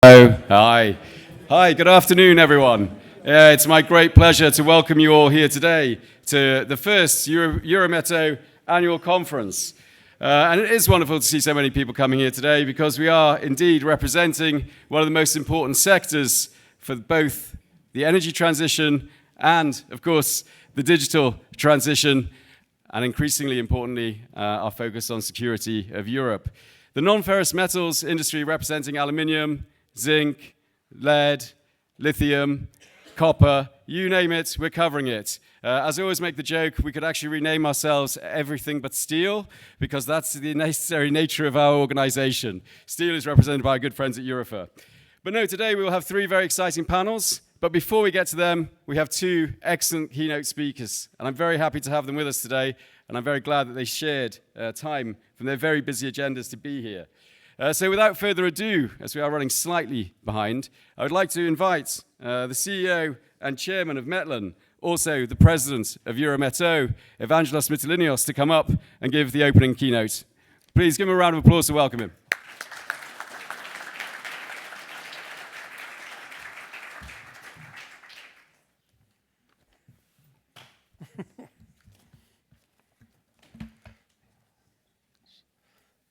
Hello. Hi. Hi, good afternoon, everyone. It's my great pleasure to welcome you all here today to the first Eurometaux Annual Conference. And it is wonderful to see so many people coming here today because we are indeed representing one of the most important sectors for both the energy transition and, of course, the digital transition, and increasingly importantly, our focus on security of Europe. The non-ferrous metals industry representing aluminium, zinc, lead, lithium, copper, you name it, we're covering it. As I always make the joke, we could actually rename ourselves Everything But Steel, because that's the necessary nature of our organization. Steel is represented by our good friends at Eurofer. But no, today we will have three very exciting panels, but before we get to them, we have two excellent keynote speakers, and I'm very happy to have them with us today, and I'm very glad that they shared time from their very busy agendas to be here. So without further ado, as we are running slightly behind, I would like to invite the CEO and Chairman of Metlen, also the President of Eurometaux, Evangelos Mytilinios, to come up and give the opening keynote. Please give him a round of applause to welcome him.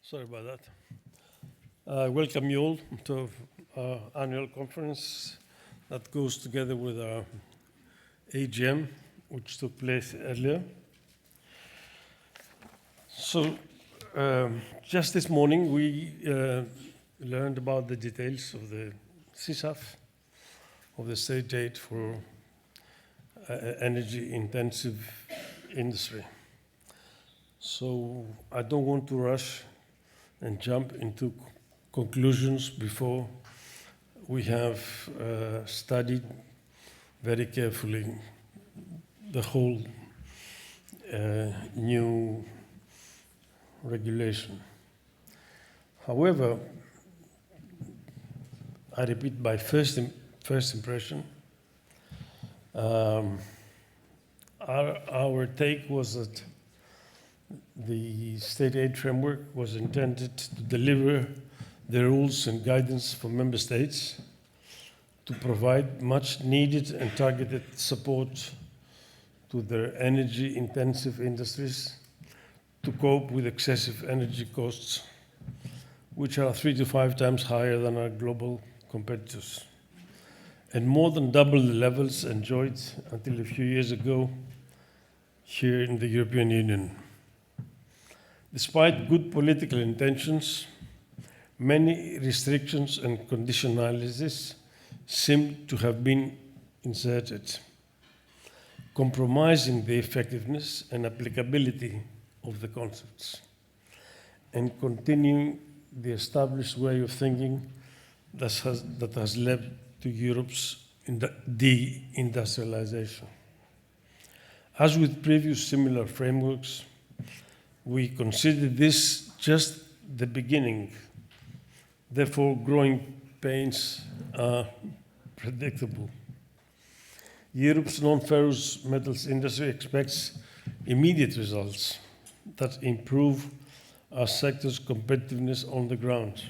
Sorry about that. Welcome you all to our annual conference that goes together with our AGM, which took place earlier. So, just this morning we learned about the details of the CSAF, of the state aid for energy-intensive industry. So, I don't want to rush and jump into conclusions before we have studied very carefully the whole new regulation. However, I repeat, by first impression, our take was that the state aid framework was intended to deliver the rules and guidance for member states to provide much needed and targeted support to their energy-intensive industries to cope with excessive energy costs, which are 3 to 5 times higher than our global competitors, and more than double the levels enjoyed until a few years ago here in the European Union. Despite good political intentions, many restrictions and conditionalities seem to have been inserted, compromising the effectiveness and applicability of the concepts, and continuing the established way of thinking that has led to Europe's deindustrialization. As with previous similar frameworks, we consider this just the beginning. Therefore, growing pains are predictable. Europe's non-ferrous metals industry expects immediate results that improve our sector's competitiveness on the ground.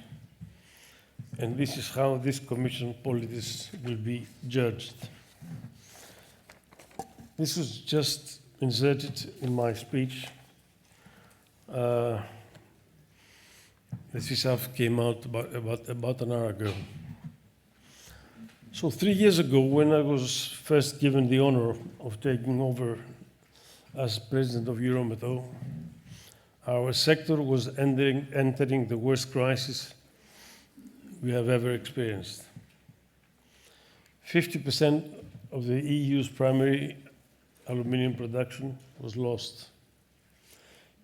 And this is how this Commission policies will be judged. This was just inserted in my speech. The CSAF came out about an hour ago. So 3 years ago, when I was first given the honor of taking over as president of Eurometaux, our sector was entering the worst crisis we have ever experienced. 50% of the EU's primary aluminium production was lost.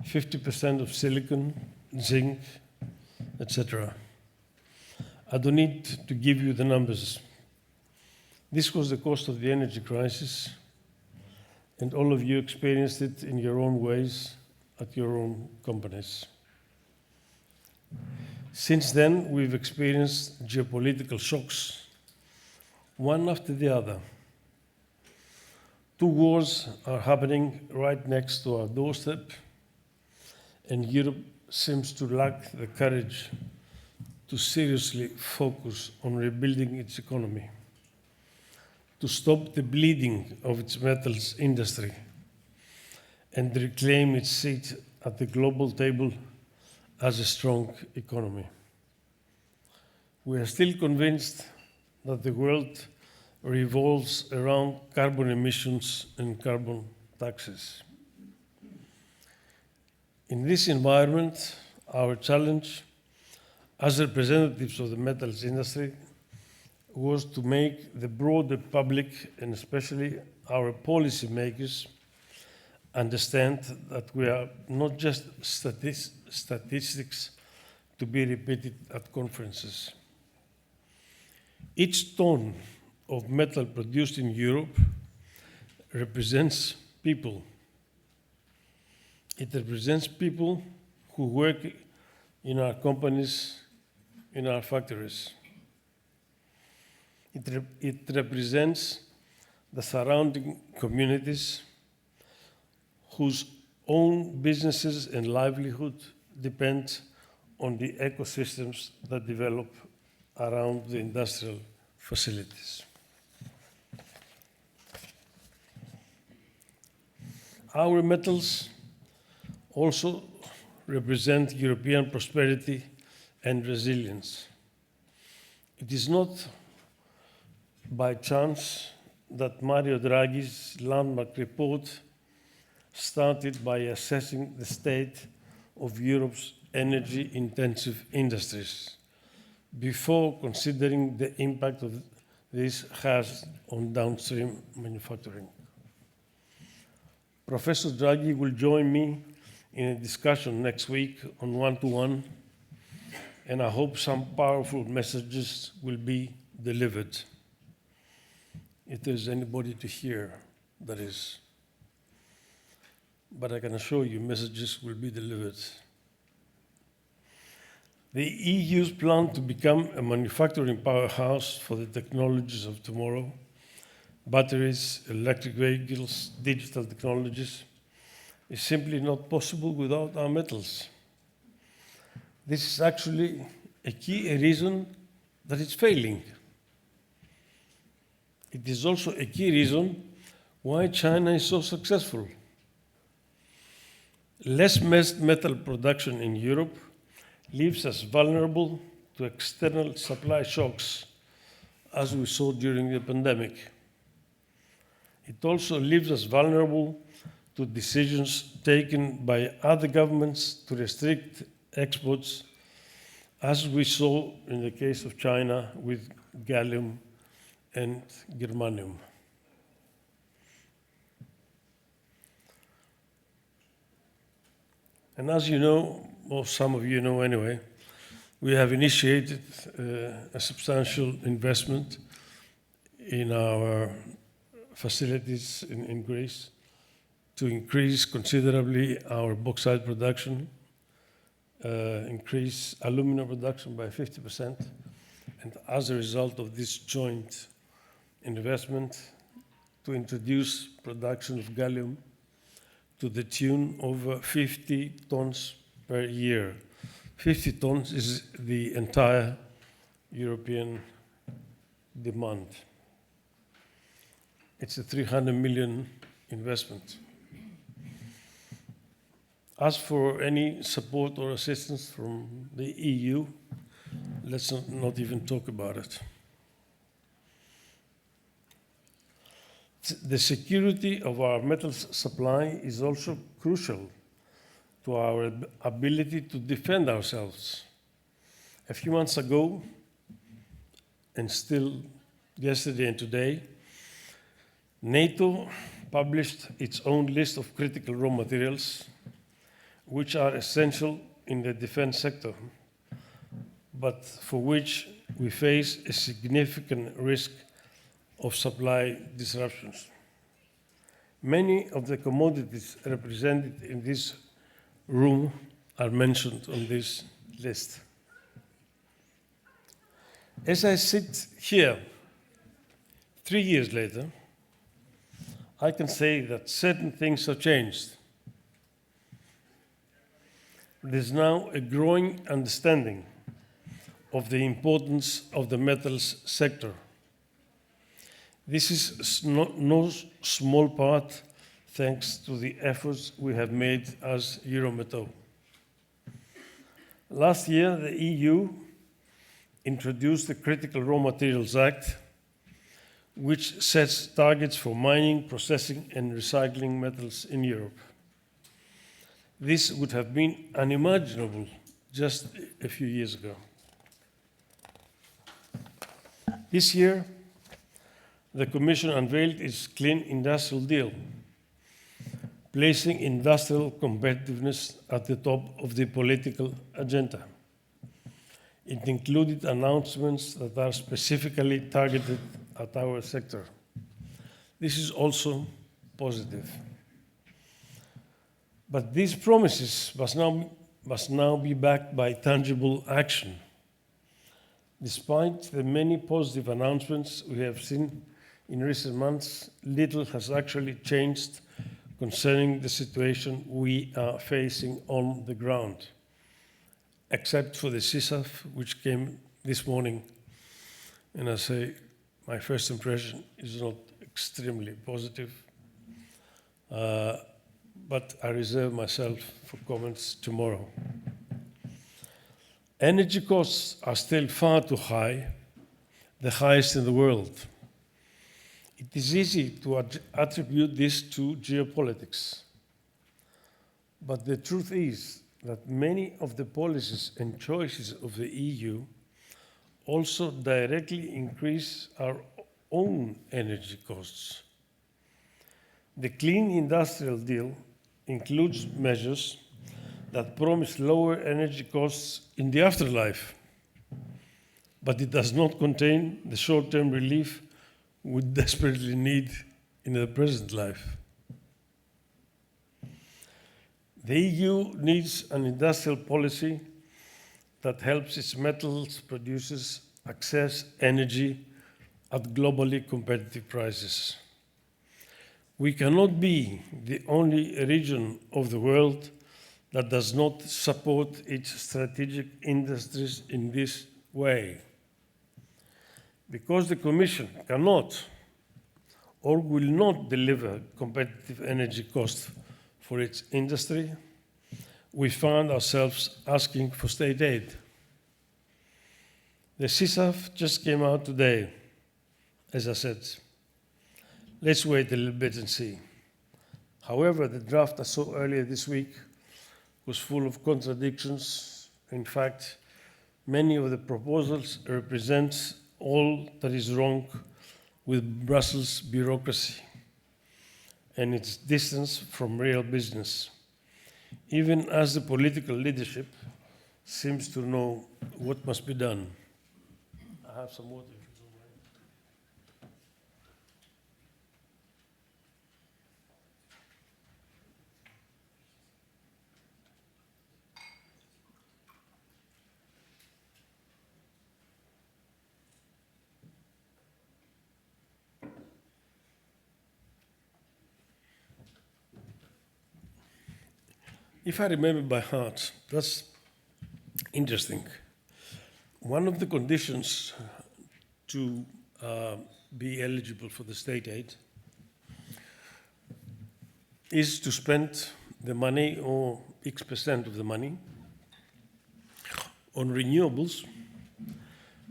50% of silicon, zinc, etc. I don't need to give you the numbers. This was the cost of the energy crisis, and all of you experienced it in your own ways at your own companies. Since then, we've experienced geopolitical shocks, one after the other. 2 wars are happening right next to our doorstep, and Europe seems to lack the courage to seriously focus on rebuilding its economy, to stop the bleeding of its metals industry, and reclaim its seat at the global table as a strong economy. We are still convinced that the world revolves around carbon emissions and carbon taxes. In this environment, our challenge as representatives of the metals industry was to make the broader public, and especially our policymakers, understand that we are not just statistics to be repeated at conferences. Each ton of metal produced in Europe represents people. It represents people who work in our companies, in our factories. It represents the surrounding communities whose own businesses and livelihood depend on the ecosystems that develop around the industrial facilities. Our metals also represent European prosperity and resilience. It is not by chance that Mario Draghi's landmark report started by assessing the state of Europe's energy-intensive industries before considering the impact of this has on downstream manufacturing. Professor Draghi will join me in a discussion next week on one-to-one, and I hope some powerful messages will be delivered. If there's anybody to hear, that is. But I can assure you messages will be delivered. The EU's plan to become a manufacturing powerhouse for the technologies of tomorrow, batteries, electric vehicles, digital technologies, is simply not possible without our metals. This is actually a key reason that it's failing. It is also a key reason why China is so successful. Less metal production in Europe leaves us vulnerable to external supply shocks, as we saw during the pandemic. It also leaves us vulnerable to decisions taken by other governments to restrict exports, as we saw in the case of China with gallium and germanium. And as you know, or some of you know anyway, we have initiated a substantial investment in our facilities in Greece to increase considerably our bauxite production, increase aluminum production by 50%, and as a result of this joint investment, to introduce production of gallium to the tune of 50 tons per year. 50 tons is the entire European demand. It's a 300 million investment. As for any support or assistance from the EU, let's not even talk about it. The security of our metals supply is also crucial to our ability to defend ourselves. A few months ago, and still yesterday and today, NATO published its own list of critical raw materials which are essential in the defense sector, but for which we face a significant risk of supply disruptions. Many of the commodities represented in this room are mentioned on this list. As I sit here, 3 years later, I can say that certain things have changed. There is now a growing understanding of the importance of the metals sector. This is no small part thanks to the efforts we have made as Eurometaux. Last year, the EU introduced the Critical Raw Materials Act, which sets targets for mining, processing, and recycling metals in Europe. This would have been unimaginable just a few years ago. This year, the Commission unveiled its Clean Industrial Deal, placing industrial competitiveness at the top of the political agenda. It included announcements that are specifically targeted at our sector. This is also positive. But these promises must now be backed by tangible action. Despite the many positive announcements we have seen in recent months, little has actually changed concerning the situation we are facing on the ground, except for the CSAF, which came this morning. And I say, my first impression is not extremely positive, but I reserve myself for comments tomorrow. Energy costs are still far too high, the highest in the world. It is easy to attribute this to geopolitics. But the truth is that many of the policies and choices of the EU also directly increase our own energy costs. The Clean Industrial Deal includes measures that promise lower energy costs in the afterlife, but it does not contain the short-term relief we desperately need in the present life. The EU needs an industrial policy that helps its metals producers access energy at globally competitive prices. We cannot be the only region of the world that does not support its strategic industries in this way. Because the Commission cannot or will not deliver competitive energy costs for its industry, we find ourselves asking for state aid. The CSAF just came out today, as I said. Let's wait a little bit and see. However, the draft I saw earlier this week was full of contradictions. In fact, many of the proposals represent all that is wrong with Brussels bureaucracy and its distance from real business, even as the political leadership seems to know what must be done. I have some water. If I remember by heart, that's interesting. One of the conditions to be eligible for the state aid is to spend the money, or X% of the money, on renewables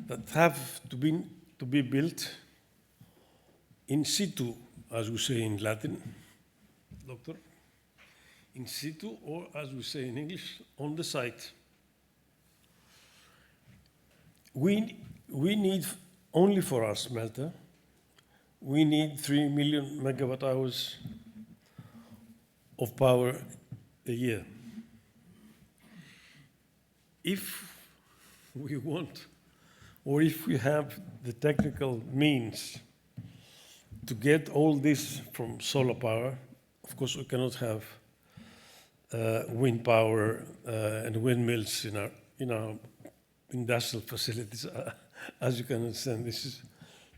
that have to be built in situ, as we say in Latin, Doctor. In situ, or as we say in English, on the site. We need, only for our smelter, we need 3 million megawatt hours of power a year. If we want, or if we have the technical means to get all this from solar power, of course we cannot have wind power and windmills in our industrial facilities. As you can understand, this is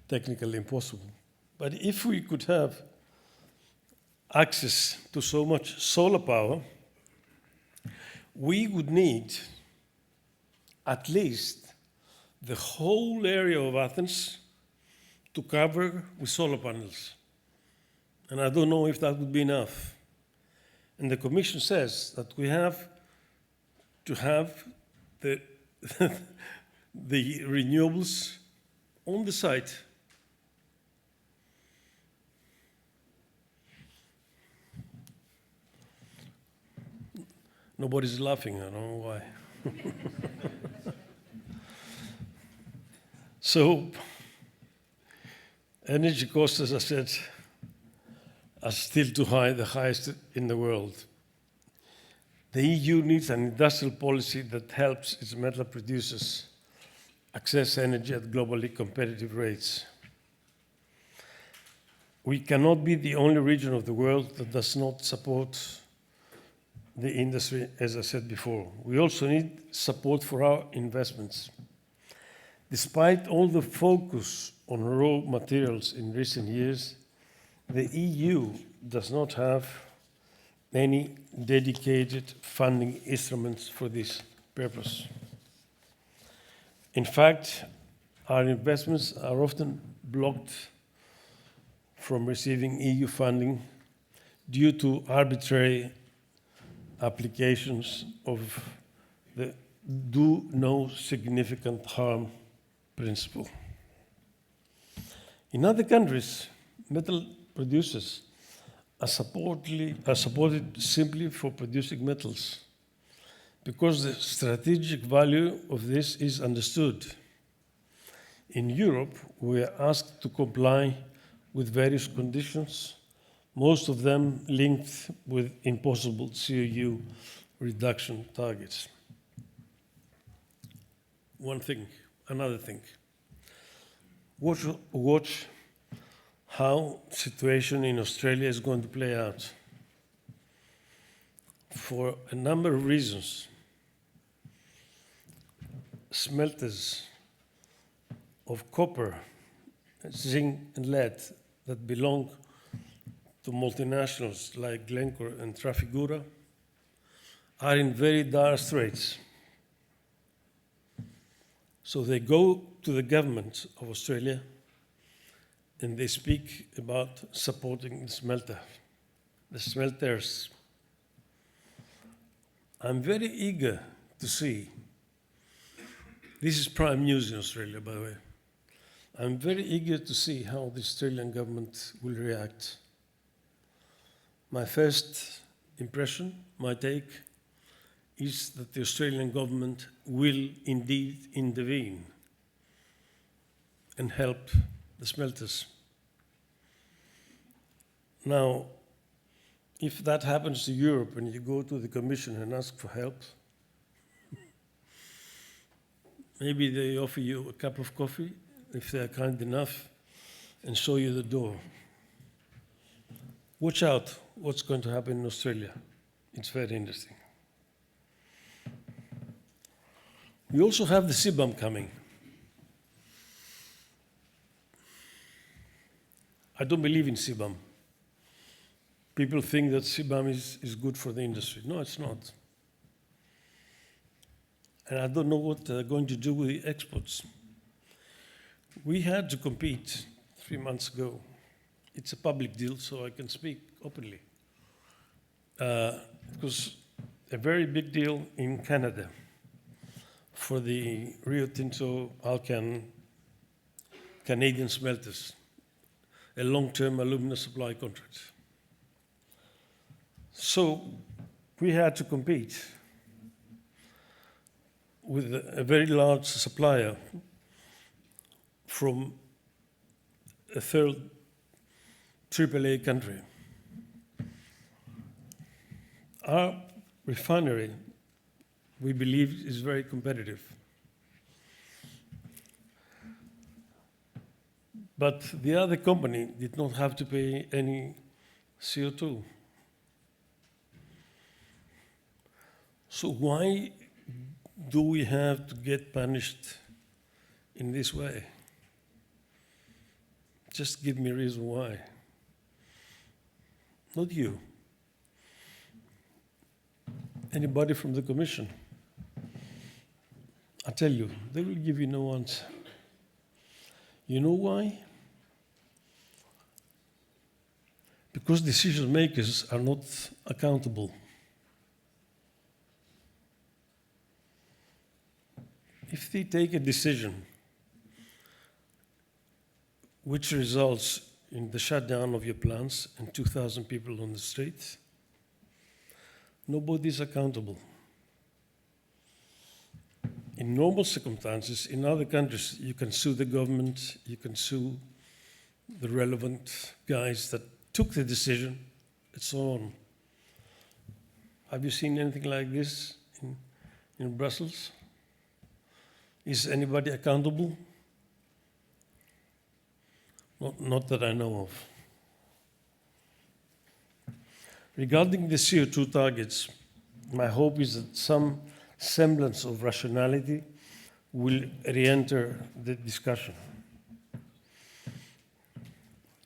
technically impossible. But if we could have access to so much solar power, we would need at least the whole area of Athens to cover with solar panels. And I don't know if that would be enough. And the Commission says that we have to have the, the renewables on the site. Nobody's laughing, I don't know why. So, energy costs, as I said, are still too high, the highest in the world. The EU needs an industrial policy that helps its metal producers access energy at globally competitive rates. We cannot be the only region of the world that does not support the industry, as I said before. We also need support for our investments. Despite all the focus on raw materials in recent years, the EU does not have any dedicated funding instruments for this purpose. In fact, our investments are often blocked from receiving EU funding due to arbitrary applications of the do no significant harm principle. In other countries, metal producers are supported simply for producing metals because the strategic value of this is understood. In Europe, we are asked to comply with various conditions, most of them linked with impossible CO2 reduction targets. Another thing. Watch how the situation in Australia is going to play out. For a number of reasons, smelters of copper, zinc, and lead that belong to multinationals like Glencore and Trafigura are in very dire straits. So they go to the government of Australia and they speak about supporting the smelters. I'm very eager to see, this is prime news in Australia, by the way. I'm very eager to see how the Australian government will react. My first impression, my take, is that the Australian government will indeed intervene and help the smelters. Now, if that happens to Europe and you go to the Commission and ask for help, maybe they offer you a cup of coffee, if they're kind enough, and show you the door. Watch out what's going to happen in Australia. It's very interesting. We also have the CBAM coming. I don't believe in CBAM. People think that CBAM is good for the industry. No, it's not. And I don't know what they're going to do with the exports. We had to compete 3 months ago. It's a public deal, so I can speak openly. It was a very big deal in Canada for the Rio Tinto Alcan Canadian smelters, a long-term alumina supply contract. So we had to compete with a very large supplier from a third AAA country. Our refinery, we believe, is very competitive. But the other company did not have to pay any CO2. So why do we have to get punished in this way? Just give me a reason why. Not you. Anybody from the Commission? I tell you, they will give you no answer. You know why? Because decision makers are not accountable. If they take a decision which results in the shutdown of your plants and 2,000 people on the streets, nobody is accountable. In normal circumstances, in other countries, you can sue the government, you can sue the relevant guys that took the decision, and so on. Have you seen anything like this in Brussels? Is anybody accountable? Not that I know of. Regarding the CO2 targets, my hope is that some semblance of rationality will re-enter the discussion.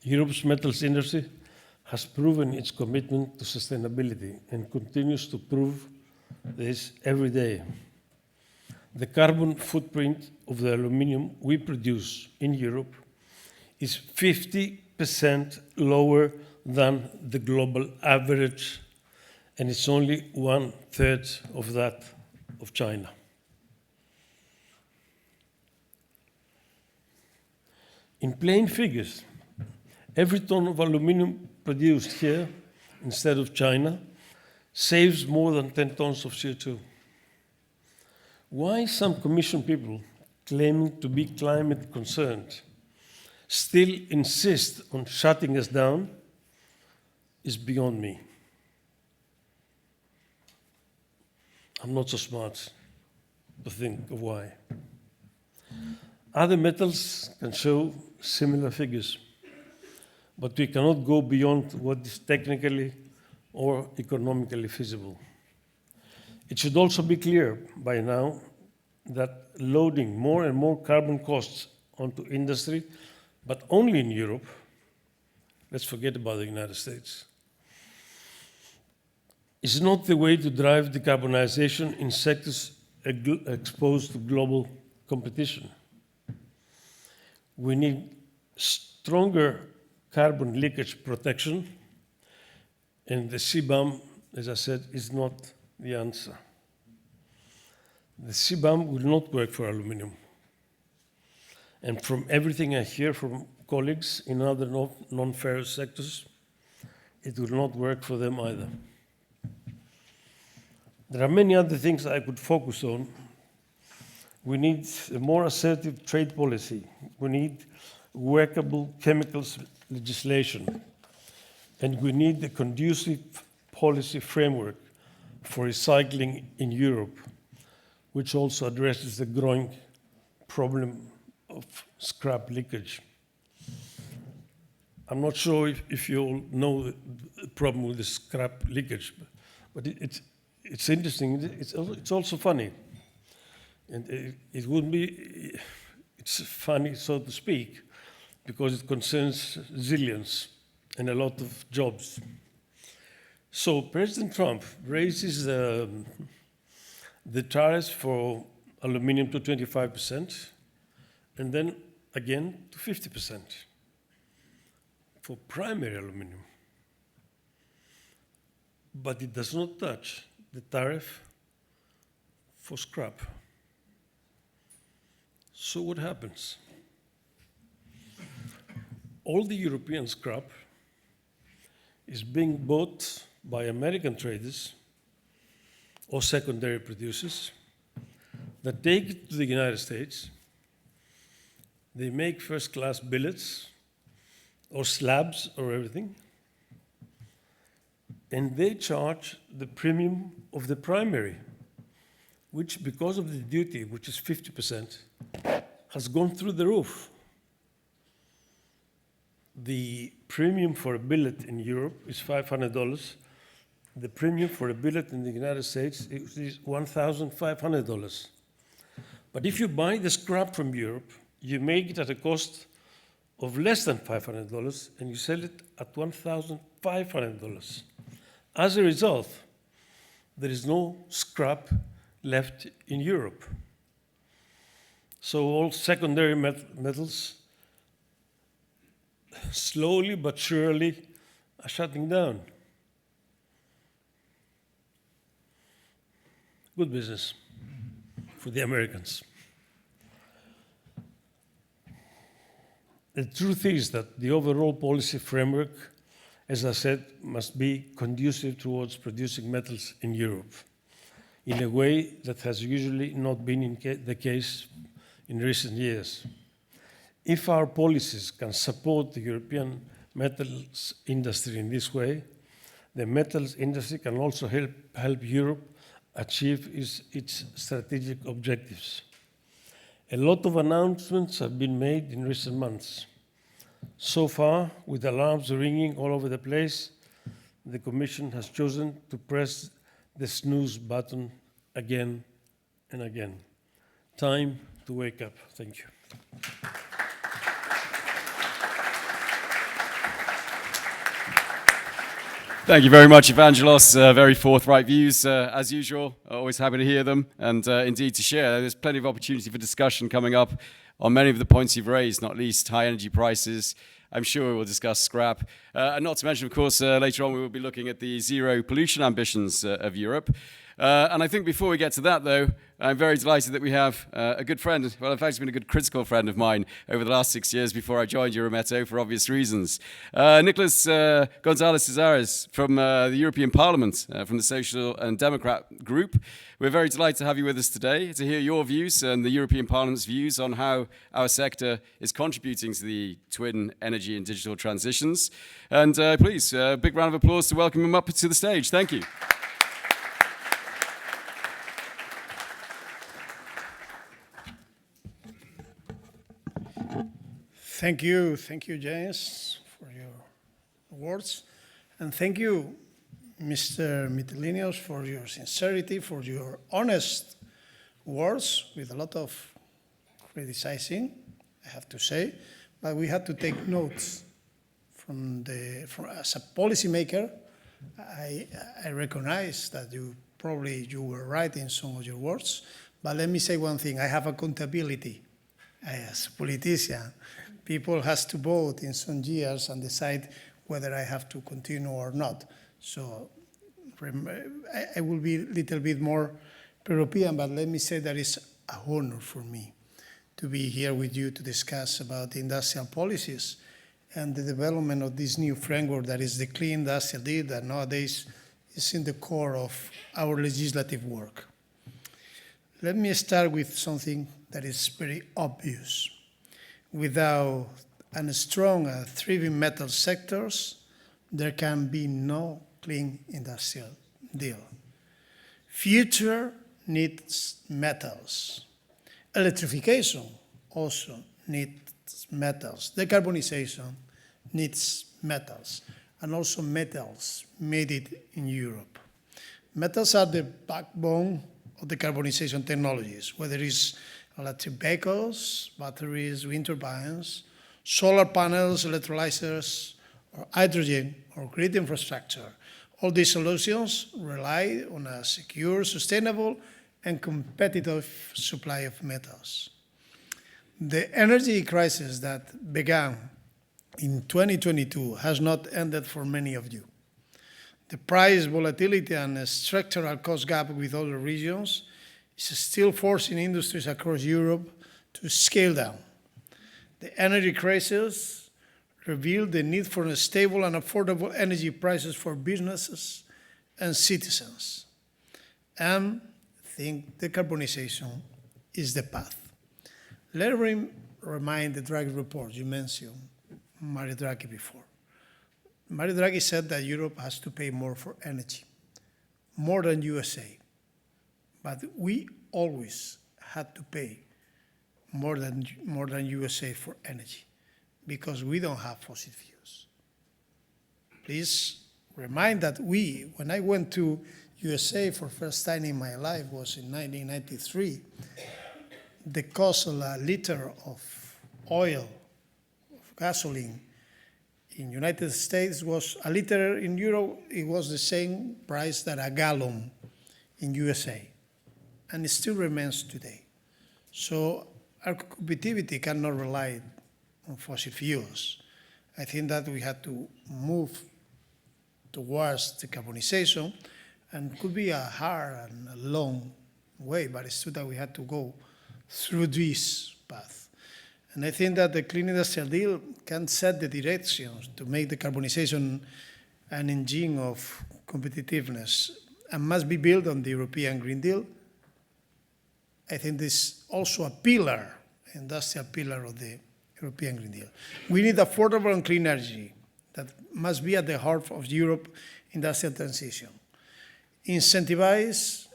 Europe's metals industry has proven its commitment to sustainability and continues to prove this every day. The carbon footprint of the aluminium we produce in Europe is 50% lower than the global average, and it's only 1/3 of that of China. In plain figures, every ton of aluminum produced here instead of China saves more than 10 tons of CO2. Why some Commission people claiming to be climate concerned still insist on shutting us down is beyond me. I'm not so smart to think of why. Other metals can show similar figures, but we cannot go beyond what is technically or economically feasible. It should also be clear by now that loading more and more carbon costs onto industry, but only in Europe, let's forget about the United States, is not the way to drive decarbonisation in sectors exposed to global competition. We need stronger carbon leakage protection, and the CBAM, as I said, is not the answer. The CBAM will not work for aluminium. And from everything I hear from colleagues in other non-ferrous sectors, it will not work for them either. There are many other things I could focus on. We need a more assertive trade policy. We need workable chemicals legislation. And we need a conducive policy framework for recycling in Europe, which also addresses the growing problem of scrap leakage. I'm not sure if you all know the problem with the scrap leakage, but it's interesting. It's also funny. And it's funny, so to speak, because it concerns zillions and a lot of jobs. So President Trump raises the tariffs for aluminium to 25%, and then again to 50% for primary aluminium. But it does not touch the tariff for scrap. So what happens? All the European scrap is being bought by American traders or secondary producers that take it to the United States. They make first-class billets or slabs or everything, and they charge the premium of the primary, which, because of the duty, which is 50%, has gone through the roof. The premium for a billet in Europe is $500. The premium for a billet in the United States is $1,500. But if you buy the scrap from Europe, you make it at a cost of less than $500, and you sell it at $1,500. As a result, there is no scrap left in Europe. So all secondary metals slowly but surely are shutting down. Good business for the Americans. The truth is that the overall policy framework, as I said, must be conducive towards producing metals in Europe in a way that has usually not been the case in recent years. If our policies can support the European metals industry in this way, the metals industry can also help Europe achieve its strategic objectives. A lot of announcements have been made in recent months. So far, with alarms ringing all over the place, the Commission has chosen to press the snooze button again and again. Time to wake up. Thank you. Thank you very much, Evangelos. Very forthright views, as usual. Always happy to hear them and indeed to share. There's plenty of opportunity for discussion coming up on many of the points you've raised, not least high energy prices. I'm sure we'll discuss scrap. And not to mention, of course, later on we will be looking at the zero pollution ambitions of Europe. And I think before we get to that, though, I'm very delighted that we have a good friend. Well, in fact, he's been a good critical friend of mine over the last 6 years before I joined Eurometaux for obvious reasons. Nicholas González Cesares from the European Parliament, from the Social and Democrat group. We're very delighted to have you with us today to hear your views and the European Parliament's views on how our sector is contributing to the twin energy and digital transitions. And please, a big round of applause to welcome him up to the stage. Thank you. Thank you, James, for your words. And thank you, Mr. Mytilineos, for your sincerity, for your honest words, with a lot of criticizing, I have to say. But we had to take notes as a policymaker. I recognize that you were right in some of your words. But let me say one thing, I have accountability as a politician. People has to vote in some years and decide whether I have to continue or not. So I will be a little bit more European, but let me say that it's an honor for me to be here with you to discuss about industrial policies and the development of this new framework that is the Clean Industrial Deal that nowadays is in the core of our legislative work. Let me start with something that is very obvious. Without a strong and thriving metal sectors, there can be no clean industrial deal. Future needs metals. Electrification also needs metals. Decarbonisation needs metals, and also metals made it in Europe. Metals are the backbone of decarbonization technologies, whether it's electric vehicles, batteries, wind turbines, solar panels, electrolyzers, or hydrogen, or grid infrastructure. All these solutions rely on a secure, sustainable, and competitive supply of metals. The energy crisis that began in 2022 has not ended for many of you. The price volatility and the structural cost gap with other regions is still forcing industries across Europe to scale down. The energy crisis revealed the need for stable and affordable energy prices for businesses and citizens. And I think decarbonization is the path. Let me remind the Draghi report. You mentioned Mario Draghi before. Mario Draghi said that Europe has to pay more for energy, more than USA. But we always had to pay more than USA for energy because we don't have fossil fuels. Please remind that when I went to USA for the first time in my life was in 1993, the cost of a liter of oil, of gasoline, in United States was a liter in euro, it was the same price that a gallon in USA. And it still remains today. So our competitivity cannot rely on fossil fuels. I think that we had to move towards decarbonization, and could be a hard and a long way, but it's true that we had to go through this path. And I think that the Clean Industrial Deal can set the directions to make decarbonization an engine of competitiveness and must be built on the European Green Deal. I think this is also a pillar, industrial pillar of the European Green Deal. We need affordable and clean energy that must be at the heart of Europe's industrial transition. The incentives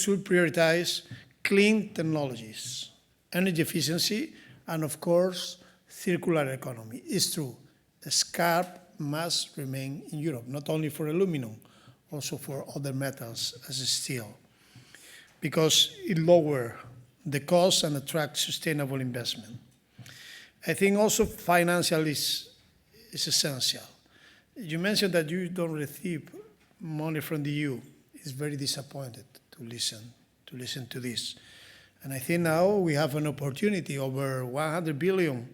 should prioritize clean technologies, energy efficiency, and of course, circular economy. It's true, the scrap must remain in Europe, not only for aluminum, also for other metals as steel, because it lowers the cost and attracts sustainable investment. I think also financial is essential. You mentioned that you don't receive money from the EU. It's very disappointed to listen to this. And I think now we have an opportunity. Over 100 billion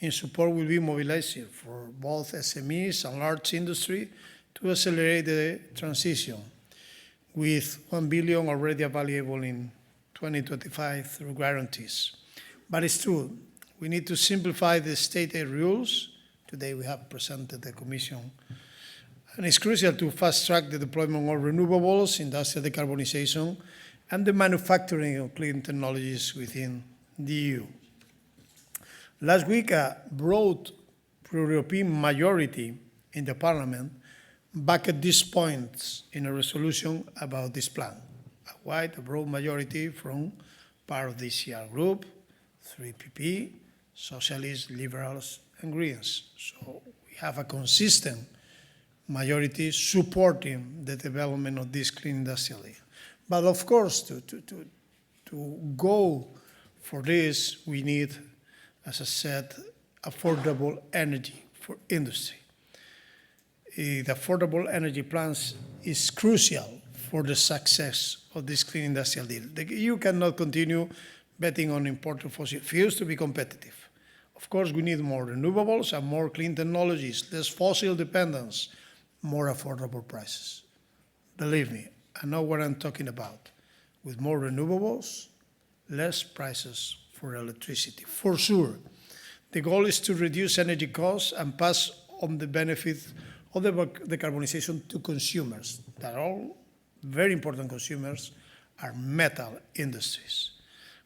in support will be mobilized for both SMEs and large industry to accelerate the transition, with 1 billion already available in 2025 through guarantees. But it's true, we need to simplify the state aid rules. Today we have presented the Commission. And it's crucial to fast-track the deployment of renewables, industrial decarbonization, and the manufacturing of clean technologies within the EU. Last week, a broad pro-European majority in the Parliament backed these points in a resolution about this plan. A broad majority from part of the ECR group, 3PP, Socialists, Liberals, and Greens. So we have a consistent majority supporting the development of this clean industrial deal. But of course, to go for this, we need, as I said, affordable energy for industry. The affordable energy plans is crucial for the success of this clean industrial deal. The EU cannot continue betting on imported fossil fuels to be competitive. Of course, we need more renewables and more clean technologies, less fossil dependence, more affordable prices. Believe me, I know what I'm talking about. With more renewables, less prices for electricity, for sure. The goal is to reduce energy costs and pass on the benefits of the decarbonization to consumers. That all very important consumers are metal industries.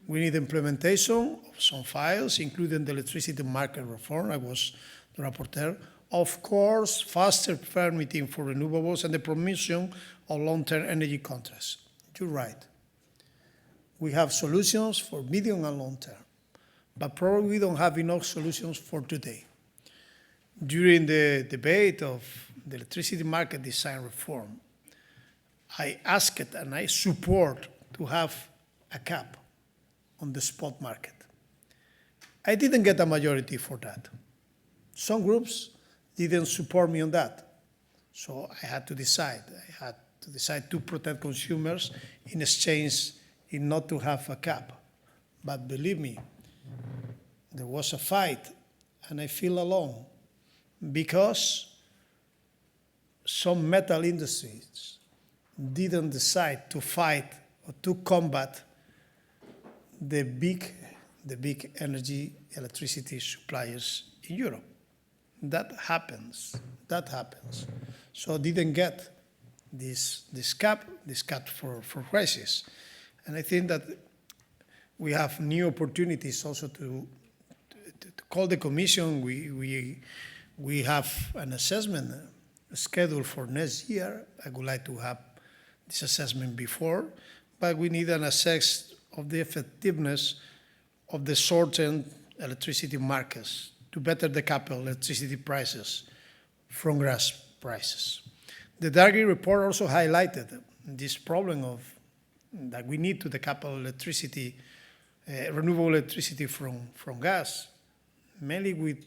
We need implementation of some files, including the electricity market reform. I was the rapporteur. Of course, faster permitting for renewables and the promotion of long-term energy contracts. You're right. We have solutions for medium and long term, but probably we don't have enough solutions for today. During the debate of the electricity market design reform, I asked and I support to have a cap on the spot market. I didn't get a majority for that. Some groups didn't support me on that. So I had to decide. I had to decide to protect consumers in exchange in not to have a cap. But believe me, there was a fight and I feel alone because some metal industries didn't decide to fight or to combat the big energy electricity suppliers in Europe. That happens. So didn't get this cap for crisis. And I think that we have new opportunities also to call the Commission. We have an assessment scheduled for next year. I would like to have this assessment before, but we need an assess of the effectiveness of the short-term electricity markets to better decouple electricity prices from gas prices. The Draghi report also highlighted this problem of that we need to decouple electricity, renewable electricity from gas, mainly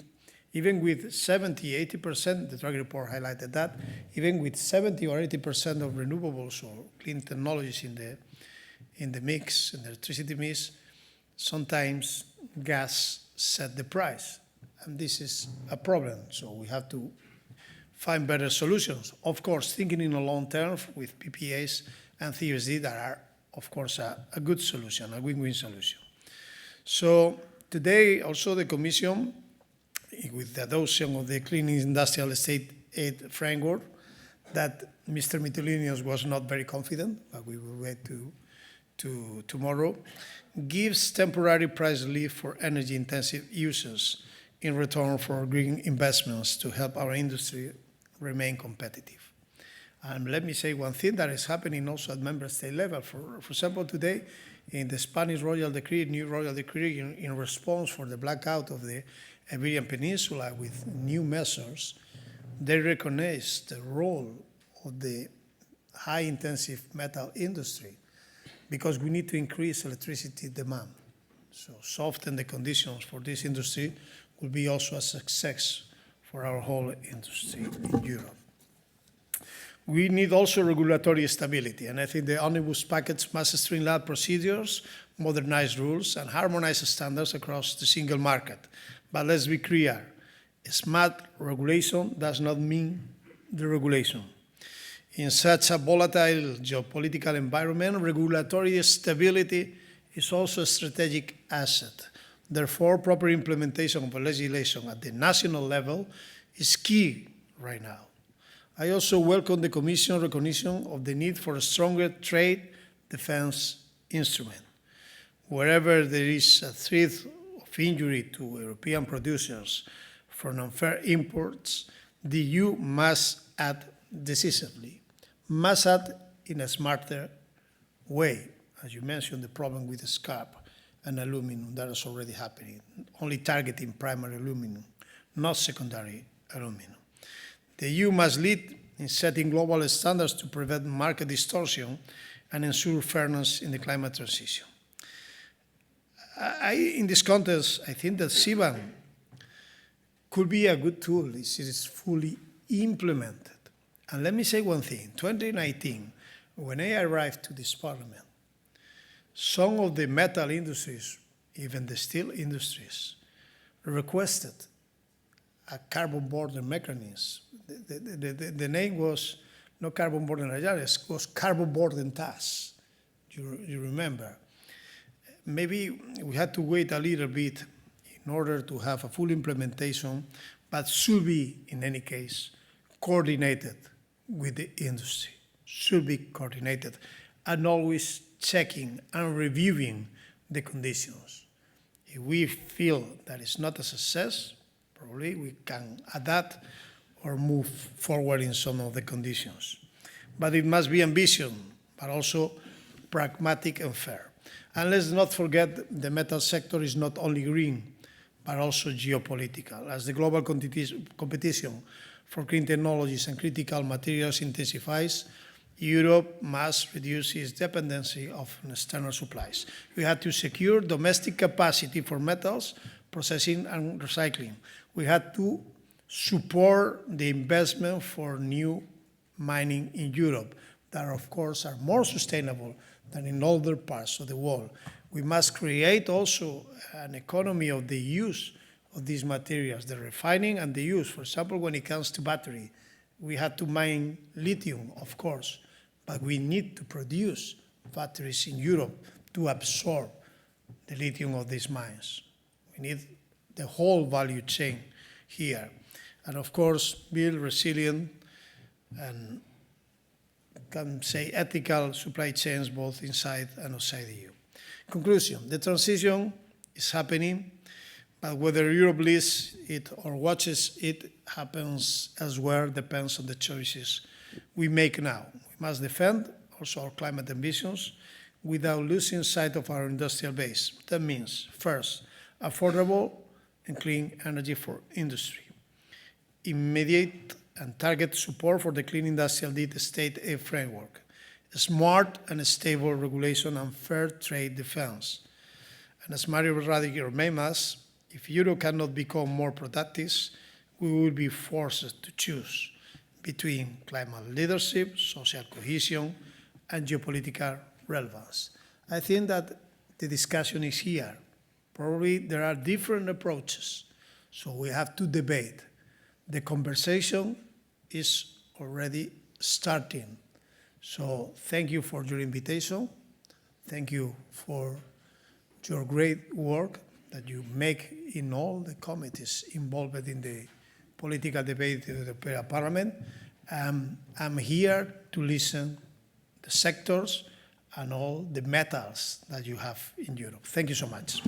even with 70, 80%, the Draghi report highlighted that, even with 70 or 80% of renewables or clean technologies in the mix, in the electricity mix, sometimes gas set the price, and this is a problem. So we have to find better solutions. Of course, thinking in the long term with PPAs and CFD that are, of course, a good solution, a win-win solution. So today, also the Commission, with the adoption of the Clean Industrial State Aid Framework, that Mr. Mitulinius was not very confident, but we will wait to tomorrow, gives temporary price relief for energy-intensive users in return for green investments to help our industry remain competitive. And let me say one thing that is happening also at member state level. For example, today, in the Spanish Royal Decree, new Royal Decree, in response for the blackout of the Iberian Peninsula with new measures, they recognize the role of the high-intensive metal industry because we need to increase electricity demand. So soften the conditions for this industry will be also a success for our whole industry in Europe. We need also regulatory stability, and I think the omnibus package must streamline procedures, modernize rules, and harmonize standards across the single market. But let's be clear, smart regulation does not mean deregulation. In such a volatile geopolitical environment, regulatory stability is also a strategic asset. Therefore, proper implementation of legislation at the national level is key right now. I also welcome the Commission recognition of the need for a stronger trade defense instrument. Wherever there is a threat of injury to European producers from unfair imports, the EU must act decisively, must act in a smarter way. As you mentioned, the problem with the scrap and aluminum, that is already happening, only targeting primary aluminum, not secondary aluminum. The EU must lead in setting global standards to prevent market distortion and ensure fairness in the climate transition. In this context, I think that CBAM could be a good tool if it is fully implemented. And let me say one thing. In 2019, when I arrived to this parliament, some of the metal industries, even the steel industries, requested a carbon border mechanism. The name was not carbon border mechanism, it was carbon border tax. You remember? Maybe we had to wait a little bit in order to have a full implementation, but should be, in any case, coordinated with the industry, should be coordinated, and always checking and reviewing the conditions. If we feel that it's not a success, probably we can adapt or move forward in some of the conditions. But it must be ambitious, but also pragmatic and fair. And let's not forget the metal sector is not only green, but also geopolitical. As the global competition for green technologies and critical materials intensifies, Europe must reduce its dependency on external supplies. We had to secure domestic capacity for metals, processing and recycling. We had to support the investment for new mining in Europe that, of course, are more sustainable than in other parts of the world. We must create also an economy of the use of these materials, the refining and the use. For example, when it comes to battery, we had to mine lithium, of course, but we need to produce batteries in Europe to absorb the lithium of these mines. We need the whole value chain here. And of course, build resilient and can say ethical supply chains both inside and outside the EU. Conclusion, the transition is happening, but whether Europe leads it or watches it happens elsewhere depends on the choices we make now. We must defend also our climate ambitions without losing sight of our industrial base. That means, first, affordable and clean energy for industry, immediate and target support for the Clean Industrial State Aid Framework, smart and stable regulation and fair trade defense. And as Mario Draghi reminds us, if Europe cannot become more productive, we will be forced to choose between climate leadership, social cohesion, and geopolitical relevance. I think that the discussion is here. Probably there are different approaches, so we have to debate. The conversation is already starting. So thank you for your invitation. Thank you for your great work that you make in all the committees involved in the political debate in the European Parliament. I'm here to listen to the sectors and all the metals that you have in Europe. Thank you so much.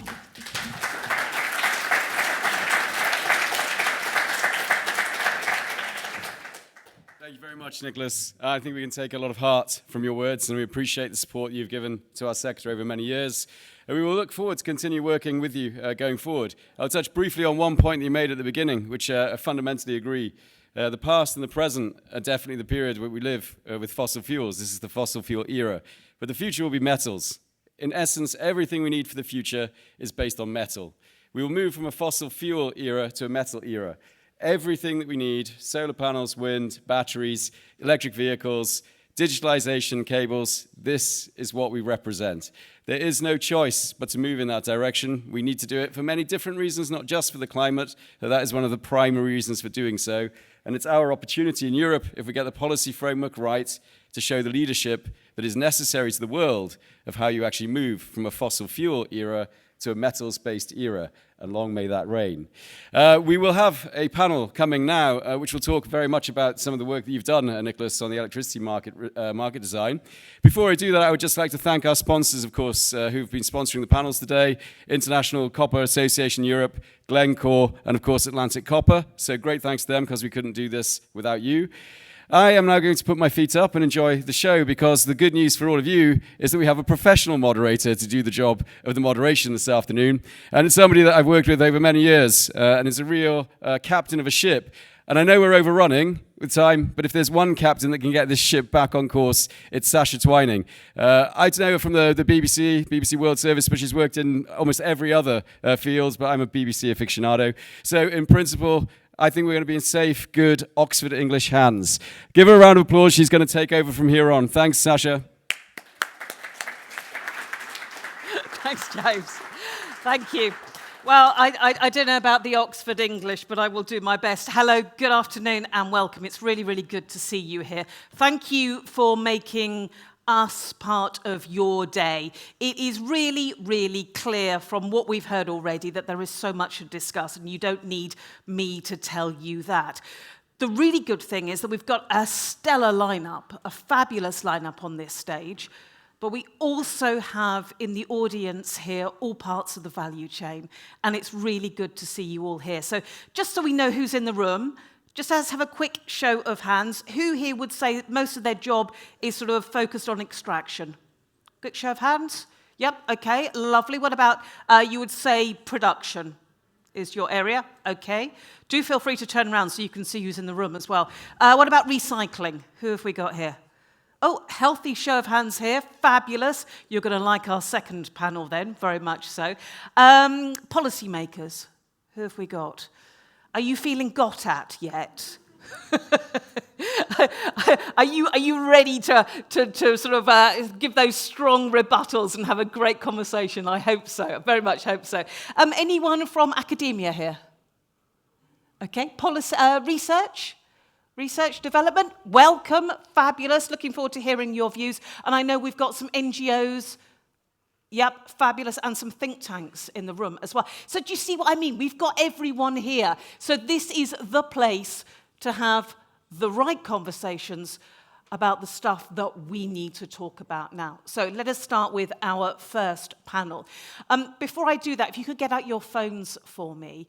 Thank you very much, Nicholas. I think we can take a lot of heart from your words, and we appreciate the support you've given to our sector over many years. And we will look forward to continue working with you going forward. I'll touch briefly on one point that you made at the beginning, which I fundamentally agree. The past and the present are definitely the period where we live with fossil fuels. This is the fossil fuel era. But the future will be metals. In essence, everything we need for the future is based on metal. We will move from a fossil fuel era to a metal era. Everything that we need, solar panels, wind, batteries, electric vehicles, digitalization, cables, this is what we represent. There is no choice but to move in that direction. We need to do it for many different reasons, not just for the climate. That is one of the primary reasons for doing so. And it's our opportunity in Europe, if we get the policy framework right, to show the leadership that is necessary to the world of how you actually move from a fossil fuel era to a metals-based era, and long may that reign. We will have a panel coming now, which will talk very much about some of the work that you've done, Nicholas, on the electricity market design. Before I do that, I would just like to thank our sponsors, of course, who've been sponsoring the panels today: International Copper Association Europe, Glencore, and of course Atlantic Copper. So great thanks to them, because we couldn't do this without you. I am now going to put my feet up and enjoy the show, because the good news for all of you is that we have a professional moderator to do the job of the moderation this afternoon. And it's somebody that I've worked with over many years, and is a real captain of a ship. And I know we're overrunning with time, but if there's one captain that can get this ship back on course, it's Sasha Twining. I know her from the BBC World Service, but she's worked in almost every other field, but I'm a BBC aficionado. So in principle, I think we're going to be in safe, good Oxford English hands. Give her a round of applause. She's going to take over from here on. Thanks, Sasha. Thanks, James. Thank you. Well, I don't know about the Oxford English, but I will do my best. Hello, good afternoon, and welcome. It's really, really good to see you here. Thank you for making us part of your day. It is really, really clear from what we've heard already that there is so much to discuss, and you don't need me to tell you that. The really good thing is that we've got a stellar lineup, a fabulous lineup on this stage. But we also have in the audience here all parts of the value chain, and it's really good to see you all here. So just so we know who's in the room, just let's have a quick show of hands. Who here would say most of their job is sort of focused on extraction? Quick show of hands. Yep, okay, lovely. What about you would say production is your area? Okay. Do feel free to turn around so you can see who's in the room as well. What about recycling? Who have we got here? Oh, healthy show of hands here. Fabulous. You're going to like our second panel then, very much so. Policymakers. Who have we got? Are you feeling got at yet? Are you ready to sort of give those strong rebuttals and have a great conversation? I hope so. I very much hope so. Anyone from academia here? Okay. Research? Research development, welcome, fabulous, looking forward to hearing your views. And I know we've got some NGOs, yep, fabulous, and some think tanks in the room as well. So do you see what I mean? We've got everyone here. So this is the place to have the right conversations about the stuff that we need to talk about now. So let us start with our first panel. Before I do that, if you could get out your phones for me,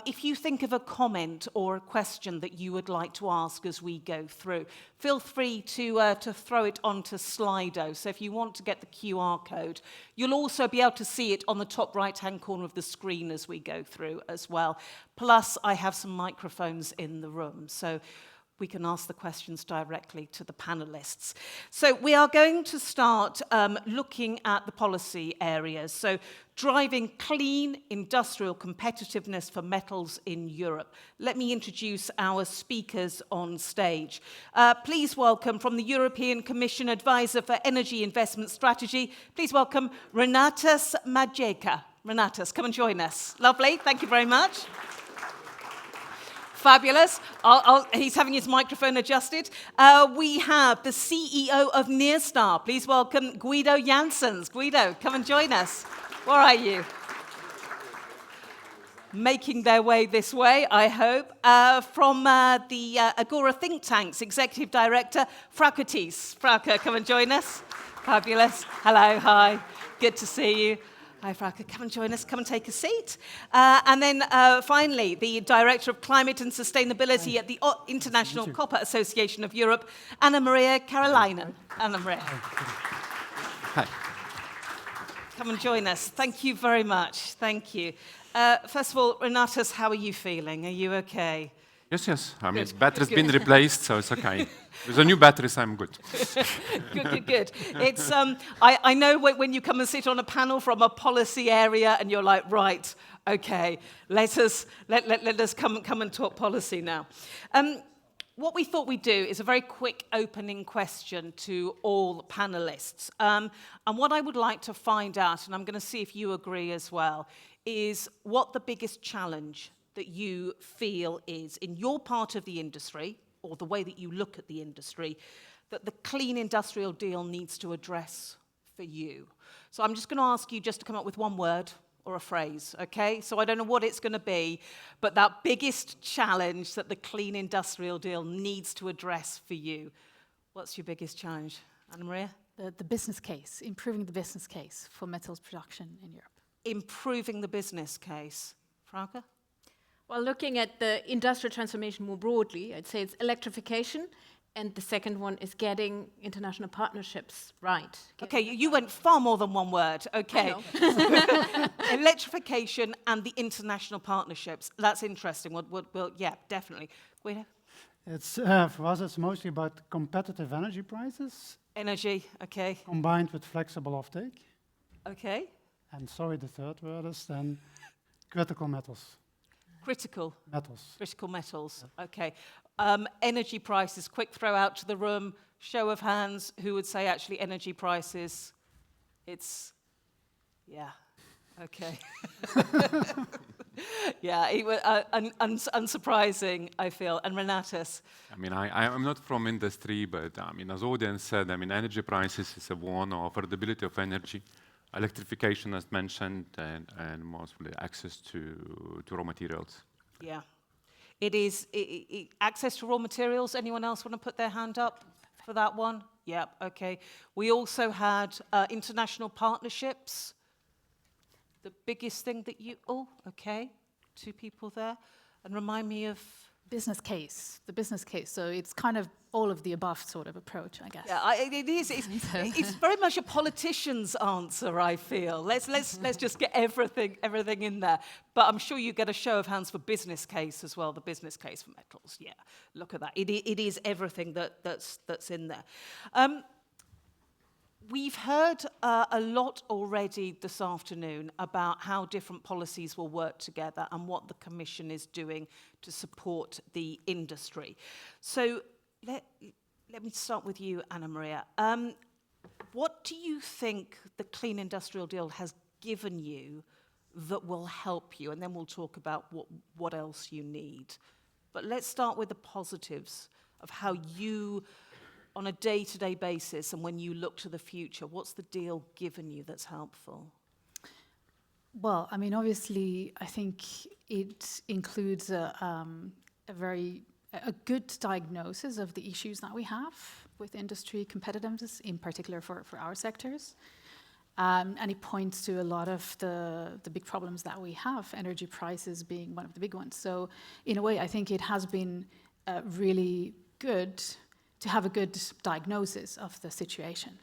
if you think of a comment or a question that you would like to ask as we go through, feel free to throw it onto Slido. So if you want to get the QR code, you'll also be able to see it on the top right-hand corner of the screen as we go through as well. Plus, I have some microphones in the room. So we can ask the questions directly to the panelists. So we are going to start looking at the policy areas. So driving clean industrial competitiveness for metals in Europe. Let me introduce our speakers on stage. Please welcome from the European Commission Advisor for Energy Investment Strategy, please welcome Renatas Majeka. Renatus, come and join us. Lovely, thank you very much. Fabulous. He's having his microphone adjusted. We have the CEO of Nearstar. Please welcome Guido Janssens. Guido, come and join us. Where are you? Making their way this way, I hope. From the Agora think tanks, Executive Director, Frauke Thies. Frauke, come and join us. Fabulous. Hello, hi. Good to see you. Hi, Frauke. Come and join us. Come and take a seat. And then finally, the Director of Climate and Sustainability at the International Copper Association of Europe, Anna-Maria Karolainen. Anna-Maria. Hi. Come and join us. Thank you very much. Thank you. First of all, Renatus, how are you feeling? Are you okay? Yes. I mean, Good. battery's Good. been replaced, so it's okay. With the new batteries, I'm good. Good. It's I know when you come and sit on a panel from a policy area, and you're like, right, okay, let us come and talk policy now. What we thought we'd do is a very quick opening question to all panelists. And what I would like to find out, and I'm going to see if you agree as well, is what the biggest challenge that you feel is in your part of the industry, or the way that you look at the industry, that the clean industrial deal needs to address for you. So I'm just going to ask you just to come up with one word or a phrase, okay? So I don't know what it's going to be, but that biggest challenge that the clean industrial deal needs to address for you. What's your biggest challenge, Anna-Maria? The business case, improving the business case for metals production in Europe. Improving the business case. Frauke? Well, looking at the industrial transformation more broadly, I'd say it's electrification, and the second one is getting international partnerships right. Okay, you went far more than one word. Okay. Electrification and the international partnerships. That's interesting. Well, yeah, definitely. Guido? It's for us, it's mostly about competitive energy prices Energy, okay. combined with flexible offtake. Okay. And sorry, the third word is then critical metals. Critical Metals. okay. Energy prices, quick throw out to the room, show of hands, who would say actually energy prices, yeah, okay. Yeah, unsurprising, I feel. And Renatus? I mean, I'm not from industry, but I mean, as audience said, I mean, energy prices is one, or affordability of energy, electrification, as mentioned, and mostly access to raw materials. Yeah. It is access to raw materials. Anyone else want to put their hand up for that one? Yeah, okay. We also had international partnerships. The biggest thing that okay. 2 people there. And remind me of... The business case. So it's kind of all of the above sort of approach, I guess. Yeah, it is. It's very much a politician's answer, I feel. Let's just get everything in there. But I'm sure you get a show of hands for business case as well. The business case for metals. Yeah, look at that. It is everything that's in there. We've heard a lot already this afternoon about how different policies will work together and what the Commission is doing to support the industry. So let me start with you, Anna-Maria. What do you think the Clean Industrial Deal has given you that will help you? And then we'll talk about what else you need. But let's start with the positives of how you, on a day-to-day basis, and when you look to the future, what's the deal given you that's helpful? Well, I mean, obviously, I think it includes a good diagnosis of the issues that we have with industry competitiveness, in particular for our sectors. And it points to a lot of the big problems that we have, energy prices being one of the big ones. So in a way, I think it has been really good to have a good diagnosis of the situation.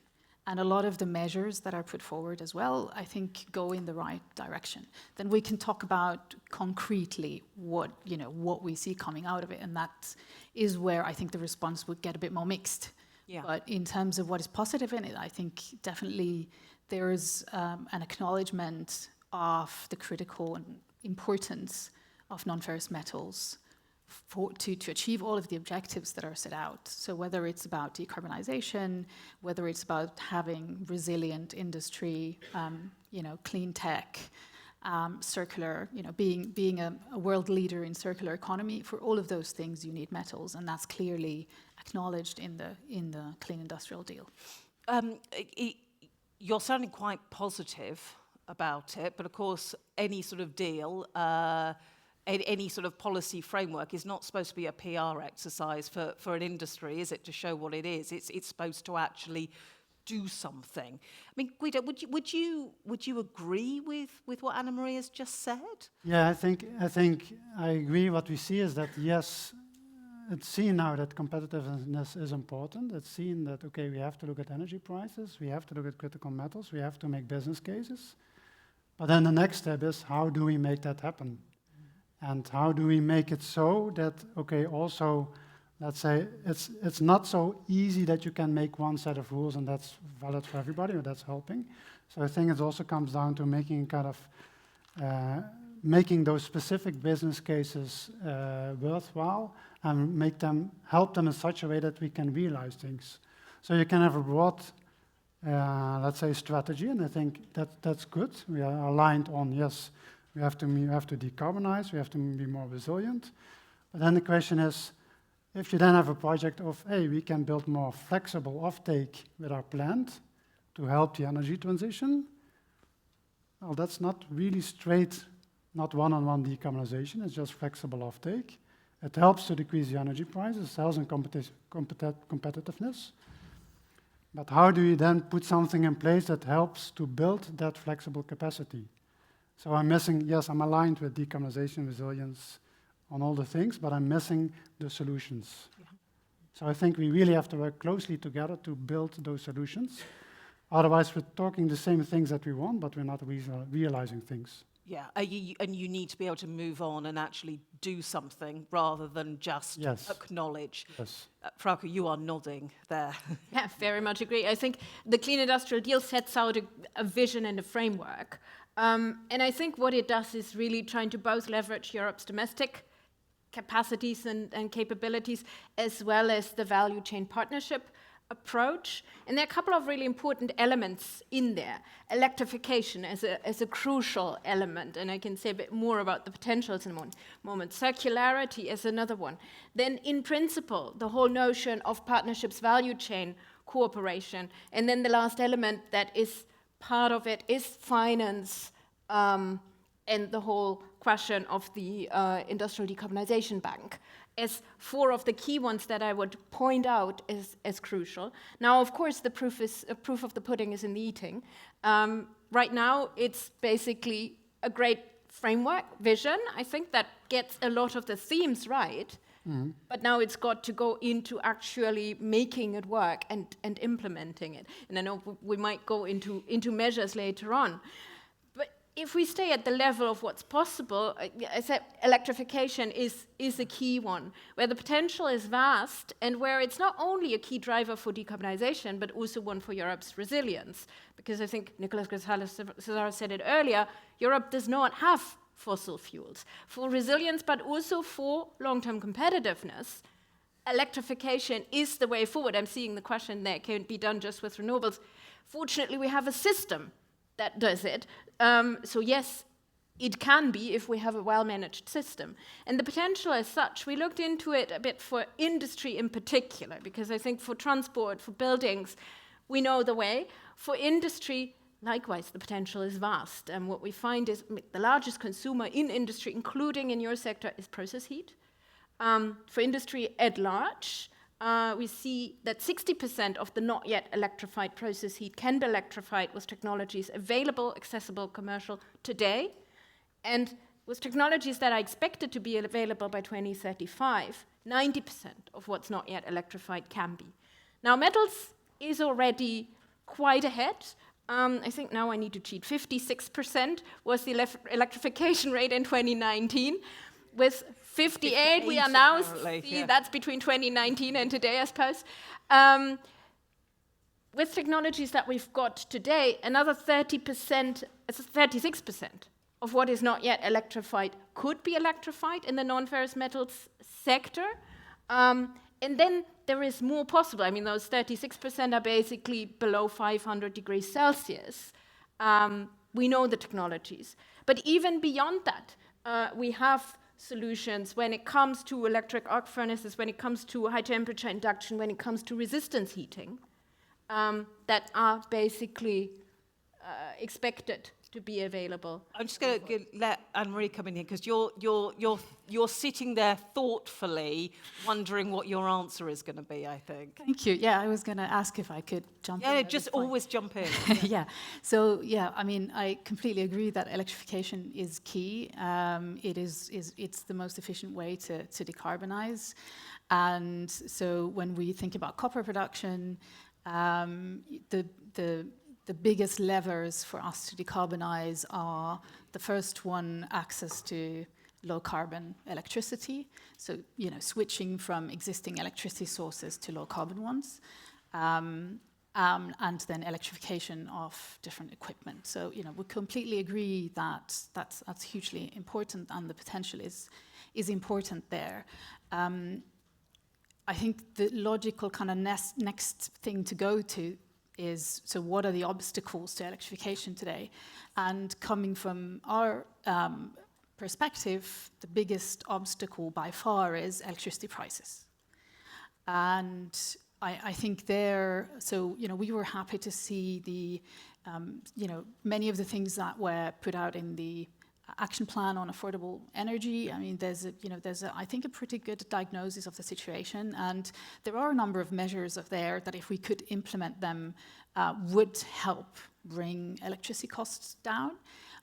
And a lot of the measures that are put forward as well, I think, go in the right direction. Then we can talk about concretely what we see coming out of it, and that is where I think the response would get a bit more mixed. Yeah. But in terms of what is positive in it, I think definitely there is an acknowledgement of the critical importance of non-ferrous metals to achieve all of the objectives that are set out. So whether it's about decarbonisation, whether it's about having resilient industry, clean tech, circular, being a world leader in circular economy. For all of those things, you need metals, and that's clearly acknowledged in the Clean Industrial Deal. You're sounding quite positive about it, but of course, any sort of deal, any sort of policy framework is not supposed to be a PR exercise for an industry, is it, to show what it is? It's supposed to actually do something. I mean, Guido, would you agree with what Anna Maria has just said? Yeah, I think I agree. What we see is that, yes, it's seen now that competitiveness is important. It's seen that, okay, we have to look at energy prices, we have to look at critical metals, we have to make business cases. But then the next step is, how do we make that happen? And how do we make it so that, okay, also, let's say, it's not so easy that you can make one set of rules and that's valid for everybody, or that's helping. So I think it also comes down to making kind of, making those specific business cases worthwhile and help them in such a way that we can realize things. So you can have a broad, let's say, strategy, and I think that's good. We are aligned on, yes, we have to decarbonize, we have to be more resilient. But then the question is, if you then have a project of, hey, we can build more flexible offtake with our plant to help the energy transition, well, that's not really straight, not one-on-one decarbonization, it's just flexible offtake. It helps to decrease the energy prices, helps in competitiveness. But how do you then put something in place that helps to build that flexible capacity? So I'm aligned with decarbonization, resilience, on all the things, but I'm missing the solutions. Yeah. So I think we really have to work closely together to build those solutions. Otherwise, we're talking the same things that we want, but we're not realizing things. Yeah, and you need to be able to move on and actually do something rather than just acknowledge. Yes. Frauke, you are nodding there. Yeah, very much agree. I think the Clean Industrial Deal sets out a vision and a framework. And I think what it does is really trying to both leverage Europe's domestic capacities and capabilities, as well as the value chain partnership approach. And there are a couple of really important elements in there. Electrification as a crucial element, and I can say a bit more about the potentials in a moment. Circularity is another one. Then in principle, the whole notion of partnerships, value chain cooperation. And then the last element that is part of it is finance, and the whole question of the Industrial Decarbonization Bank as four of the key ones that I would point out as crucial. Now, of course, the proof of the pudding is in the eating. Right now, it's basically a great framework, vision, I think, that gets a lot of the themes right, but now it's got to go into actually making it work and implementing it. And I know we might go into measures later on. If we stay at the level of what's possible, I said electrification is a key one, where the potential is vast and where it's not only a key driver for decarbonization, but also one for Europe's resilience. Because I think Nicolas Gonzalez said it earlier, Europe does not have fossil fuels. For resilience, but also for long-term competitiveness, electrification is the way forward. I'm seeing the question there, can it be done just with renewables? Fortunately, we have a system that does it. So yes, it can be if we have a well-managed system. And the potential as such, we looked into it a bit for industry in particular, because I think for transport, for buildings, we know the way. For industry, likewise, the potential is vast. And what we find is the largest consumer in industry, including in your sector, is process heat. For industry at large, we see that 60% of the not yet electrified process heat can be electrified with technologies available, accessible, commercial today. And with technologies that are expected to be available by 2035, 90% of what's not yet electrified can be. Now, metals is already quite ahead. I think now I need to cheat. 56% was the electrification rate in 2019. With 58, we are now, that's between 2019 and today, I suppose. With technologies that we've got today, another 36% of what is not yet electrified could be electrified in the non-ferrous metals sector. And then there is more possible. I mean, those 36% are basically below 500 degrees Celsius. We know the technologies. But even beyond that, we have solutions when it comes to electric arc furnaces, when it comes to high temperature induction, when it comes to resistance heating, that are basically expected to be available. I'm just going to let Anne-Marie come in here because you're sitting there thoughtfully wondering what your answer is going to be, I think. Thank you. Yeah, I was going to ask if I could jump in. Yeah, at just this point. always jump in. Yeah. So yeah, I mean, I completely agree that electrification is key. It's the most efficient way to decarbonize. And so when we think about copper production, the biggest levers for us to decarbonize are the first one, access to low carbon electricity. So, switching from existing electricity sources to low carbon ones. And then electrification of different equipment. So, we completely agree that that's hugely important and the potential is important there. I think the logical kind of next thing to go to is, so what are the obstacles to electrification today? And coming from our perspective, the biggest obstacle by far is electricity prices. And I think we were happy to see the, many of the things that were put out in the action plan on affordable energy. I mean, there's I think a pretty good diagnosis of the situation, and there are a number of measures there that if we could implement them would help bring electricity costs down.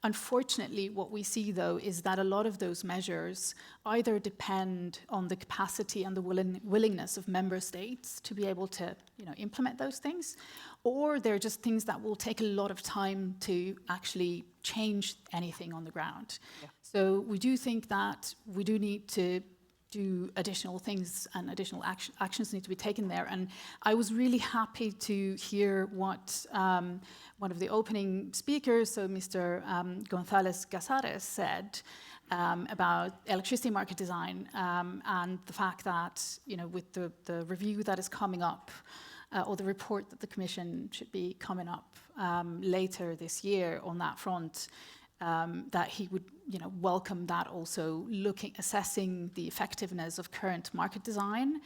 Unfortunately, what we see though is that a lot of those measures either depend on the capacity and the willingness of member states to be able to implement those things, or they're just things that will take a lot of time to actually change anything on the ground. Yeah. So we do think that we do need to do additional things and additional actions need to be taken there. And I was really happy to hear what one of the opening speakers, so Mr. González Casares, said about electricity market design and the fact that, with the review that is coming up, or the report that the Commission should be coming up later this year on that front, that he would welcome that also, assessing the effectiveness of current market design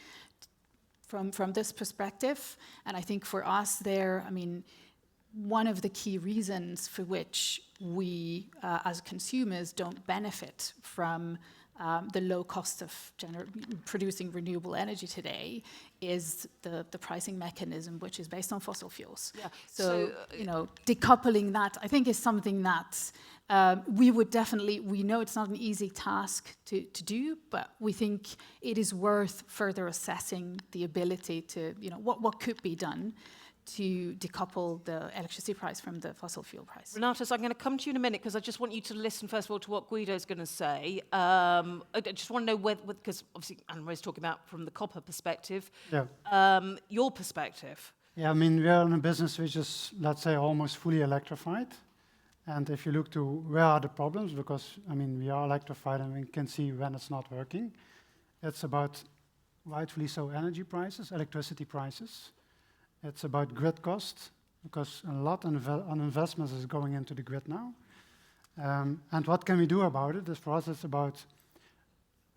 from this perspective. And I think for us there, I mean, one of the key reasons for which we as consumers don't benefit from the low cost of producing renewable energy today is the pricing mechanism, which is based on fossil fuels. Yeah. So decoupling that, I think, is something that we know it's not an easy task to do, but we think it is worth further assessing the ability to, what could be done to decouple the electricity price from the fossil fuel price. Renatus, I'm going to come to you in a minute because I just want you to listen first of all to what Guido's going to say. I just want to know because obviously Anne-Marie's talking about from the copper perspective, your perspective. Yeah, I mean, we are in a business which is, let's say, almost fully electrified. And if you look to where are the problems, because, I mean, we are electrified and we can see when it's not working. It's about, rightfully so, energy prices, electricity prices. It's about grid cost, because a lot on investments is going into the grid now. And what can we do about it? For us, it's about,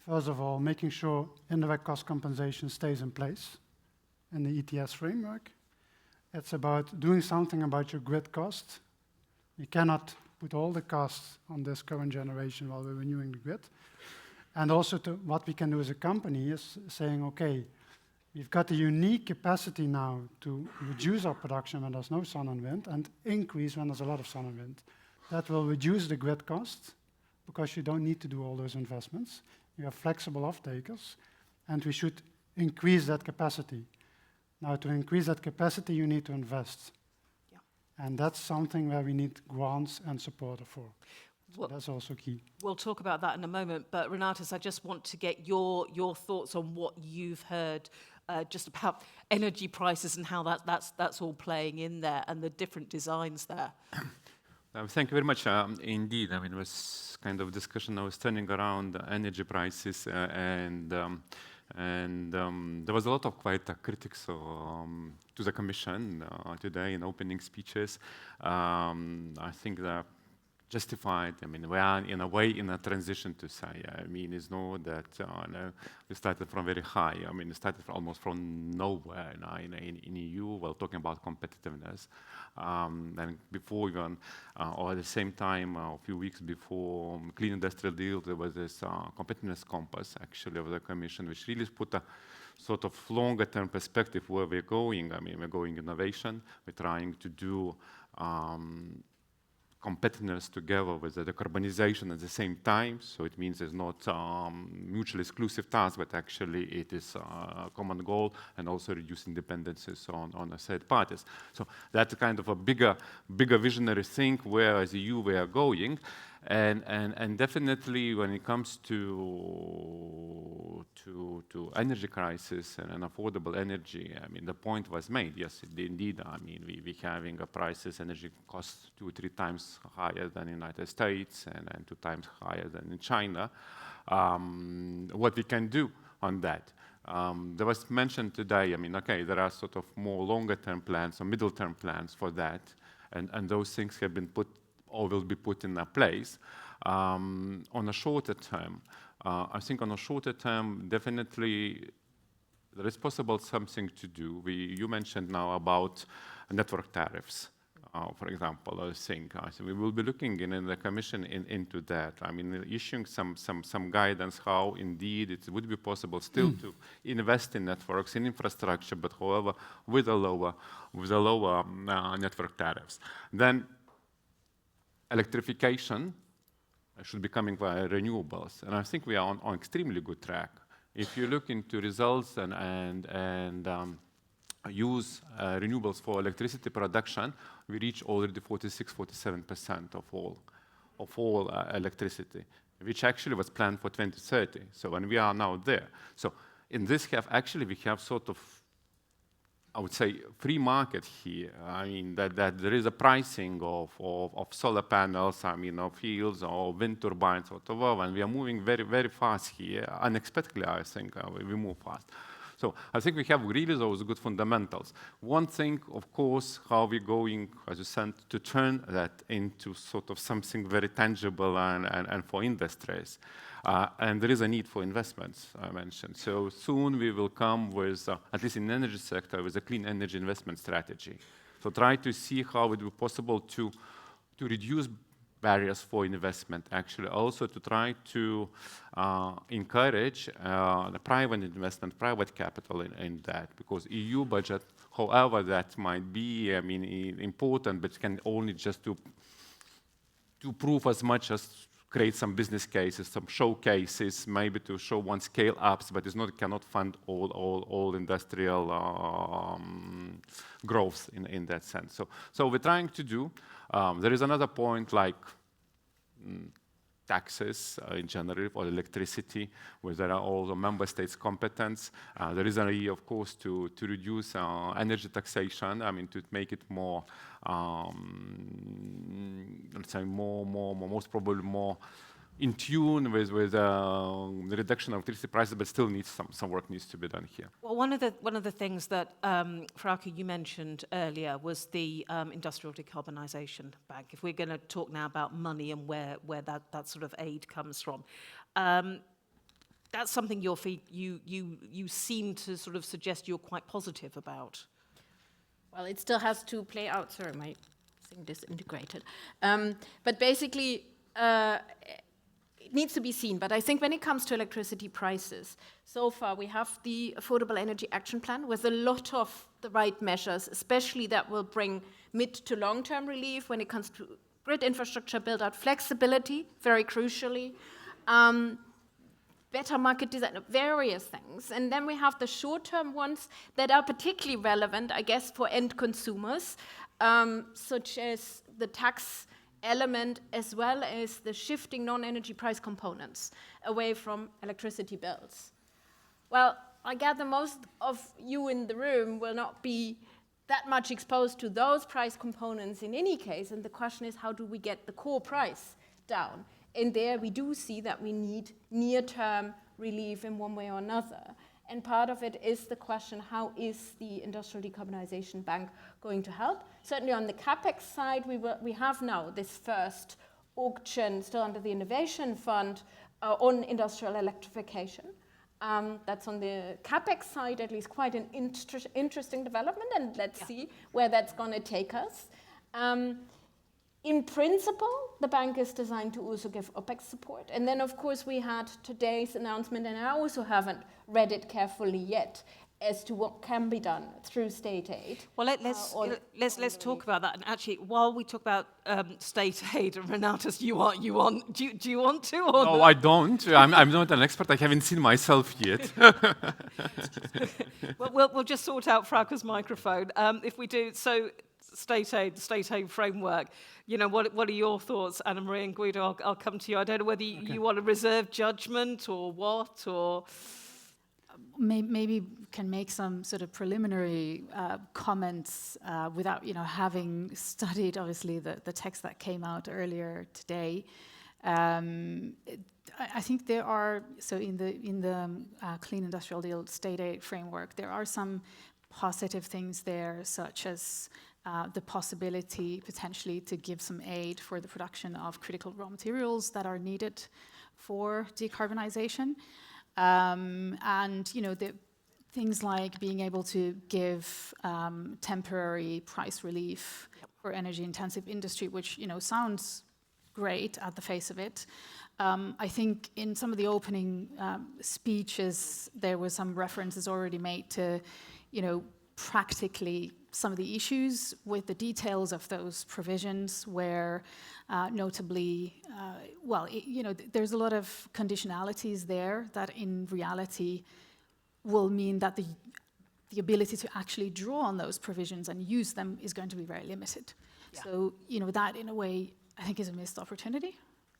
first of all, making sure indirect cost compensation stays in place in the ETS framework. It's about doing something about your grid cost. You cannot put all the costs on this current generation while we're renewing the grid. And also what we can do as a company is saying, okay, we've got a unique capacity now to reduce our production when there's no sun and wind and increase when there's a lot of sun and wind. That will reduce the grid cost because you don't need to do all those investments. You have flexible off-takers, and we should increase that capacity. Now, to increase that capacity, you need to invest. Yeah. And that's something where we need grants and support for. So that's also key. We'll talk about that in a moment, but Renatus, I just want to get your thoughts on what you've heard just about energy prices and how that's all playing in there and the different designs there. Thank you very much. Indeed, I mean, it was kind of discussion I was turning around energy prices and there was a lot of quite critics to the Commission today in opening speeches. I think that justified. I mean, we are in a way in a transition to say. I mean, it's not that no, we started from very high. I mean, we started almost from nowhere in EU. We're talking about competitiveness. And before even, or at the same time, a few weeks before Clean Industrial Deal, there was this competitiveness compass actually of the Commission, which really put a sort of longer-term perspective where we're going. I mean, we're going innovation. We're trying to do competitiveness together with the decarbonization at the same time. So it means it's not mutually exclusive task, but actually it is a common goal, and also reducing dependencies on third parties. So that's kind of a bigger visionary thing where as EU we are going. And definitely when it comes to energy crisis and affordable energy, I mean, the point was made. Yes, indeed. I mean, we having a prices, energy costs 2 or 3 times higher than in the United States and 2 times higher than in China. What we can do on that? There was mentioned today, I mean, okay, there are sort of more longer-term plans or middle-term plans for that, and those things have been put or will be put in place. On a shorter term, I think on a shorter term, definitely there is possible something to do. You mentioned now about network tariffs, for example, I think. So we will be looking in the Commission into that. I mean, issuing some guidance how indeed it would be possible still to invest in networks, in infrastructure, but however, with a lower network tariffs. Then electrification should be coming via renewables, and I think we are on extremely good track. If you look into results and use renewables for electricity production, we reach already 46-47% of all electricity, which actually was planned for 2030. So when we are now there, so in this we have sort of, I would say, free market here. I mean, that there is a pricing of solar panels, I mean, of fields or wind turbines, whatever, and we are moving very, very fast here. Unexpectedly, I think we move fast. So I think we have really those good fundamentals. One thing, of course, how we're going, as you said, to turn that into sort of something very tangible and for industries. And there is a need for investments, I mentioned. So soon we will come with, at least in the energy sector, with a clean energy investment strategy. So try to see how it would be possible to reduce barriers for investment, actually also to try to encourage the private investment, private capital in that, because EU budget, however that might be, I mean, important, but can only just to prove as much as create some business cases, some showcases, maybe to show one scale ups, but cannot fund all industrial growth in that sense. So we're trying to do. There is another point like taxes in general for electricity, where there are all the member states' competence. There is an idea, of course, to reduce energy taxation. I mean, to make it more, let's say, most probably more in tune with the reduction of electricity prices, but still needs some work needs to be done here. Well, one of the things that Frauke, you mentioned earlier was the industrial decarbonisation bank. If we're going to talk now about money and where that sort of aid comes from, that's something you seem to sort of suggest you're quite positive about. Well, it still has to play out. Sorry, my thing disintegrated. But basically, it needs to be seen. But I think when it comes to electricity prices, so far we have the Affordable Energy Action Plan with a lot of the right measures, especially that will bring mid to long-term relief when it comes to grid infrastructure build-out, flexibility, very crucially, better market design, various things. And then we have the short-term ones that are particularly relevant, I guess, for end consumers, such as the tax element as well as the shifting non-energy price components away from electricity bills. Well, I gather most of you in the room will not be that much exposed to those price components in any case, and the question is, how do we get the core price down? And there we do see that we need near-term relief in one way or another. And part of it is the question, how is the Industrial Decarbonisation Bank going to help? Certainly on the CapEx side, we have now this first auction, still under the Innovation Fund, on industrial electrification. That's on the CapEx side, at least quite an interesting development, and let's see where that's going to take us. In principle, the bank is designed to also give OPEX support. And then, of course, we had today's announcement, and I also haven't read it carefully yet, as to what can be done through state aid. Well, let's talk about that. And actually, while we talk about state aid, Renatus, do you want to? Or No, I don't. I'm not an expert. I haven't seen myself yet. we'll just sort out Frauke's microphone. If we do, so state aid framework, you know, what are your thoughts, Anna Marie and Guido? I'll come to you. I don't know whether you want to reserve judgment or what, or... Maybe can make some sort of preliminary comments without, you know, having studied obviously the text that came out earlier today. I think there are, so in the Clean Industrial Deal state aid framework, there are some positive things there, such as the possibility potentially to give some aid for the production of critical raw materials that are needed for decarbonisation. And, you know, the things like being able to give temporary price relief for energy-intensive industry, which, you know, sounds great at the face of it. I think in some of the opening speeches, there were some references already made to, you know, practically some of the issues with the details of those provisions where notably, you know, there's a lot of conditionalities there that in reality will mean that the ability to actually draw on those provisions and use them is going to be very limited. Yeah. So, you know, that in a way, I think is a missed opportunity.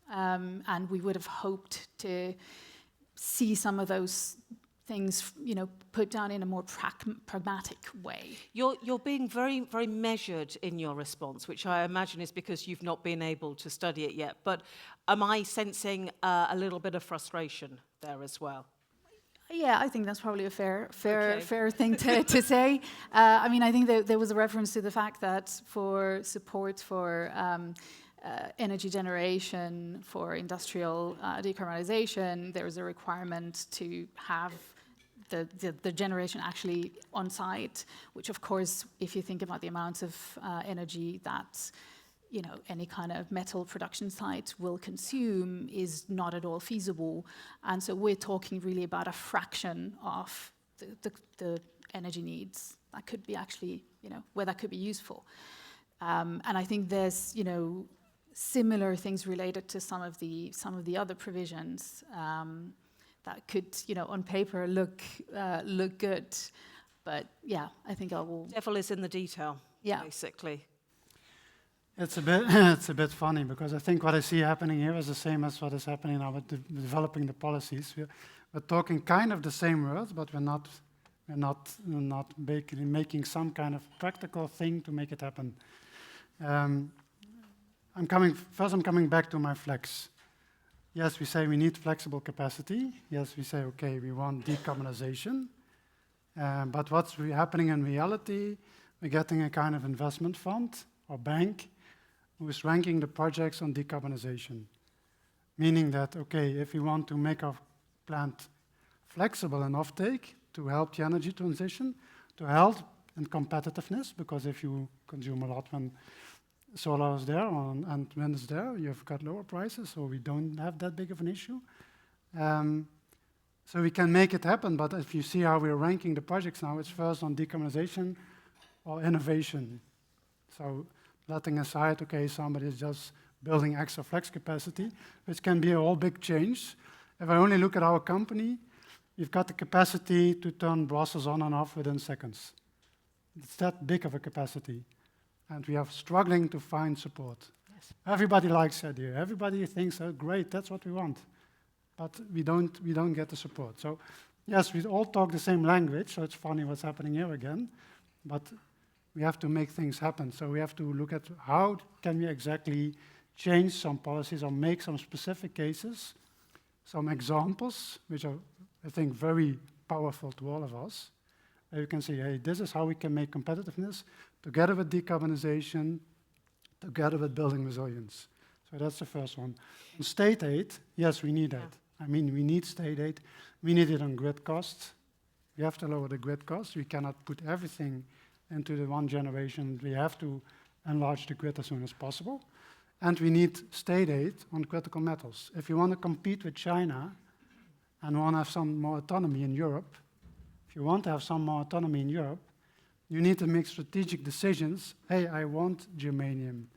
And we would have hoped to see some of those things, you know, put down in a more pragmatic way. You're being very, very measured in your response, which I imagine is because you've not been able to study it yet. But am I sensing a little bit of frustration there as well? Yeah, I think that's probably a fair thing to say. I mean, I think there was a reference to the fact that for support for energy generation, for industrial decarbonisation, there is a requirement to have the generation actually on site, which of course, if you think about the amount of energy that, you know, any kind of metal production site will consume is not at all feasible. And so we're talking really about a fraction of the energy needs that could be actually, you know, where that could be useful. And I think there's, you know, similar things related to some of the other provisions that could, you know, on paper look good, but yeah, I think I will. Devil is in the detail. Yeah, basically. It's a bit funny because I think what I see happening here is the same as what is happening now with developing the policies. We're talking kind of the same words, but we're not making some kind of practical thing to make it happen. I'm coming back to my flex. Yes, we say we need flexible capacity. Yes, we say, okay, we want decarbonisation. But what's happening in reality, we're getting a kind of investment fund or bank who is ranking the projects on decarbonisation. Meaning that, okay, if we want to make our plant flexible in offtake to help the energy transition, to help in competitiveness, because if you consume a lot when solar is there and wind is there, you've got lower prices, so we don't have that big of an issue. So we can make it happen, but if you see how we're ranking the projects now, it's first on decarbonisation or innovation. So letting aside, okay, somebody is just building extra flex capacity, which can be a whole big change. If I only look at our company, we've got the capacity to turn Brussels on and off within seconds. It's that big of a capacity. And we are struggling to find support. Yes. Everybody likes the idea. Everybody thinks, oh, great, that's what we want. But we don't get the support. So yes, we all talk the same language, so it's funny what's happening here again. But we have to make things happen. So we have to look at how can we exactly change some policies or make some specific cases, some examples, which are, I think, very powerful to all of us. You can say, hey, this is how we can make competitiveness together with decarbonisation, together with building resilience. So that's the first one. On state aid, yes, we need that. I mean, we need state aid. We need it on grid costs. We have to lower the grid costs. We cannot put everything into the one generation. We have to enlarge the grid as soon as possible. And we need state aid on critical metals. If you want to compete with China and want to have some more autonomy in Europe, if you want to have some more autonomy in Europe, you need to make strategic decisions. Hey, I want germanium.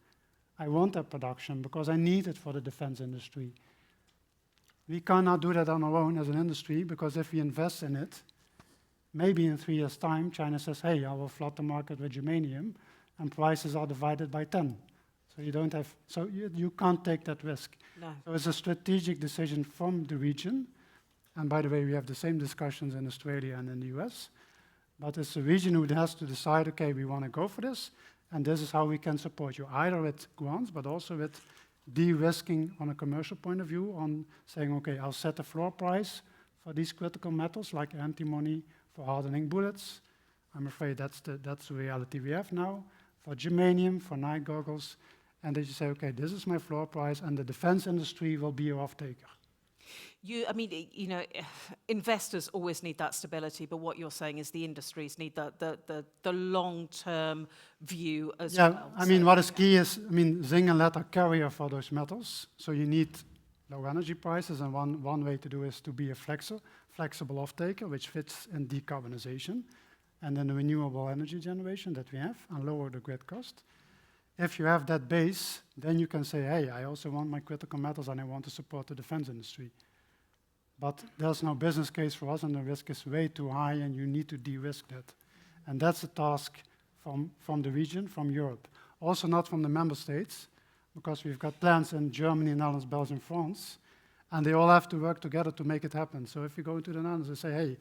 I want that production because I need it for the defense industry. We cannot do that on our own as an industry because if we invest in it, maybe in 3 years' time, China says, hey, I will flood the market with germanium, and prices are divided by 10. So you don't have, so you can't take that risk. No. So it's a strategic decision from the region. And by the way, we have the same discussions in Australia and in the US. But it's the region who has to decide, okay, we want to go for this, and this is how we can support you, either with grants, but also with de-risking on a commercial point of view, on saying, okay, I'll set a floor price for these critical metals, like antimony for hardening bullets. I'm afraid that's the reality we have now. For germanium, for night goggles, and they just say, okay, this is my floor price, and the defense industry will be your off-taker. Investors always need that stability, but what you're saying is the industries need the long-term view as well. Yeah, I mean, what is key is, zinc and lead are carrier for those metals, so you need low energy prices, and one way to do is to be a flexible off-taker, which fits in decarbonisation, and then the renewable energy generation that we have, and lower the grid cost. If you have that base, then you can say, hey, I also want my critical metals and I want to support the defense industry. But there's no business case for us and the risk is way too high and you need to de-risk that. And that's a task from the region, from Europe. Also not from the member states, because we've got plants in Germany, Netherlands, Belgium, France, and they all have to work together to make it happen. So if you go into the Netherlands, they say, hey,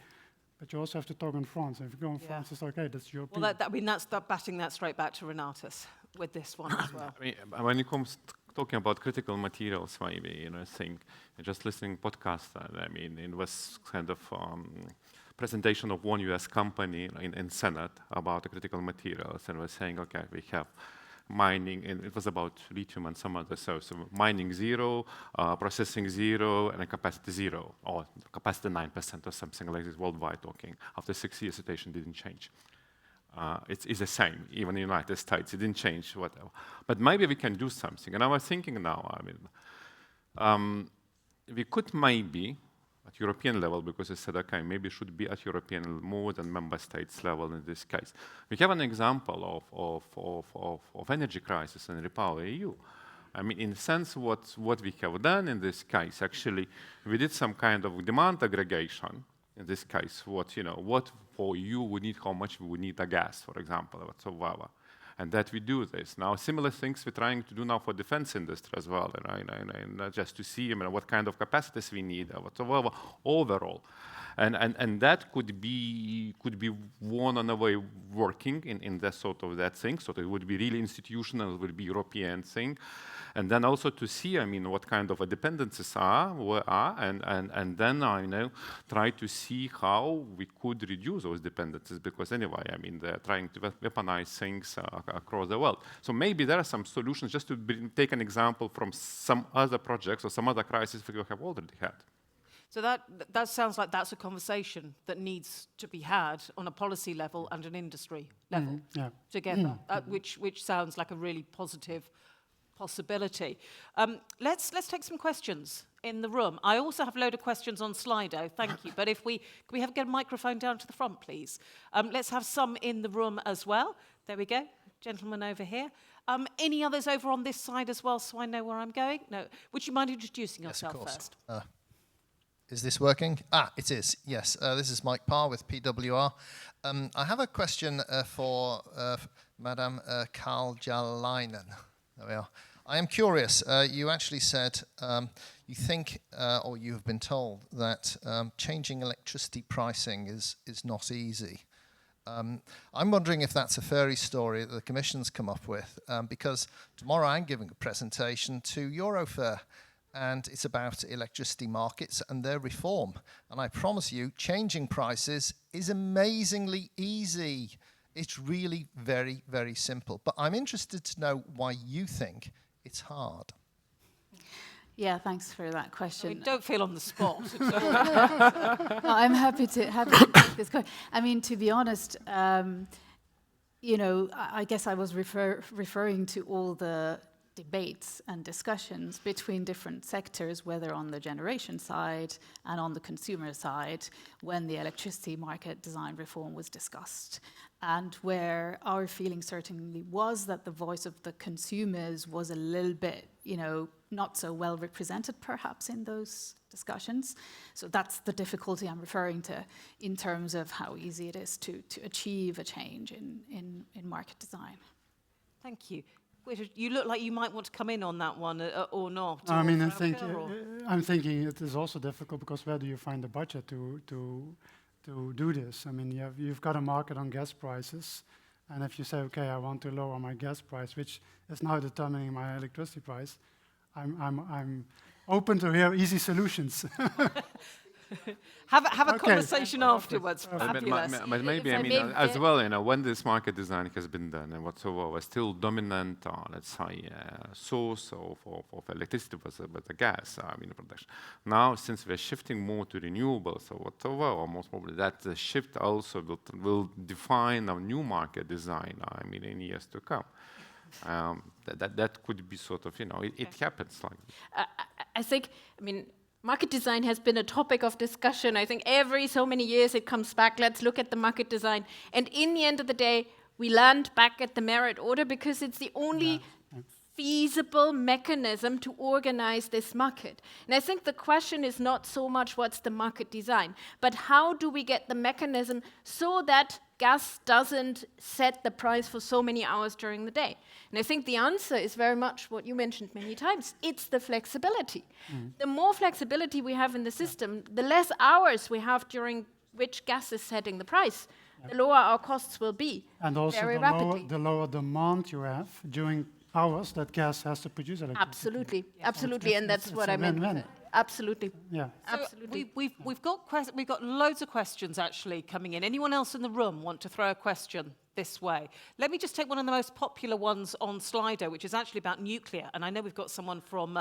but you also have to talk in France. And if you go in France, it's like, hey, that's European. Well, that's batting that straight back to Renatus with this one as well. I mean, when it comes to talking about critical materials, maybe, I think, just listening to podcasts, it was kind of presentation of one US company in Senate about the critical materials, and was saying, okay, we have mining, and it was about lithium and some other, so mining 0, processing 0, and a capacity 0, or capacity 9% or something like this worldwide talking. After 6 years, the situation didn't change. It's the same, even in the United States, it didn't change, whatever. But maybe we can do something, and I was thinking now, we could maybe, at European level, because I said, okay, maybe it should be at European more than member states level in this case. We have an example of energy crisis in REPower EU. In the sense what we have done in this case, actually, we did some kind of demand aggregation. In this case, what for EU we need, how much we would need a gas, for example, whatsoever. And that we do this. Now, similar things we're trying to do now for defense industry as well, and just to see what kind of capacities we need, whatsoever, overall. And that could be one on a way working in that sort of that thing. So it would be really institutional, it would be European thing. And then also to see, what kind of dependencies are, and then try to see how we could reduce those dependencies, because anyway, they're trying to weaponize things across the world. So maybe there are some solutions, just to take an example from some other projects or some other crises we have already had. So that sounds like that's a conversation that needs to be had on a policy level and an industry level together, which sounds like a really positive possibility. Let's take some questions in the room. I also have a load of questions on Slido, thank you. But can we get a microphone down to the front, please? Let's have some in the room as well. There we go, gentleman over here. Any others over on this side as well, so I know where I'm going? No. Would you mind introducing yourself first? Is this working? It is, yes. This is Mike Parr with PWR. I have a question for Madame Karl-Jalainen. There we are. I am curious. You actually said you think, or you have been told, that changing electricity pricing is not easy. I'm wondering if that's a fairy story that the Commission's come up with, because tomorrow I'm giving a presentation to Eurofair, and it's about electricity markets and their reform. And I promise you, changing prices is amazingly easy. It's really very, very simple. But I'm interested to know why you think it's hard. Yeah, thanks for that question. I mean, don't feel on the spot. No, I'm happy to take this question. I mean, to be honest, you know, I guess I was referring to all the debates and discussions between different sectors, whether on the generation side and on the consumer side, when the electricity market design reform was discussed. And where our feeling certainly was that the voice of the consumers was a little bit, you know, not so well represented perhaps in those discussions. So that's the difficulty I'm referring to in terms of how easy it is to achieve a change in market design. Thank you. You look like you might want to come in on that one or not. I mean, I'm I'm thinking it is also difficult because where do you find the budget to do this? I mean, you've got a market on gas prices, and if you say, okay, I want to lower my gas price, which is now determining my electricity price, I'm open to hear easy solutions. have a Okay. conversation afterwards. Fabulous. But maybe, If I I mean, may- as well, you know, when this market design has been done and whatsoever, was still dominant, let's say, source of electricity was the gas, I mean, production. Now, since we're shifting more to renewables or whatever, or most probably that shift also will define our new market design, I mean, in years to come. That could be sort of, you know, it happens like this. I think, I mean, market design has been a topic of discussion. I think every so many years it comes back. Let's look at the market design. And in the end of the day, we land back at the merit order because it's the only feasible mechanism to organize this market. And I think the question is not so much what's the market design, but how do we get the mechanism so that gas doesn't set the price for so many hours during the day? And I think the answer is very much what you mentioned many times. It's the flexibility. The more flexibility we have in the system, the less hours we have during which gas is setting the price, the lower our costs will be. And also very rapidly. the lower demand you have during hours that gas has to produce electricity. Absolutely, absolutely, and that's it's what a I meant. win-win. Absolutely. Yeah. Absolutely. We've got loads of questions actually coming in. Anyone else in the room want to throw a question this way? Let me just take one of the most popular ones on Slido, which is actually about nuclear. And I know we've got someone from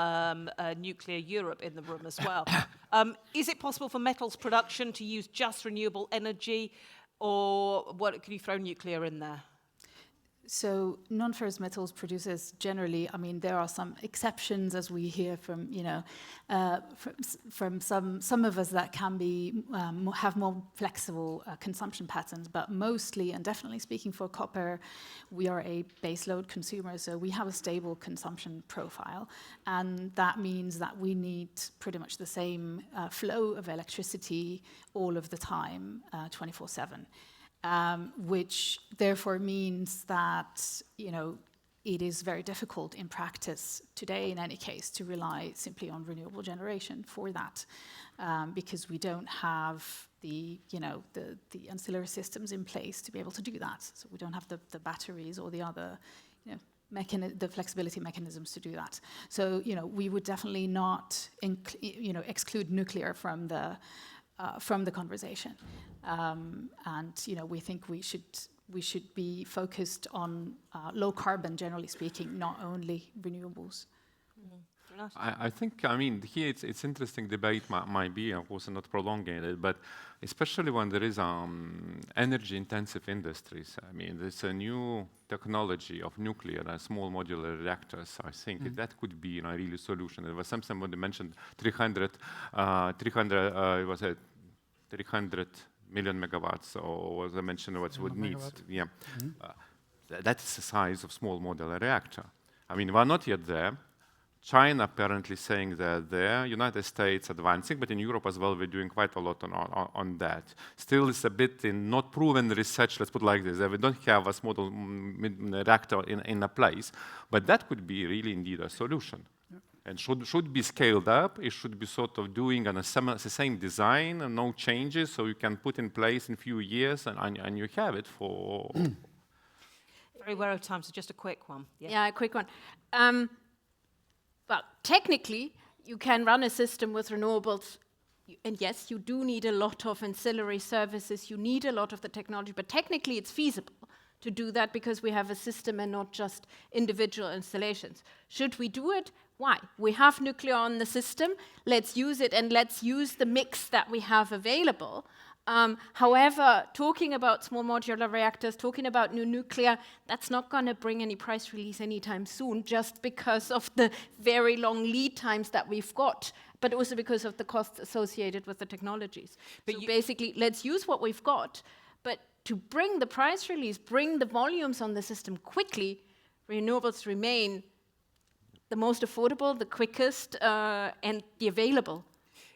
Nuclear Europe in the room as well. Is it possible for metals production to use just renewable energy, or what? Can you throw nuclear in there? So non-ferrous metals producers generally, I mean, there are some exceptions, as we hear from, you know, from some of us that can be have more flexible consumption patterns, but mostly, and definitely speaking for copper, we are a baseload consumer, so we have a stable consumption profile, and that means that we need pretty much the same flow of electricity all of the time, 24/7. Which therefore means that, you know, it is very difficult in practice today, in any case, to rely simply on renewable generation for that, because we don't have the, you know, the ancillary systems in place to be able to do that. So we don't have the batteries or the other, you know, the flexibility mechanisms to do that. So, you know, we would definitely not, exclude nuclear from the conversation. And, you know, we think we should be focused on low carbon, generally speaking, not only renewables. I think, I mean, here it's interesting debate might be, of course, not prolonging it, but especially when there is energy-intensive industries. I mean, there's a new technology of nuclear and small modular reactors. I think that could be a really solution. There was somebody mentioned 300 million megawatts, or was I mentioned what would need? Yeah, that is the size of small modular reactor. I mean, we're not yet there. China apparently saying they're there. United States advancing, but in Europe as well, we're doing quite a lot on that. Still, it's a bit in not proven research. Let's put it like this: we don't have a small reactor in a place, but that could be really indeed a solution. And should be scaled up. It should be sort of doing on the same design and no changes, so you can put in place in a few years and you have it for. Very aware of time, so just a quick one. Yeah, a quick one. Well, technically, you can run a system with renewables, and yes, you do need a lot of ancillary services. You need a lot of the technology, but technically, it's feasible to do that because we have a system and not just individual installations. Should we do it? Why? We have nuclear on the system, let's use it, and let's use the mix that we have available. However, talking about small modular reactors, talking about new nuclear, that's not going to bring any price release anytime soon, just because of the very long lead times that we've got, but also because of the costs associated with the technologies. But so basically, let's use what we've got, but to bring the price release, bring the volumes on the system quickly, renewables remain the most affordable, the quickest, and the available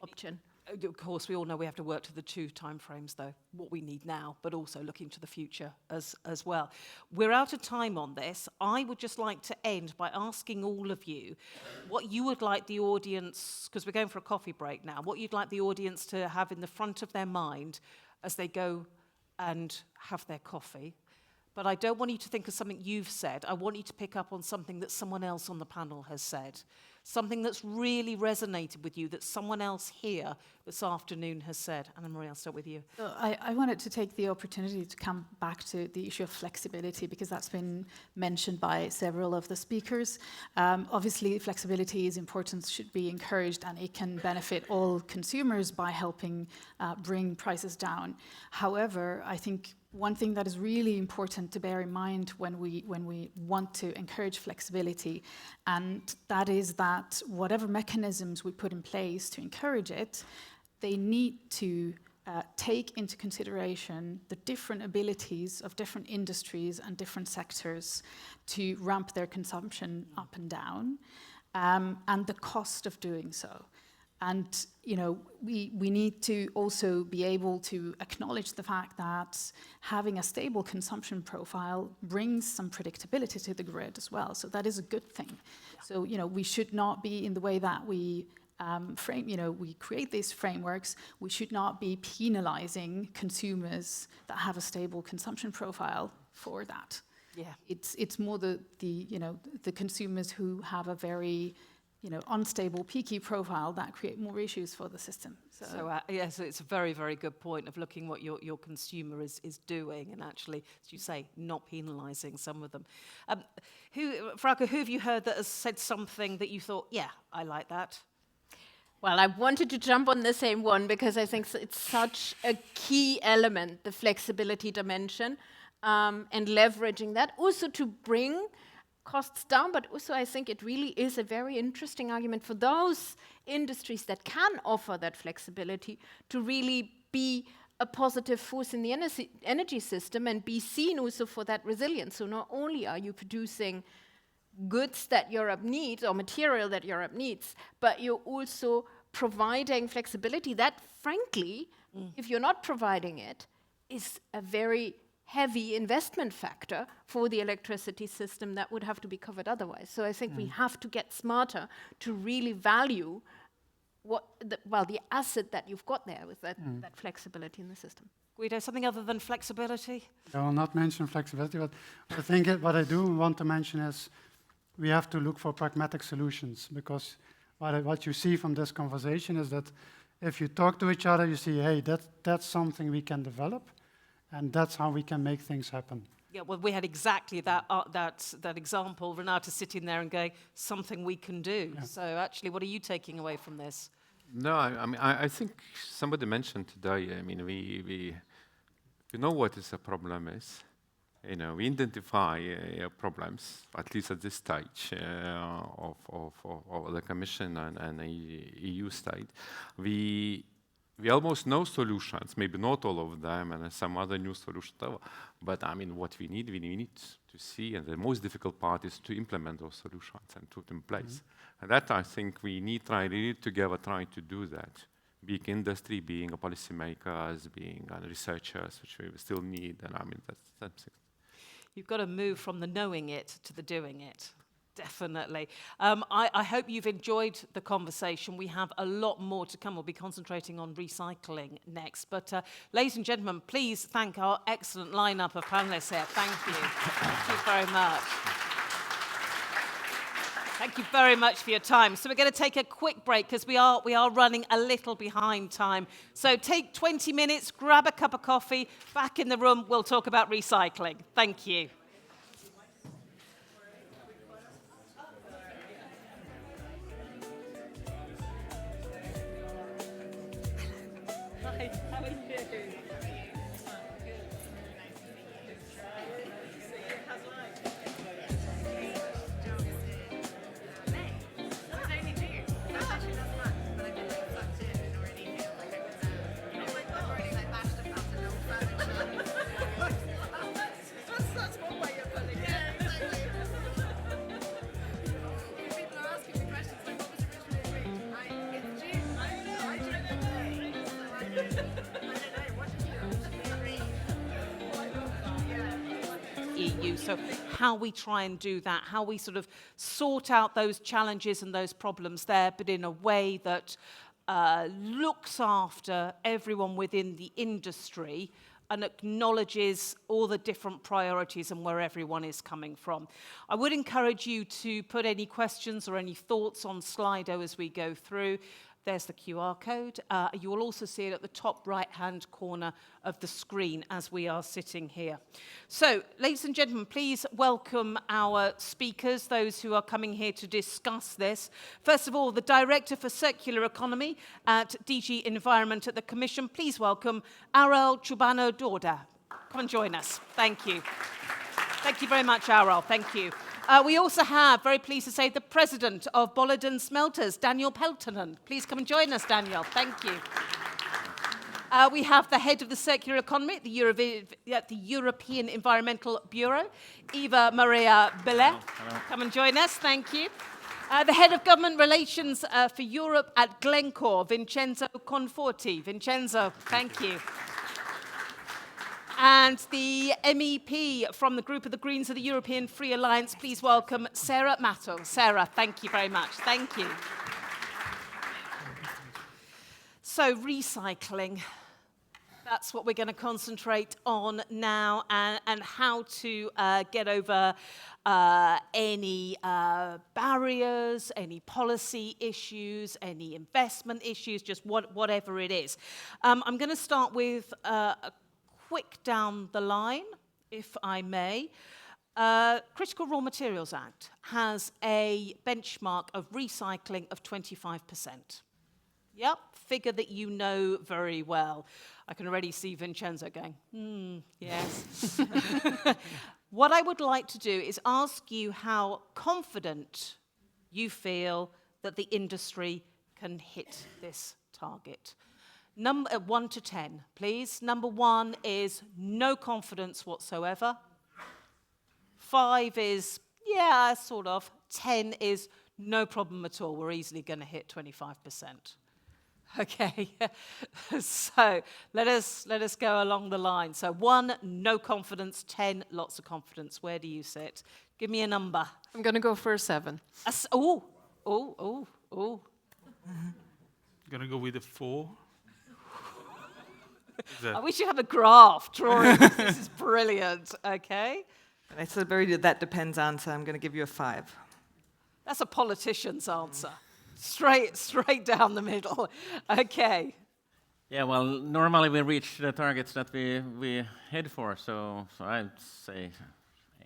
option. Of course, we all know we have to work to the two timeframes, though, what we need now, but also looking to the future as well. We're out of time on this. I would just like to end by asking all of you what you would like the audience, because we're going for a coffee break now, what you'd like the audience to have in the front of their mind as they go and have their coffee. But I don't want you to think of something you've said. I want you to pick up on something that someone else on the panel has said. Something that's really resonated with you that someone else here this afternoon has said. Anna-Marie, I'll start with you. So I wanted to take the opportunity to come back to the issue of flexibility, because that's been mentioned by several of the speakers. Obviously, flexibility is important, should be encouraged, and it can benefit all consumers by helping bring prices down. However, I think one thing that is really important to bear in mind when we want to encourage flexibility, and that is that whatever mechanisms we put in place to encourage it, they need to take into consideration the different abilities of different industries and different sectors to ramp their consumption up and down, and the cost of doing so. And we need to also be able to acknowledge the fact that having a stable consumption profile brings some predictability to the grid as well. So that is a good thing. Yeah. So we should not be, in the way that we we create these frameworks, we should not be penalizing consumers that have a stable consumption profile for that. Yeah, it's more the consumers who have a very unstable, peaky profile that create more issues for the system. So yes, it's a very, very good point of looking what your consumer is doing, and actually, as you say, not penalising some of them. Frauke, who have you heard that has said something that you thought, yeah, I like that? Well, I wanted to jump on the same one because I think it's such a key element, the flexibility dimension, and leveraging that also to bring costs down, but also I think it really is a very interesting argument for those industries that can offer that flexibility to really be a positive force in the energy system and be seen also for that resilience. So not only are you producing goods that Europe needs or material that Europe needs, but you're also providing flexibility that, frankly, if you're not providing it, is a very heavy investment factor for the electricity system that would have to be covered otherwise. So I think we have to get smarter to really value the asset that you've got there with that flexibility in the system. Guido, something other than flexibility? I will not mention flexibility, but I think what I do want to mention is we have to look for pragmatic solutions, because what you see from this conversation is that if you talk to each other, you see, hey, that's something we can develop, and that's how we can make things happen. Yeah, well, we had exactly that example. Renata sitting there and going, something we can do. Yeah. So actually, what are you taking away from this? No, I think somebody mentioned today, we know what is a problem is. We identify problems, at least at this stage of the Commission and the EU state. We almost know solutions, maybe not all of them, and some other new solutions. But what we need to see, and the most difficult part is to implement those solutions and put in place. And that I think we need together try to do that. Being industry, being a policymakers, being researchers, which we still need. And that's it. You've got to move from the knowing it to the doing it. Definitely. I hope you've enjoyed the conversation. We have a lot more to come. We'll be concentrating on recycling next. But ladies and gentlemen, please thank our excellent lineup of panelists here. Thank you. Thank you very much. Thank you very much for your time. So we're going to take a quick break because we are running a little behind time. So take 20 minutes, grab a cup of coffee, back in the room. We'll talk about recycling. Thank you. Hi, how are you? EU. So how we try and do that, how we sort of sort out those challenges and those problems there, but in a way that looks after everyone within the industry and acknowledges all the different priorities and where everyone is coming from. I would encourage you to put any questions or any thoughts on Slido as we go through. There's the QR code. You will also see it at the top right-hand corner of the screen as we are sitting here. So, ladies and gentlemen, please welcome our speakers, those who are coming here to discuss this. First of all, the Director for Circular Economy at DG Environment at the Commission. Please welcome Aurel Chubano-Dorda. Come and join us. Thank you. Thank you very much, Aurel. Thank you. We also have, very pleased to say, the President of Boliden Smelters, Daniel Peltonen. Please come and join us, Daniel. Thank you. We have the Head of the Circular Economy at the European Environmental Bureau, Eva Maria Bellet. Come and join us. Thank you. The Head of Government Relations for Europe at Glencore, Vincenzo Conforti. Vincenzo, thank you. And the MEP from the group of the Greens of the European Free Alliance, please welcome Sarah Matto. Sarah, thank you very much. Thank you. So, recycling. That's what we're going to concentrate on now, and how to get over any barriers, any policy issues, any investment issues, just whatever it is. I'm going to start with a quick down the line, if I may. Critical Raw Materials Act has a benchmark of recycling of 25%. Yep, figure that you know very well. I can already see Vincenzo going, yes. What I would like to do is ask you how confident you feel that the industry can hit this target. 1 to 10, please. Number 1 is no confidence whatsoever. 5 is, yeah, sort of. 10 is no problem at all. We're easily going to hit 25%. Okay, so let us go along the line. So 1, no confidence. 10, lots of confidence. Where do you sit? Give me a number. I'm going to go for a 7. Oh. Going to go with a 4. I wish you had a graph drawing. This is brilliant. Okay. And it's a very that depends answer. I'm going to give you a 5. That's a politician's answer. Straight down the middle. Okay. Yeah, well, normally we reach the targets that we head for, so I'd say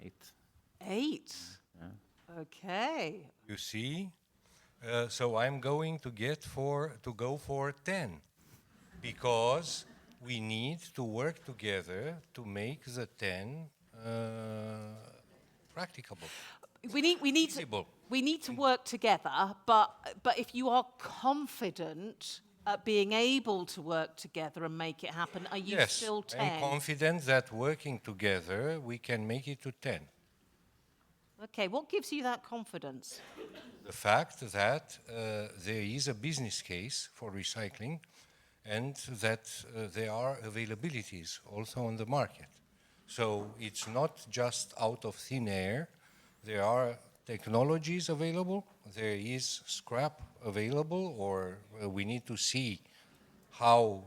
8. 8? Yeah. Okay. You see? So I'm going to go for 10, because we need to work together to make the 10 practicable. We need to work together, but if you are confident at being able to work together and make it happen, are you still 10? Yes, I'm confident that working together we can make it to 10. Okay, what gives you that confidence? The fact that there is a business case for recycling, and that there are availabilities also on the market. So it's not just out of thin air. There are technologies available, there is scrap available, or we need to see how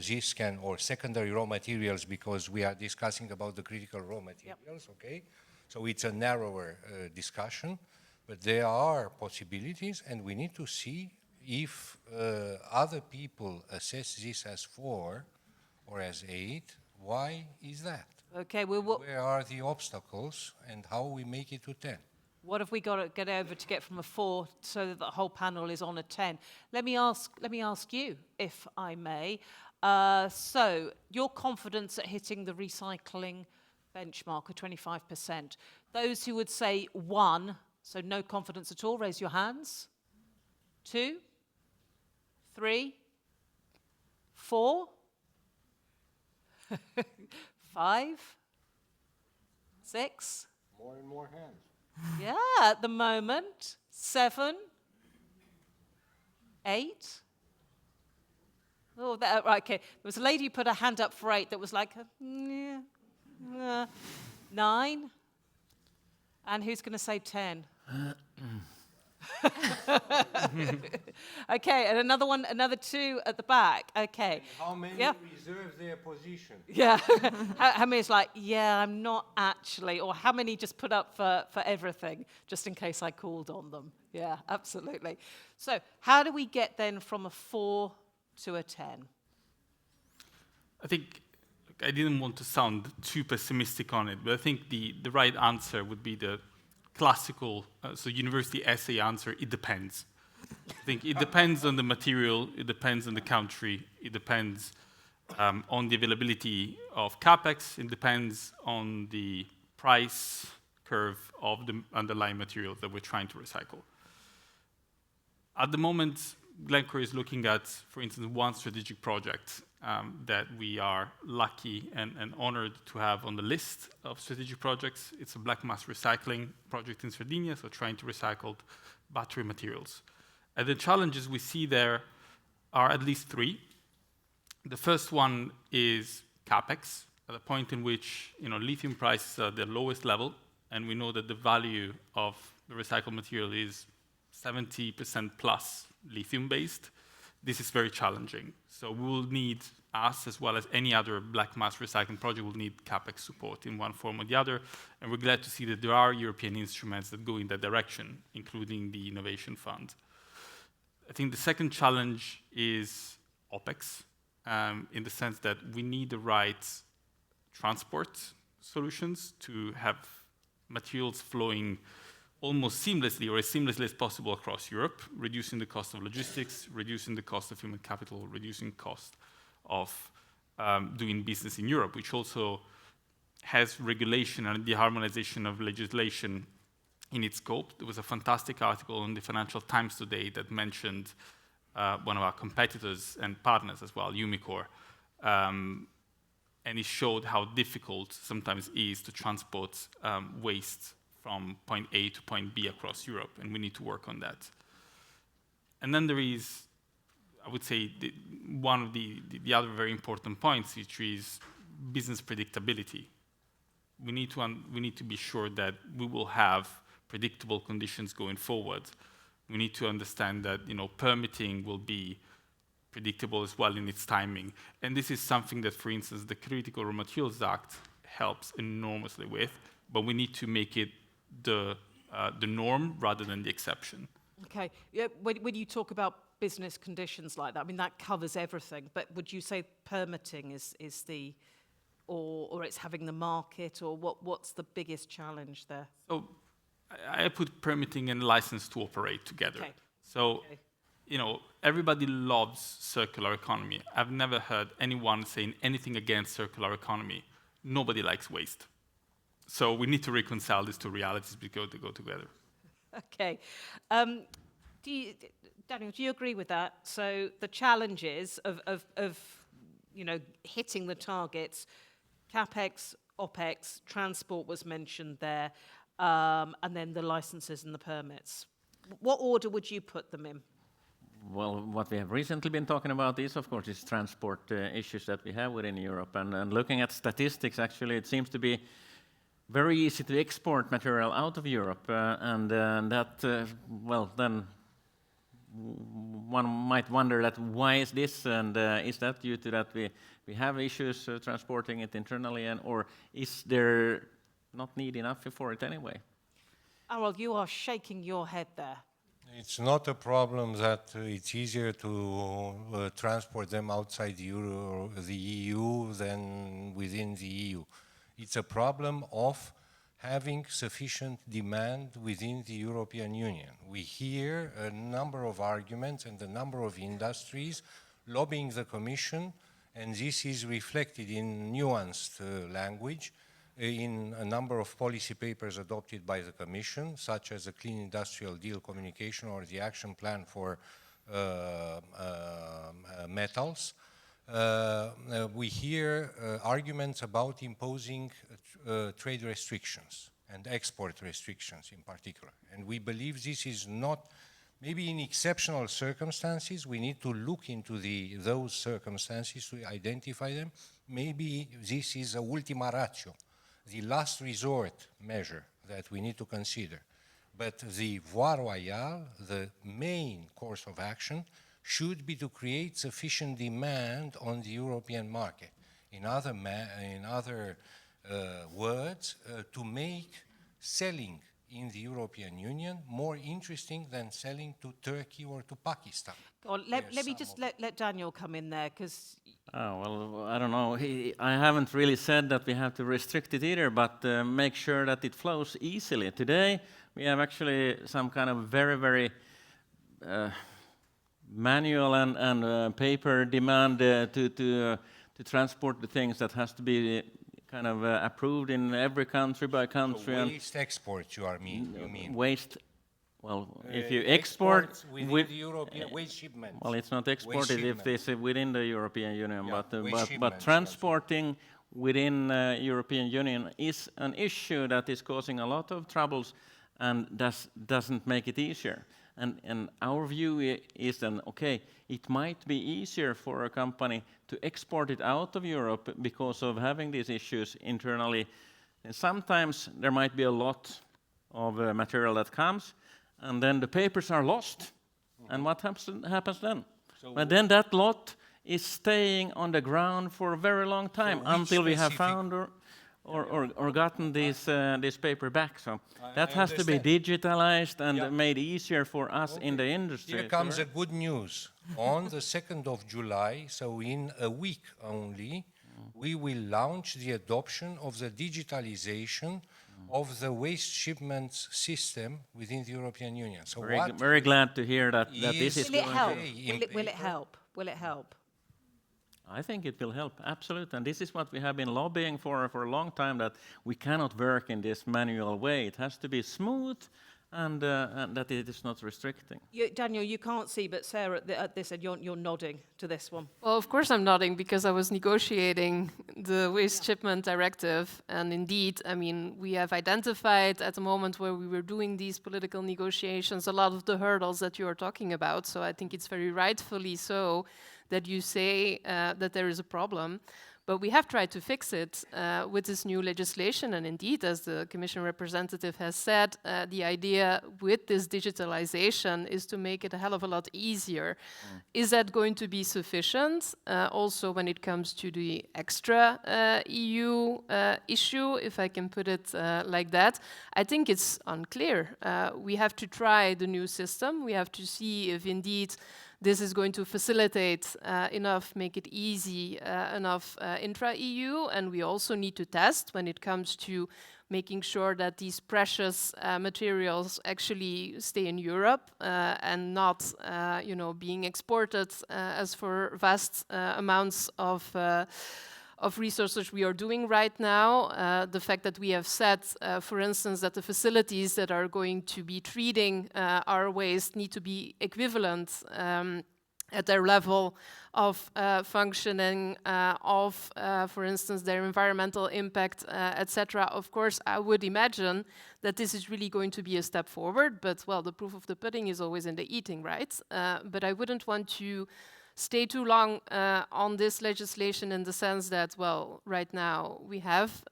this can, or secondary raw materials, because we are discussing about the critical raw materials, okay? So it's a narrower discussion, but there are possibilities, and we need to see if other people assess this as 4 or as 8, why is that? Okay, where are the obstacles, and how we make it to 10? What have we got to get over to get from a 4 so that the whole panel is on a 10? Let me ask you, if I may. So, your confidence at hitting the recycling benchmark of 25%. Those who would say 1, so no confidence at all, raise your hands. 2, 3, 4, 5, 6. More and more hands. Yeah, at the moment. 7, 8. Oh, right, okay. There was a lady who put her hand up for 8 that was like, 9. And who's going to say 10? Okay, and another one, another 2 at the back. Okay. How many reserve their position? Yeah. How many is like, yeah, I'm not actually, or how many just put up for everything, just in case I called on them? Yeah, absolutely. So how do we get then from a 4 to a 10? I think I didn't want to sound too pessimistic on it, but I think the right answer would be the classical, so university essay answer, it depends. I think it depends on the material, it depends on the country, it depends on the availability of capex, it depends on the price curve of the underlying materials that we're trying to recycle. At the moment, Glencore is looking at, for instance, one strategic project that we are lucky and honored to have on the list of strategic projects. It's a black mass recycling project in Sardinia, so trying to recycle battery materials. And the challenges we see there are at least 3. The first one is capex, at a point in which lithium prices are at the lowest level, and we know that the value of the recycled material is 70% plus lithium-based. This is very challenging. So we will need, us as well as any other black mass recycling project, will need capex support in one form or the other. And we're glad to see that there are European instruments that go in that direction, including the Innovation Fund. I think the second challenge is OpEx, in the sense that we need the right transport solutions to have materials flowing almost seamlessly, or as seamlessly as possible across Europe, reducing the cost of logistics, reducing the cost of human capital, reducing cost of doing business in Europe, which also has regulation and the harmonization of legislation in its scope. There was a fantastic article in the Financial Times today that mentioned one of our competitors and partners as well, Umicore, and it showed how difficult sometimes it is to transport waste from point A to point B across Europe, and we need to work on that. And then there is, I would say, one of the other very important points, which is business predictability. We need to be sure that we will have predictable conditions going forward. We need to understand that permitting will be predictable as well in its timing. And this is something that, for instance, the Critical Raw Materials Act helps enormously with, but we need to make it the norm rather than the exception. Okay. Yeah, when you talk about business conditions like that, I mean, that covers everything, but would you say permitting is the, or it's having the market, or what's the biggest challenge there? So I put permitting and license to operate together. Okay. So, everybody loves circular economy. I've never heard anyone saying anything against circular economy. Nobody likes waste. So we need to reconcile these two realities because they go together. Okay. Daniel, do you agree with that? So the challenges of hitting the targets, CapEx, OpEx, transport was mentioned there, and then the licenses and the permits. What order would you put them in? Well, what we have recently been talking about is, of course, these transport issues that we have within Europe. And looking at statistics, actually, it seems to be very easy to export material out of Europe, and that, well, then one might wonder that why is this, and is that due to that we have issues transporting it internally, or is there not need enough for it anyway? Harold, you are shaking your head there. It's not a problem that it's easier to transport them outside the EU than within the EU. It's a problem of having sufficient demand within the European Union. We hear a number of arguments and a number of industries lobbying the Commission And this is reflected in nuanced language in a number of policy papers adopted by the Commission, such as the Clean Industrial Deal communication or the Action Plan for Metals. We hear arguments about imposing trade restrictions and export restrictions in particular. And we believe this is not, maybe in exceptional circumstances, we need to look into those circumstances to identify them. Maybe this is a ultima ratio, the last resort measure that we need to consider. But the voie royale, the main course of action, should be to create sufficient demand on the European market. In other words, to make selling in the European Union more interesting than selling to Turkey or to Pakistan. Let me just let Daniel come in there, because... Oh, well, I don't know. I haven't really said that we have to restrict it either, but make sure that it flows easily. Today, we have actually some kind of very, very manual and paper demand to transport the things that has to be kind of approved in every country by country. So waste export, you mean? Waste. Well, if you export within the European waste shipments. Well, it's not exported if it's within the European Union, yeah, but transporting within European Union is an issue that is causing a lot of troubles and doesn't make it easier. And our view is then, okay, it might be easier for a company to export it out of Europe because of having these issues internally. And sometimes there might be a lot of material that comes, and then the papers are lost. And what happens then? But then that lot is staying on the ground for a very long time until we have found or gotten this paper back. So that has to be digitalized and made easier for us in the industry. Here comes the good news. On the 2nd of July, so in a week only, we will launch the adoption of the digitalization of the waste shipments system within the European Union. So very glad to hear that this is going to help. Will it help? Will it help? I think it will help, absolutely. And this is what we have been lobbying for a long time, that we cannot work in this manual way. It has to be smooth and that it is not restricting. Daniel, you can't see, but Sarah at this end, you're nodding to this one. Well, of course I'm nodding, because I was negotiating the waste shipment directive. And indeed, I mean, we have identified at the moment where we were doing these political negotiations a lot of the hurdles that you are talking about. So I think it's very rightfully so that you say that there is a problem. But we have tried to fix it with this new legislation. And indeed, as the Commission representative has said, the idea with this digitalization is to make it a hell of a lot easier. Is that going to be sufficient? Also, when it comes to the extra EU issue, if I can put it like that, I think it's unclear. We have to try the new system. We have to see if indeed this is going to facilitate enough, make it easy enough intra-EU, and we also need to test when it comes to making sure that these precious materials actually stay in Europe and not, being exported as for vast amounts of resources we are doing right now. The fact that we have said, for instance, that the facilities that are going to be treating our waste need to be equivalent at their level of functioning, for instance, their environmental impact, etc. Of course, I would imagine that this is really going to be a step forward, but, well, the proof of the pudding is always in the eating, right? But I wouldn't want to stay too long on this legislation, in the sense that, well, right now we have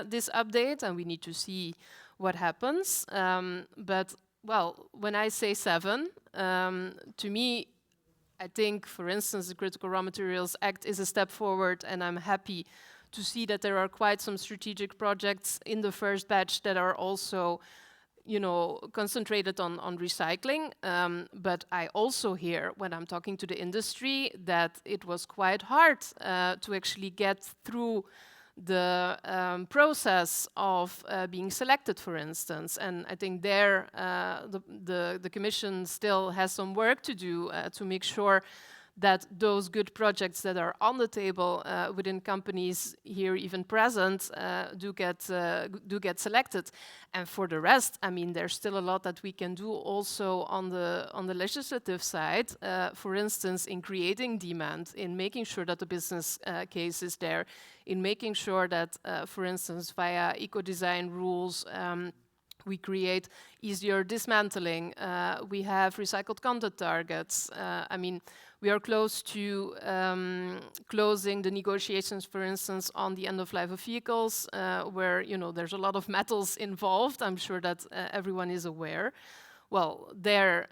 this update and we need to see what happens. But, well, when I say 7, to me, I think, for instance, the Critical Raw Materials Act is a step forward, and I'm happy to see that there are quite some strategic projects in the first batch that are also, concentrated on recycling. But I also hear, when I'm talking to the industry, that it was quite hard to actually get through the process of being selected, for instance. And I think there the Commission still has some work to do to make sure that those good projects that are on the table within companies here even present do get selected. And for the rest, I mean, there's still a lot that we can do also on the legislative side. For instance, in creating demand, in making sure that the business case is there, in making sure that, for instance, via eco-design rules, we create easier dismantling. We have recycled content targets. I mean, we are close to closing the negotiations, for instance, on the end of life of vehicles, where there's a lot of metals involved. I'm sure that everyone is aware. Well, there,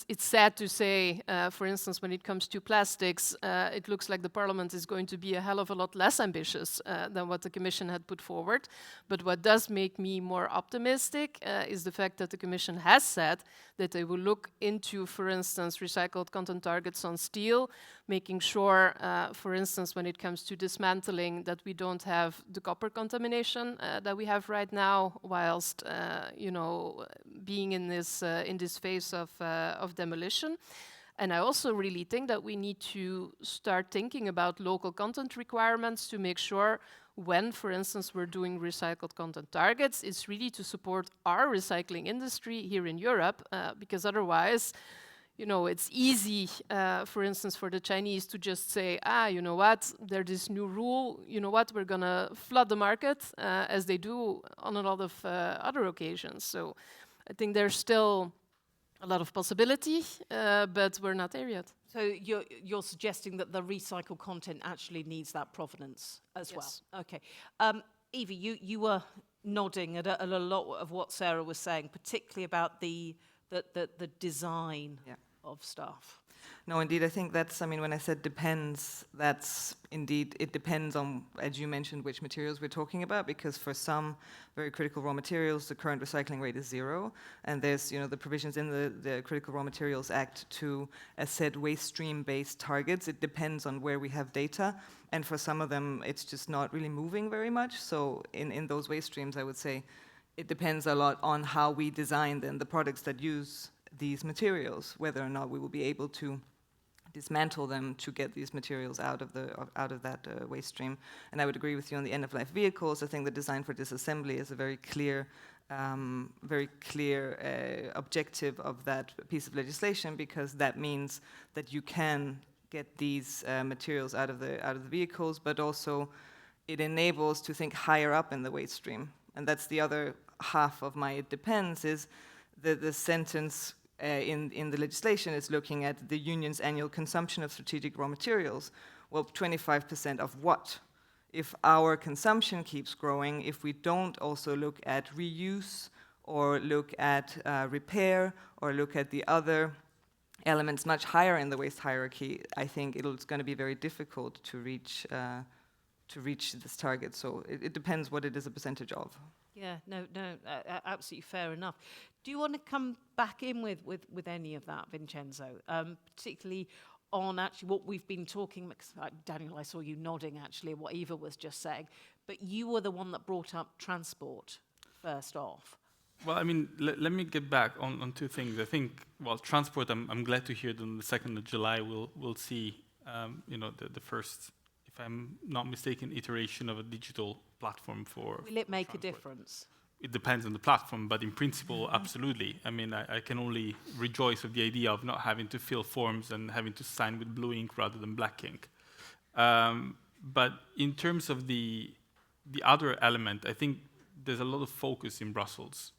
it's sad to say, for instance, when it comes to plastics, it looks like the Parliament is going to be a hell of a lot less ambitious than what the Commission had put forward. But what does make me more optimistic is the fact that the Commission has said that they will look into, for instance, recycled content targets on steel, making sure, for instance, when it comes to dismantling, that we don't have the copper contamination that we have right now, whilst, being in this phase of demolition. And I also really think that we need to start thinking about local content requirements to make sure when, for instance, we're doing recycled content targets, it's really to support our recycling industry here in Europe, because otherwise, it's easy, for instance, for the Chinese to just say, you know what, there's this new rule, you know what, we're going to flood the market, as they do on a lot of other occasions. So I think there's still a lot of possibility, but we're not there yet. So you're suggesting that the recycled content actually needs that provenance as well? Okay. Eva, you were nodding at a lot of what Sarah was saying, particularly about the design of stuff. No, indeed, I think that's, when I said depends, that's indeed, it depends on, as you mentioned, which materials we're talking about, because for some very critical raw materials, the current recycling rate is 0, and there's, the provisions in the Critical Raw Materials Act to set waste stream-based targets. It depends on where we have data, and for some of them, it's just not really moving very much. So in those waste streams, I would say it depends a lot on how we design then the products that use these materials, whether or not we will be able to dismantle them to get these materials out of that waste stream. And I would agree with you on the end-of-life vehicles. I think the design for disassembly is a very clear objective of that piece of legislation, because that means that you can get these materials out of the vehicles, but also it enables to think higher up in the waste stream. And that's the other half of my "it depends" is the sentence in the legislation is looking at the union's annual consumption of strategic raw materials. Well, 25% of what? If our consumption keeps growing, if we don't also look at reuse or look at repair or look at the other elements much higher in the waste hierarchy, I think it's going to be very difficult to reach this target. So it depends what it is a percentage of. Yeah, no, absolutely fair enough. Do you want to come back in with any of that, Vincenzo? Particularly on actually what we've been talking, Daniel, I saw you nodding actually at what Eva was just saying, but you were the one that brought up transport first off. Well, let me get back on two things. I think, transport, I'm glad to hear that on the 2nd of July we'll see, the first, if I'm not mistaken, iteration of a digital platform for Will it make transport. a difference? It depends on the platform, but in principle, absolutely. I can only rejoice with the idea of not having to fill forms and having to sign with blue ink rather than black ink. But in terms of the other element, I think there's a lot of focus in Brussels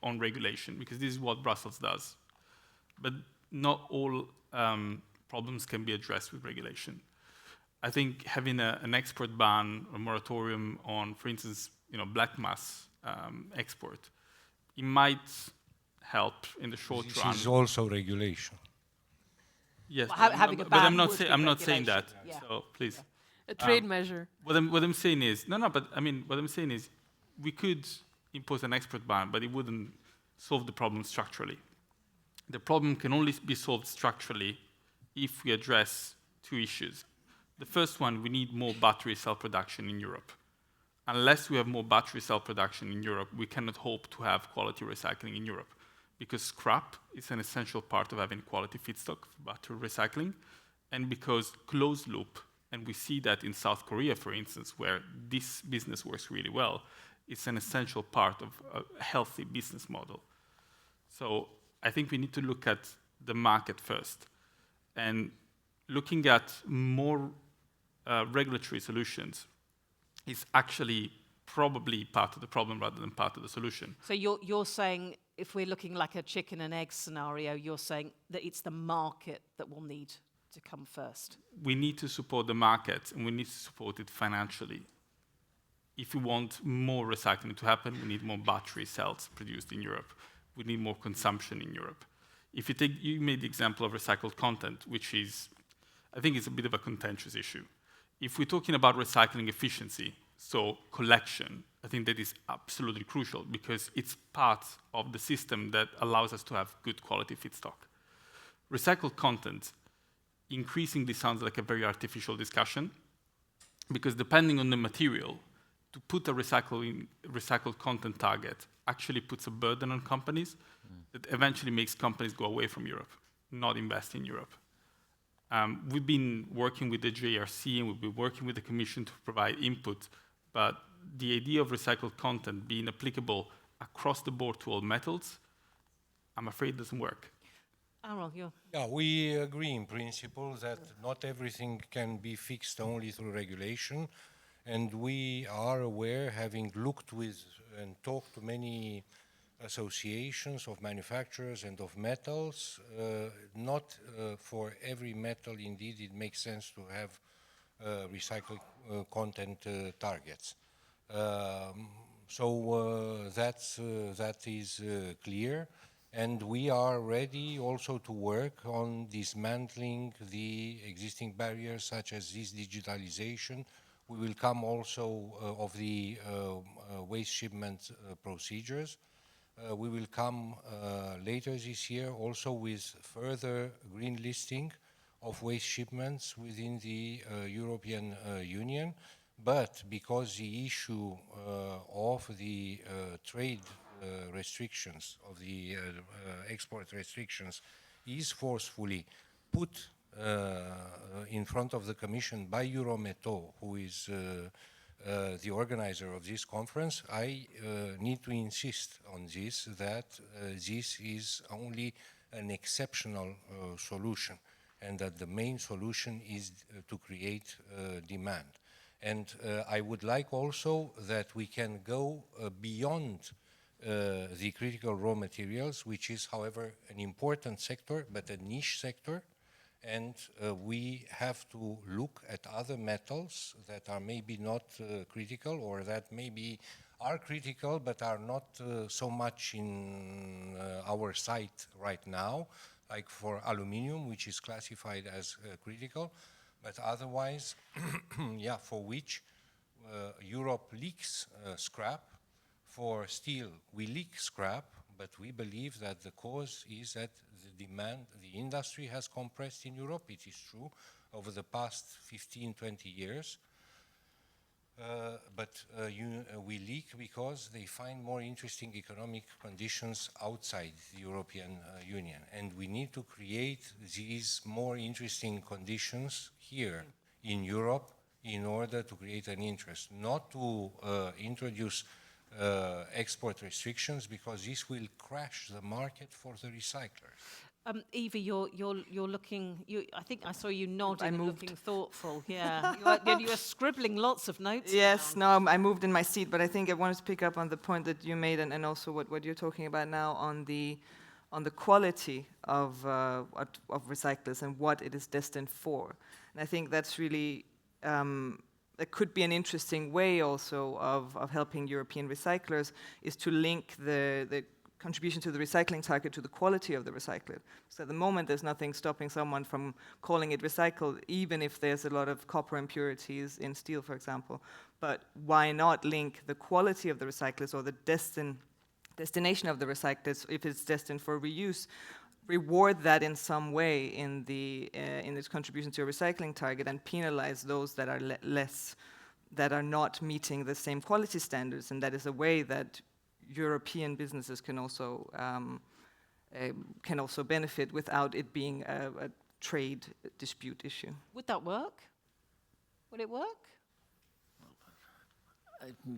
on regulation, because this is what Brussels does. But not all problems can be addressed with regulation. I think having an export ban, a moratorium on, for instance, black mass export, it might help in the short run. This is also regulation. Yes, well, having a ban I'm not saying that. Yeah. So please, a trade measure. What I'm saying is but what I'm saying is we could impose an export ban, but it wouldn't solve the problem structurally. The problem can only be solved structurally if we address two issues. The first one, we need more battery cell production in Europe. Unless we have more battery cell production in Europe, we cannot hope to have quality recycling in Europe, because scrap is an essential part of having quality feedstock for battery recycling, and because closed loop, and we see that in South Korea, for instance, where this business works really well, it's an essential part of a healthy business model. So I think we need to look at the market first. And looking at more regulatory solutions is actually probably part of the problem rather than part of the solution. So you're saying, if we're looking like a chicken and egg scenario, you're saying that it's the market that will need to come first. We need to support the market, and we need to support it financially. If we want more recycling to happen, we need more battery cells produced in Europe. We need more consumption in Europe. If you made the example of recycled content, which is, I think it's a bit of a contentious issue. If we're talking about recycling efficiency, so collection, I think that is absolutely crucial because it's part of the system that allows us to have good quality feedstock. Recycled content increasingly sounds like a very artificial discussion because depending on the material, to put a recycled content target actually puts a burden on companies that eventually makes companies go away from Europe, not invest in Europe. We've been working with the JRC and we've been working with the Commission to provide input, but the idea of recycled content being applicable across the board to all metals, I'm afraid doesn't work. Yeah, we agree in principle that not everything can be fixed only through regulation. And we are aware, having looked with and talked to many associations of manufacturers and of metals, not for every metal indeed it makes sense to have recycled content targets. That is clear, and we are ready also to work on dismantling the existing barriers such as this digitalization. We will come also of the waste shipment procedures. We will come later this year also with further green listing of waste shipments within the European Union. But because the issue of the trade restrictions, of the export restrictions is forcefully put in front of the Commission by Eurometaux, who is the organizer of this conference, I need to insist on this, that this is only an exceptional solution, and that the main solution is to create demand. And I would like also that we can go beyond the critical raw materials, which is, however, an important sector, but a niche sector. And we have to look at other metals that are maybe not critical, or that maybe are critical but are not so much in our sight right now, like for aluminium, which is classified as critical, but otherwise, yeah, for which Europe leaks scrap. For steel, we leak scrap, but we believe that the cause is that the demand, the industry has compressed in Europe. It is true over the past 15, 20 years. We leak because they find more interesting economic conditions outside the European Union. And we need to create these more interesting conditions here in Europe in order to create an interest, not to introduce export restrictions, because this will crash the market for the recyclers. Eva, you're looking. I think I saw you nodding and looking thoughtful. Yeah, you were scribbling lots of notes. Yes, no, I moved in my seat, but I think I wanted to pick up on the point that you made, and also what you're talking about now on the quality of recyclers and what it is destined for. And I think that's really it could be an interesting way also of helping European recyclers, is to link the contribution to the recycling target to the quality of the recycled. So at the moment, there's nothing stopping someone from calling it recycled, even if there's a lot of copper impurities in steel, for example. But why not link the quality of the recyclers or the destination of the recyclers, if it's destined for reuse, reward that in some way in its contribution to a recycling target, and penalize those that are that are not meeting the same quality standards. And that is a way that European businesses can also benefit without it being trade dispute issue. Would that work? Would it work?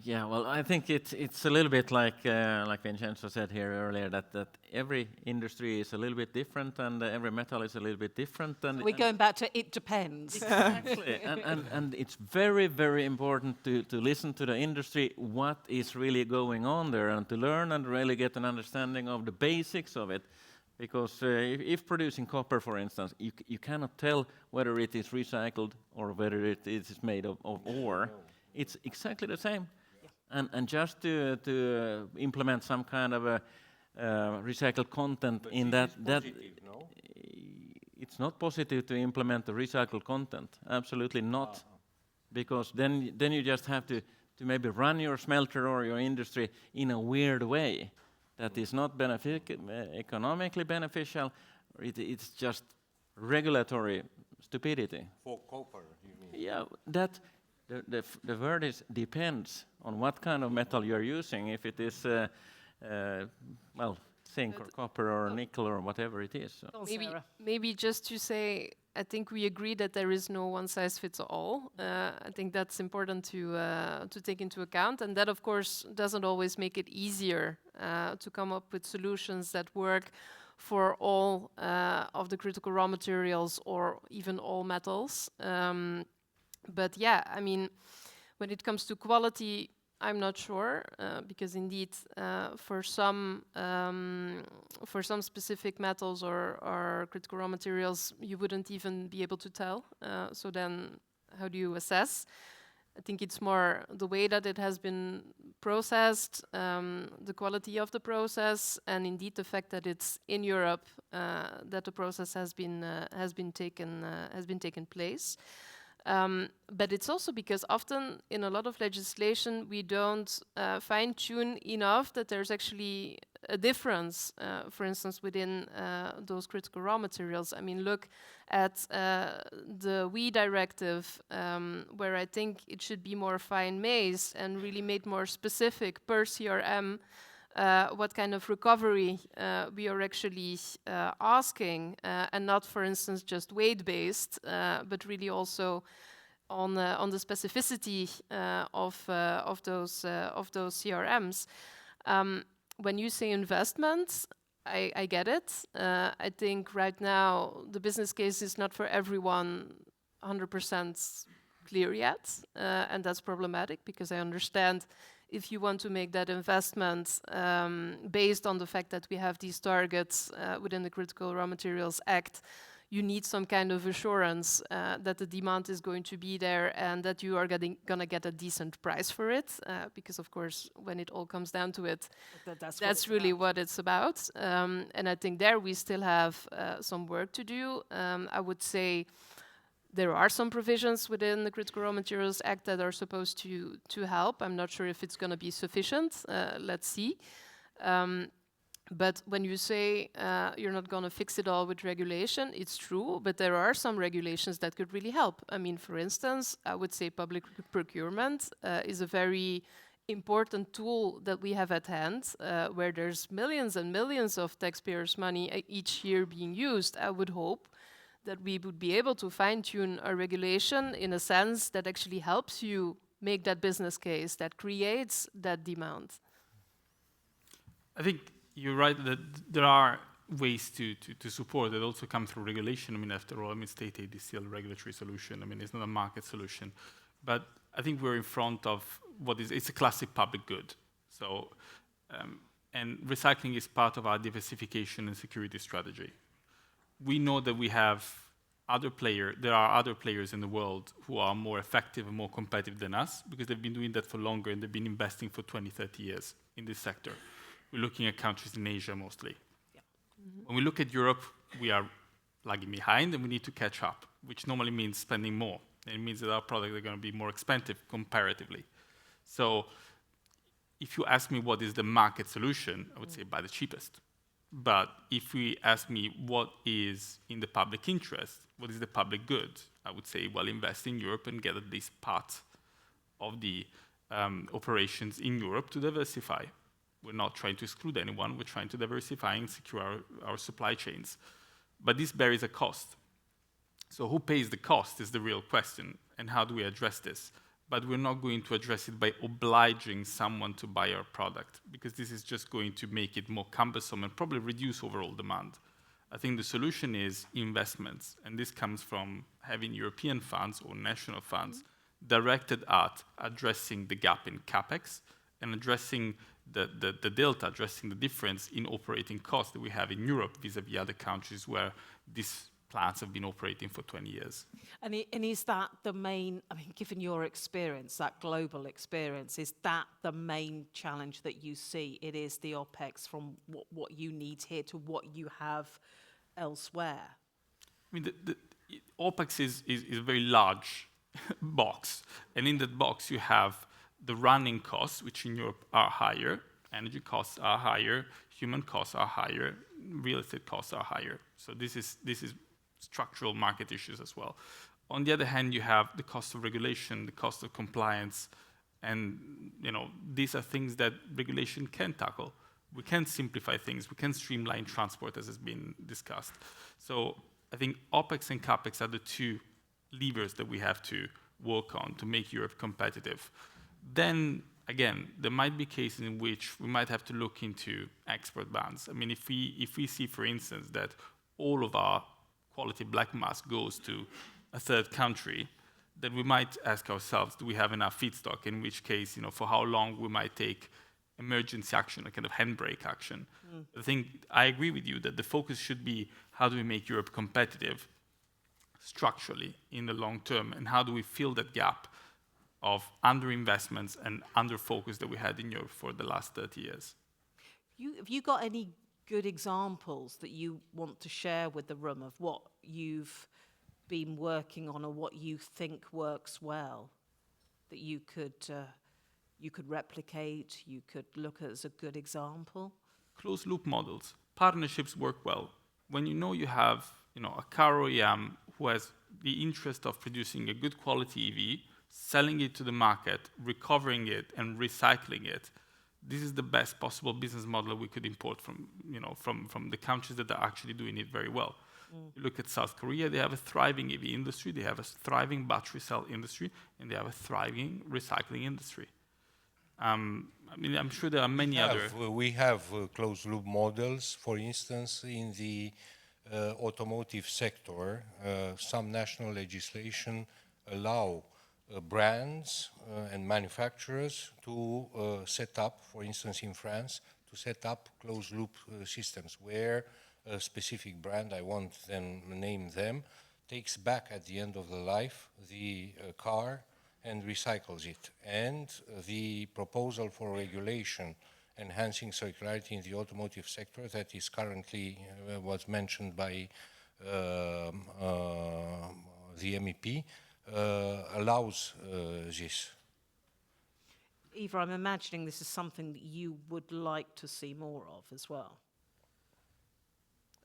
Yeah, well, I think it's a little bit like Vincenzo said here earlier, that every industry is a little bit different and every metal is a little bit different. And We're going back to it depends. exactly, and it's very, very important to listen to the industry, what is really going on there, and to learn and really get an understanding of the basics of it. Because if producing copper, for instance, you cannot tell whether it is recycled or whether it is made of ore. It's exactly the same. Yeah. And just to implement some kind of a recycled content but in that, no? It's not positive to implement the recycled content. Absolutely not. Because then you just have to maybe run your smelter or your industry in a weird way that is not economically beneficial. It's just regulatory stupidity. For copper, you mean? Yeah, that the word is depends on what kind of metal you're using. If it is, well, zinc or copper or nickel or whatever it is. So. Maybe just to say, I think we agree that there is no one size fits all. I think that's important to take into account, and that of course doesn't always make it easier to come up with solutions that work for all of the critical raw materials or even all metals. But yeah, I mean, when it comes to quality, I'm not sure because indeed for some specific metals or critical raw materials, you wouldn't even be able to tell. So then, how do you assess? I think it's more the way that it has been processed, the quality of the process, and indeed the fact that it's in Europe that the process has been taken place. But it's also because often in a lot of legislation we don't fine-tune enough that there's actually a difference, for instance, within those critical raw materials. I mean, look at the WEEE directive, where I think it should be more fine-mazed and really made more specific per CRM what kind of recovery we are actually asking, and not, for instance, just weight-based, but really also on the specificity of those CRMs. When you say investments, I get it. I think right now the business case is not for everyone 100% clear yet, and that's problematic because I understand if you want to make that investment based on the fact that we have these targets within the Critical Raw Materials Act, you need some kind of assurance that the demand is going to be there and that you are going to get a decent price for it. Because, of course, when it all comes down to it, that's really what it's about. And I think there we still have some work to do. I would say there are some provisions within the Critical Raw Materials Act that are supposed to help. I'm not sure if it's going to be sufficient. Let's see. But when you say you're not going to fix it all with regulation, it's true, but there are some regulations that could really help. I mean, for instance, I would say public procurement is a very important tool that we have at hand, where there's millions and millions of taxpayers' money each year being used. I would hope that we would be able to fine-tune our regulation in a sense that actually helps you make that business case, that creates that demand. I think you're right that there are ways to support that also come through regulation. I mean, after all, I mean, state aid is still a regulatory solution. I mean, it's not a market solution. But I think we're in front of it's a classic public good. So, and recycling is part of our diversification and security strategy. We know that there are other players in the world who are more effective and more competitive than us because they've been doing that for longer and they've been investing for 20, 30 years in this sector. We're looking at countries in Asia mostly. Yeah. Mm-hmm. When we look at Europe, we are lagging behind and we need to catch up, which normally means spending more. And it means that our products are going to be more expensive comparatively. So if you ask me what is the market solution, I would say buy the cheapest. But if we ask me what is in the public interest, what is the public good, I would say, well, invest in Europe and get at least part of the operations in Europe to diversify. We're not trying to exclude anyone, we're trying to diversify and secure our supply chains. But this bears a cost. So who pays the cost is the real question, and how do we address this? But we're not going to address it by obliging someone to buy our product, because this is just going to make it more cumbersome and probably reduce overall demand. I think the solution is investments, and this comes from having European funds or national funds directed at addressing the gap in CapEx and addressing the delta, addressing the difference in operating costs that we have in Europe vis-à-vis other countries where these plants have been operating for 20 years. And is that the main, I mean, given your experience, that global experience, is that the main challenge that you see? It is the OPEX from what you need here to what you have elsewhere? I mean, the OPEX is a very large box. And in that box, you have the running costs, which in Europe are higher. Energy costs are higher. Human costs are higher. Real estate costs are higher. So this is structural market issues as well. On the other hand, you have the cost of regulation, the cost of compliance, and these are things that regulation can tackle. We can simplify things. We can streamline transport, as has been discussed. So I think OPEX and CapEx are the two levers that we have to work on to make Europe competitive. Then, again, there might be cases in which we might have to look into export bans. I mean, if we see, for instance, that all of our quality black mass goes to a third country, then we might ask ourselves, do we have enough feedstock? In which case, for how long we might take emergency action, a kind of handbrake action. I think I agree with you that the focus should be how do we make Europe competitive structurally in the long term, and how do we fill that gap of underinvestments and underfocus that we had in Europe for the last 30 years. Have you got any good examples that you want to share with the room of what you've been working on or what you think works well that you could replicate, you could look at as a good example? Closed loop models. Partnerships work well. When you have a car OEM who has the interest of producing a good quality EV, selling it to the market, recovering it, and recycling it, this is the best possible business model we could import from the countries that are actually doing it very well. You look at South Korea, they have a thriving EV industry, they have a thriving battery cell industry, and they have a thriving recycling industry. I mean, I'm sure there are many other... We have closed loop models, for instance, in the automotive sector. Some national legislation allow brands and manufacturers to set up, for instance in France, to set up closed loop systems where a specific brand, I won't then name them, takes back at the end of the life the car and recycles it. And the proposal for regulation enhancing circularity in the automotive sector that is currently was mentioned by the MEP allows this. Eva, I'm imagining this is something that you would like to see more of as well.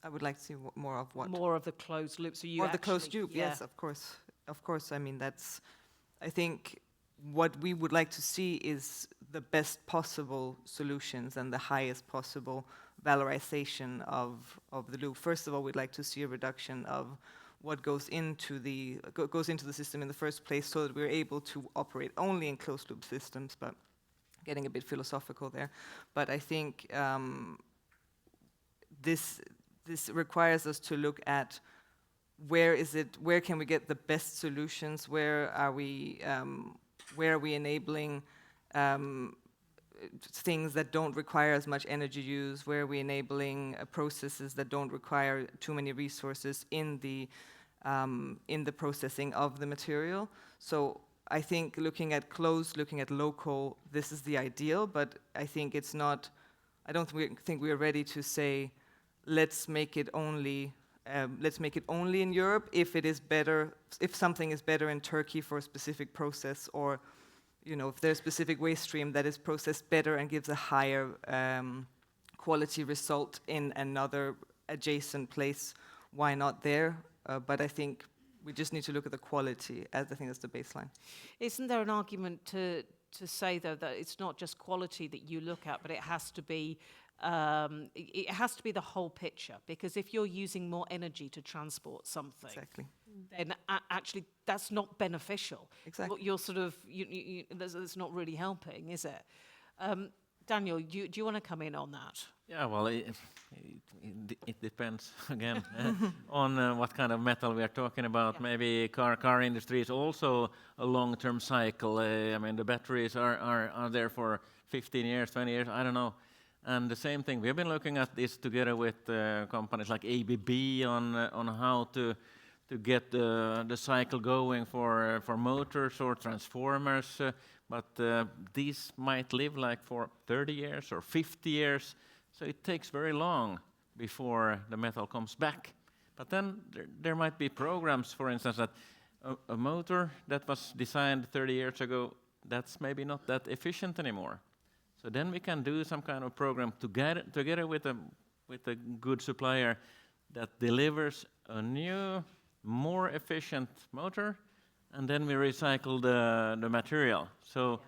I would like to see more of what? More of the closed loop. So you more of the closed loop, yes, of course. Of course, I mean, I think what we would like to see is the best possible solutions and the highest possible valorization of the loop. First of all, we'd like to see a reduction of what goes into the system in the first place, so that we're able to operate only in closed loop systems, but getting a bit philosophical there. But I think this requires us to look at where can we get the best solutions, where are we enabling things that don't require as much energy use, where are we enabling processes that don't require too many resources in the processing of the material. So I think looking at closed, looking at local, this is the ideal, but I think it's not, I don't think we're ready to say, let's make it only in Europe if it is better, if something is better in Turkey for a specific process, or if there's a specific waste stream that is processed better and gives a higher quality result in another adjacent place, why not there? But I think we just need to look at the quality as I think that's the baseline. Isn't there an argument to to say though that it's not just quality that you look at, but it has to be the whole picture. Because if you're using more energy to transport something, Exactly. then actually that's not beneficial. Exactly. You're sort of that's not really helping, is it? Daniel, do you want to come in on that? Yeah, well, it depends again on what kind of metal we are talking about. Yeah. Maybe car industry is also a long-term cycle. I mean, the batteries are there for 15 years, 20 years, I don't know. And the same thing, we've been looking at this together with companies like ABB on how to get the cycle going for motors or transformers. But these might live like for 30 years or 50 years. So it takes very long before the metal comes back. But then there might be programs, for instance, that a motor that was designed 30 years ago, that's maybe not that efficient anymore. So then we can do some kind of program together with a good supplier that delivers a new, more efficient motor, and then we recycle the material. So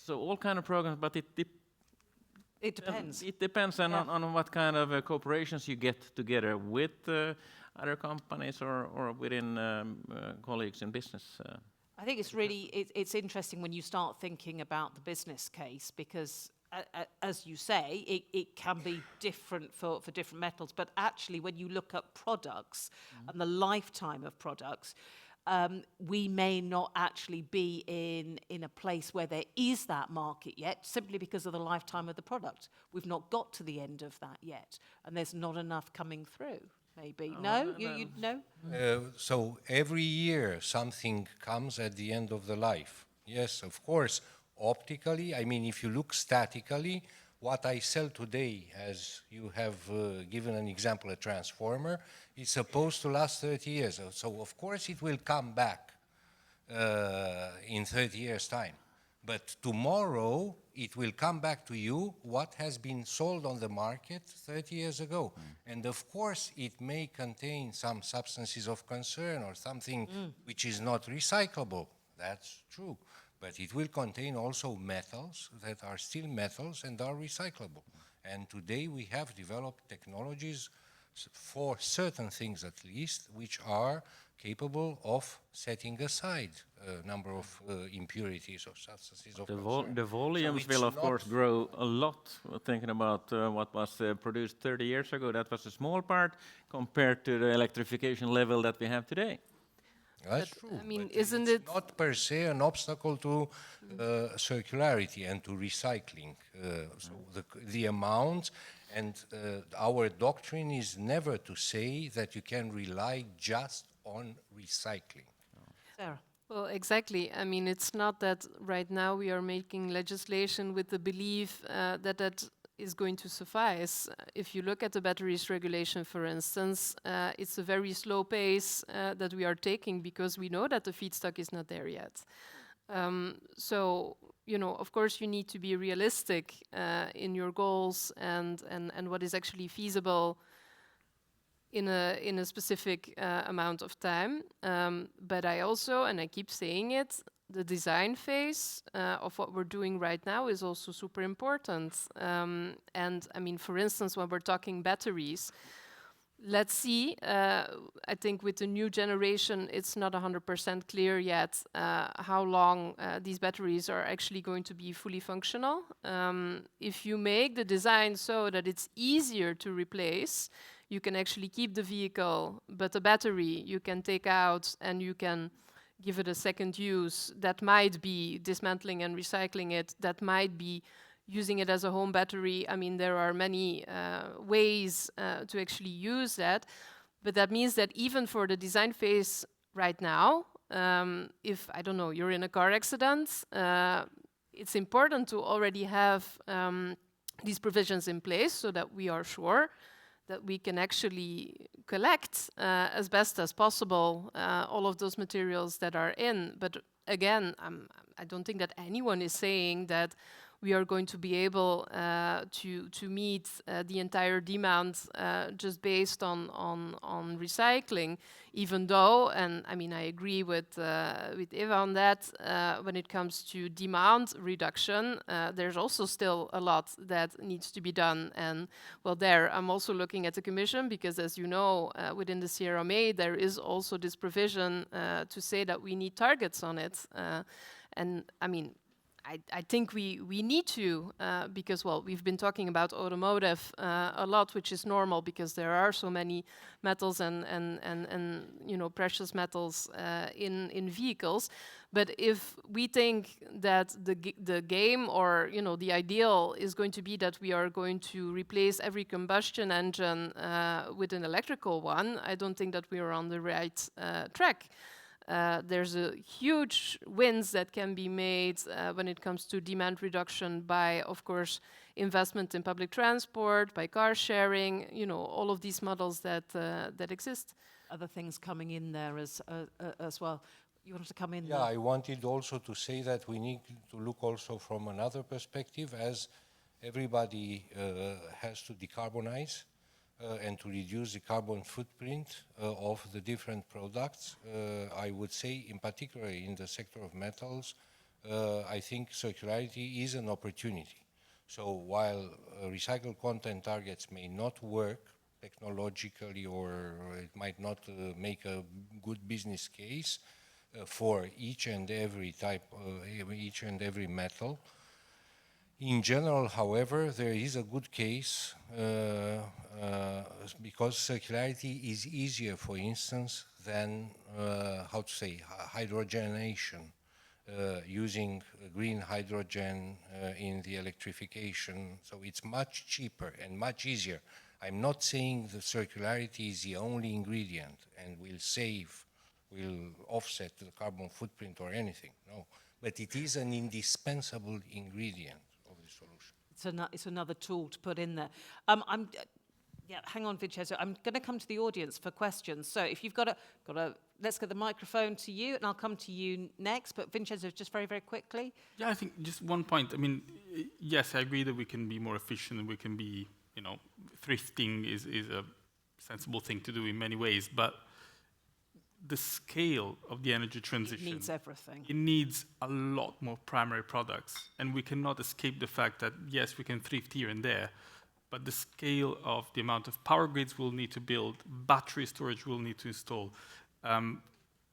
all kind of programs, but it depends. It depends on what kind of cooperations you get together with other companies or within colleagues in business. I think it's really it's interesting when you start thinking about the business case, because as you say, it can be different for different metals. But actually, when you look at products and the lifetime of products, we may not actually be in a place where there is that market yet, simply because of the lifetime of the product. We've not got to the end of that yet, and there's not enough coming through. Maybe no, you no. So every year something comes at the end of the life. Yes, of course. Optically, I mean, if you look statically, what I sell today, as you have given an example, a transformer, is supposed to last 30 years. So of course it will come back in 30 years' time. But tomorrow it will come back to you what has been sold on the market 30 years ago. And of course it may contain some substances of concern or something which is not recyclable. That's true. But it will contain also metals that are still metals and are recyclable. And today we have developed technologies for certain things at least, which are capable of setting aside a number of impurities or substances of concern. The volumes will of course grow a lot. Thinking about what was produced 30 years ago, that was a small part compared to the electrification level that we have today. That's true. I mean, but isn't it's it not per se an obstacle to circularity and to recycling? So the amount and our doctrine is never to say that you can rely just on recycling. Sarah. Well, exactly. I mean, it's not that right now we are making legislation with the belief that is going to suffice. If you look at the batteries regulation, for instance, it's a very slow pace that we are taking because we know that the feedstock is not there yet. So, you know, of course, you need to be realistic in your goals and what is actually feasible in a specific amount of time. But I also, and I keep saying it, the design phase of what we're doing right now is also super important. And I mean, for instance, when we're talking batteries, let's see, I think with the new generation, it's not 100% clear yet how long these batteries are actually going to be fully functional. If you make the design so that it's easier to replace, you can actually keep the vehicle, but the battery you can take out and you can give it a second use. That might be dismantling and recycling it. That might be using it as a home battery. I mean, there are many ways to actually use that. But that means that even for the design phase right now, if, I don't know, you're in a car accident, it's important to already have these provisions in place so that we are sure that we can actually collect as best as possible all of those materials that are in. But again, I don't think that anyone is saying that we are going to be able to meet the entire demand just based on recycling, even though, and I mean I agree with Eva on that, when it comes to demand reduction, there's also still a lot that needs to be done. And well, there I'm also looking at the Commission, because as you know, within the CRMA there is also this provision to say that we need targets on it. And I mean, I think we need to, because, well, we've been talking about automotive a lot, which is normal because there are so many metals and you know, precious metals in vehicles. But if we think that the game, or, you know, the ideal is going to be that we are going to replace every combustion engine with an electrical one, I don't think that we are on the right track. There's a huge wins that can be made when it comes to demand reduction by, of course, investment in public transport, by car sharing, you know, all of these models that exist. Other things coming in there as well. You wanted to come in? Yeah, I wanted also to say that we need to look also from another perspective, as everybody has to decarbonize. And to reduce the carbon footprint of the different products. I would say, in particular in the sector of metals, I think circularity is an opportunity. So while recycled content targets may not work technologically, or it might not make a good business case for each and every type, each and every metal, in general, however, there is a good case because circularity is easier, for instance, than, how to say, hydrogenation, using green hydrogen in the electrification. So it's much cheaper and much easier. I'm not saying that circularity is the only ingredient and will offset the carbon footprint or anything, no. But it is an indispensable ingredient. It's another tool to put in there. Hang on, Vincenzo. I'm going to come to the audience for questions. So if you've got a, let's get the microphone to you, and I'll come to you next. But Vincenzo, just very, very quickly. Yeah, I think just one point. I mean, yes, I agree that we can be more efficient and we can be, you know, thrifting is a sensible thing to do in many ways. But the scale of the energy transition, it needs everything. It needs a lot more primary products, and we cannot escape the fact that yes, we can thrift here and there, but the scale of the amount of power grids we'll need to build, battery storage we'll need to install,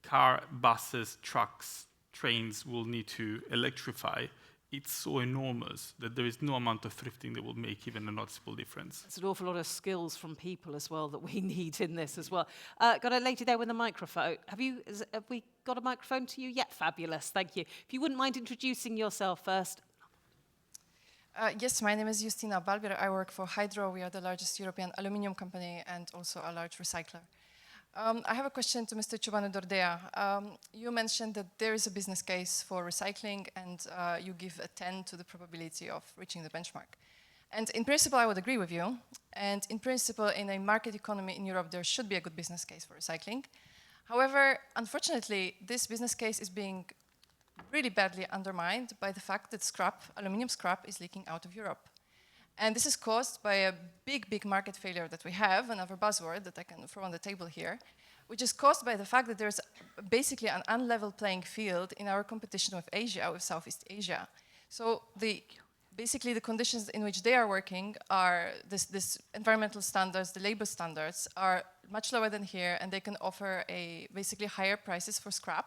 car, buses, trucks, trains will need to electrify. It's so enormous that there is no amount of thrifting that will make even a noticeable difference. It's an awful lot of skills from people as well that we need in this as well. Got a lady there with a microphone. Have we got a microphone to you? Yeah, fabulous, thank you. If you wouldn't mind introducing yourself first. Yes, my name is Justina Balbier. I work for Hydro. We are the largest European aluminium company and also a large recycler. I have a question to Mr. Ciobanu Dordea. You mentioned that there is a business case for recycling, and you give a 10 to the probability of reaching the benchmark. And in principle, I would agree with you. And in principle, in a market economy in Europe, there should be a good business case for recycling. However, unfortunately, this business case is being really badly undermined by the fact that aluminium scrap is leaking out of Europe. And this is caused by a big market failure that we have, another buzzword that I can throw on the table here, which is caused by the fact that there's basically an unlevel playing field in our competition with Asia, with Southeast Asia. So basically the conditions in which they are working are this environmental standards, the labor standards are much lower than here, and they can offer basically higher prices for scrap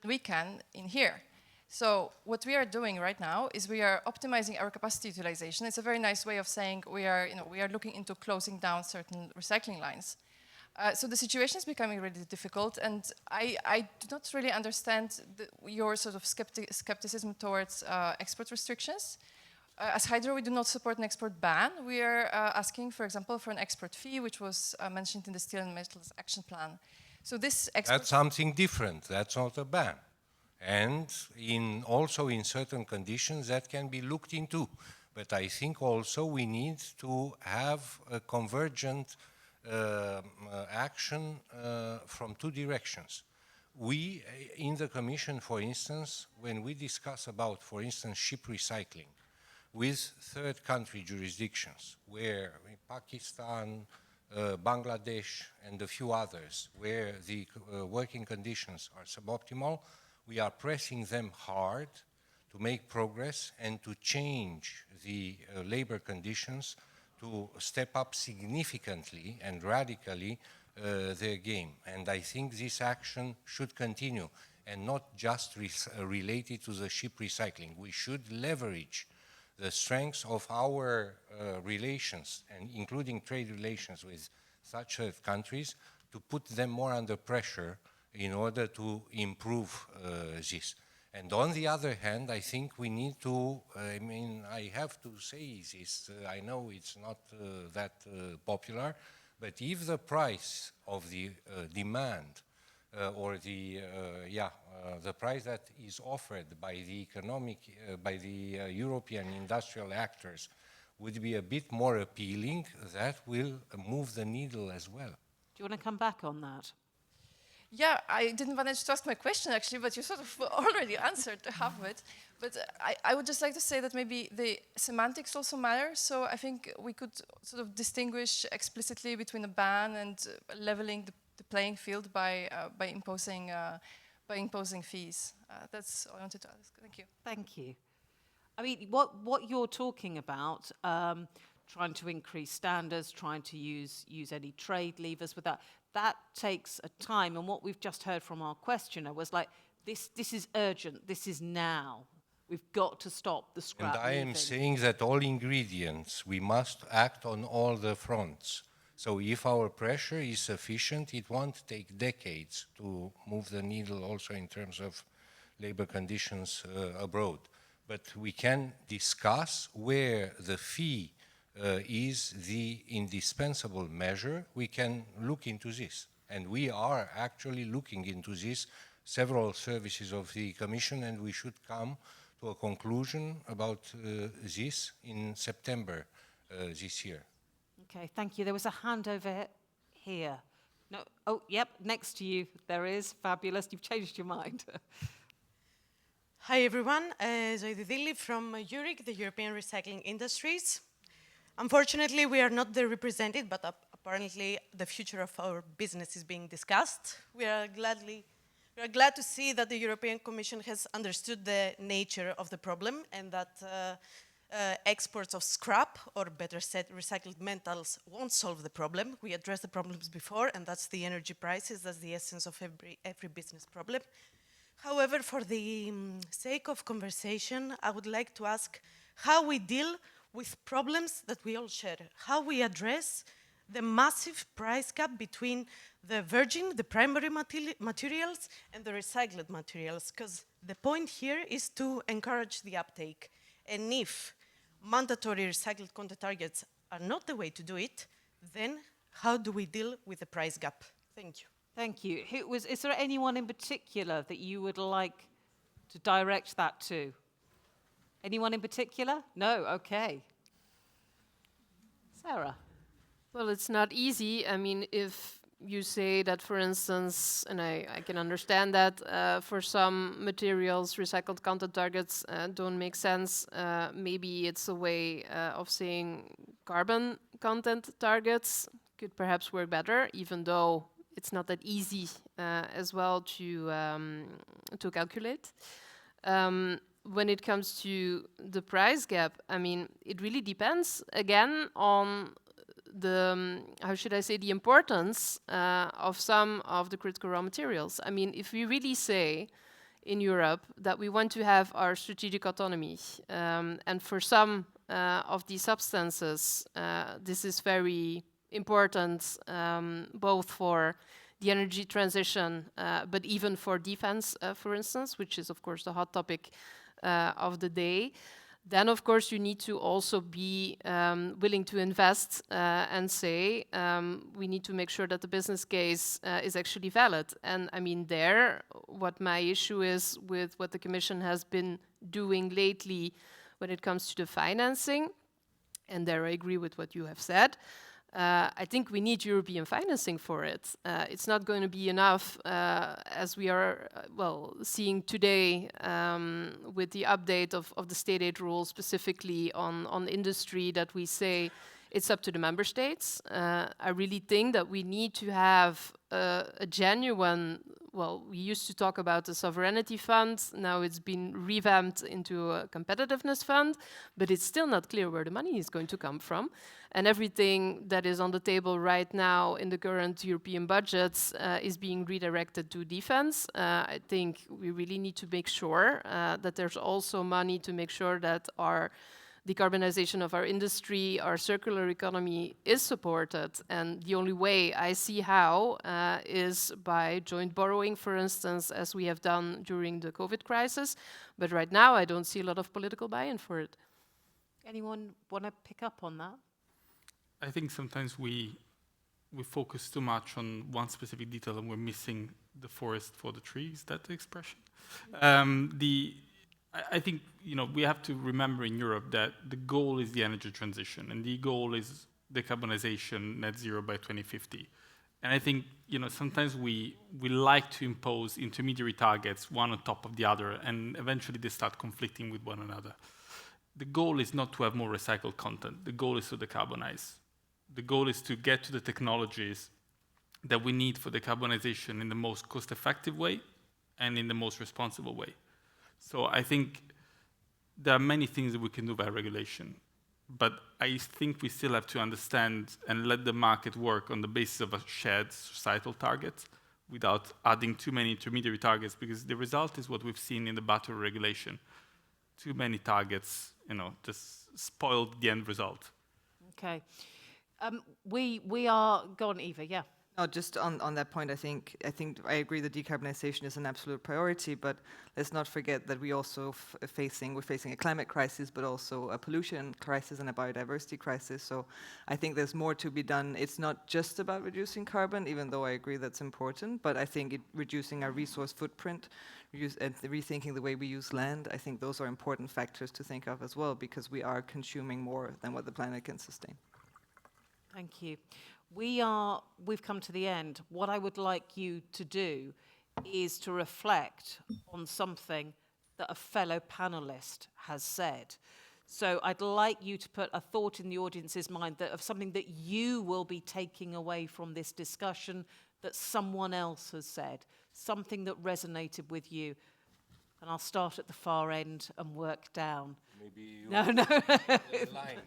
than we can in here. So what we are doing right now is we are optimizing our capacity utilization. It's a very nice way of saying we are looking into closing down certain recycling lines. So the situation is becoming really difficult, and I do not really understand your sort of skepticism towards export restrictions. As Hydro, we do not support an export ban. We are asking, for example, for an export fee, which was mentioned in the Steel and Metals Action Plan. So this that's something different. That's not a ban. And also in certain conditions that can be looked into. But I think also we need to have a convergent action from two directions. We, in the Commission, for instance, when we discuss about, for instance, ship recycling, with third country jurisdictions, where in Pakistan, Bangladesh, and a few others, where the working conditions are suboptimal, we are pressing them hard to make progress and to change the labor conditions to step up significantly and radically their game. And I think this action should continue and not just related to the ship recycling. We should leverage the strengths of our relations, and including trade relations with such countries, to put them more under pressure in order to improve this. And on the other hand, I think we need to, I have to say this, I know it's not that popular, but if the price of the demand or the price that is offered by the by the European industrial actors would be a bit more appealing, that will move the needle as well. Do you want to come back on that? Yeah, I didn't manage to ask my question actually, but you sort of already answered half of it. But I would just like to say that maybe the semantics also matter. So I think we could sort of distinguish explicitly between a ban and leveling the playing field by imposing fees. That's all I wanted to ask. Thank you. Thank you. I mean, what you're talking about, trying to increase standards, trying to use any trade levers with that takes a time. And what we've just heard from our questioner was like, this is urgent, this is now. We've got to stop the scrap And I am saying that all ingredients, we must act on all the fronts. So if our pressure is sufficient, it won't take decades to move the needle also in terms of labor conditions abroad. But we can discuss where the fee is the indispensable measure. We can look into this. And we are actually looking into this, several services of the Commission, and we should come to a conclusion about this in September this year. Okay, thank you. There was a hand over here. No, oh, yep, next to you there is. Fabulous, you've changed your mind. Hi everyone, Zoe Didili from EURIC, the European Recycling Industries. Unfortunately, we are not there represented, but apparently the future of our business is being discussed. We are glad to see that the European Commission has understood the nature of the problem and that exports of scrap, or better said, recycled metals, won't solve the problem. We addressed the problems before, and that's the energy prices. That's the essence of every business problem. However, for the sake of conversation, I would like to ask how we deal with problems that we all share, how we address the massive price gap between the virgin, the primary materials, and the recycled materials, because the point here is to encourage the uptake. And if mandatory recycled content targets are not the way to do it, then how do we deal with the price gap? Thank you. Thank you. Is there anyone in particular that you would like to direct that to? Anyone in particular? No? Okay. Sarah? Well, it's not easy. I mean, if you say that, for instance, and I can understand that for some materials, recycled content targets don't make sense. Maybe it's a way of saying carbon content targets could perhaps work better, even though it's not that easy as well to calculate. When it comes to the price gap, I mean, it really depends, again, on the, how should I say, the importance of some of the critical raw materials. I mean, if we really say in Europe that we want to have our strategic autonomy, and for some of these substances, this is very important, both for the energy transition, but even for defense, for instance, which is, of course, the hot topic of the day. Then, of course, you need to also be willing to invest and say we need to make sure that the business case is actually valid. And I mean, what my issue is with what the Commission has been doing lately when it comes to the financing, and there I agree with what you have said. I think we need European financing for it. It's not going to be enough, as we are, seeing today with the update of the state aid rules, specifically on industry, that we say it's up to the member states. I really think that we need to have a genuine, we used to talk about the sovereignty fund, now it's been revamped into a competitiveness fund, but it's still not clear where the money is going to come from. And everything that is on the table right now in the current European budgets is being redirected to defense. I think we really need to make sure that there's also money to make sure that our decarbonization of our industry, our circular economy is supported. And the only way I see how is by joint borrowing, for instance, as we have done during the COVID crisis. But right now, I don't see a lot of political buy-in for it. Anyone want to pick up on that? I think sometimes we focus too much on one specific detail and we're missing the forest for the trees. Is that the expression? I think we have to remember in Europe that the goal is the energy transition, and the goal is decarbonization, net zero by 2050. And I think sometimes we like to impose intermediary targets, one on top of the other, and eventually they start conflicting with one another. The goal is not to have more recycled content. The goal is to decarbonize. The goal is to get to the technologies that we need for decarbonization in the most cost-effective way and in the most responsible way. So I think there are many things that we can do by regulation, but I think we still have to understand and let the market work on the basis of a shared societal target without adding too many intermediary targets, because the result is what we've seen in the battery regulation. Too many targets, just spoiled the end result. Okay. We are, go on, Eva, yeah. No, just on that point, I think I agree that decarbonization is an absolute priority, but let's not forget that we also we're facing a climate crisis, but also a pollution crisis and a biodiversity crisis. So I think there's more to be done. It's not just about reducing carbon, even though I agree that's important, but I think reducing our resource footprint, and rethinking the way we use land, I think those are important factors to think of as well, because we are consuming more than what the planet can sustain. Thank you. We've come to the end. What I would like you to do is to reflect on something that a fellow panelist has said. So I'd like you to put a thought in the audience's mind of something that you will be taking away from this discussion that someone else has said, something that resonated with you. And I'll start at the far end and work down. Maybe you No. the line,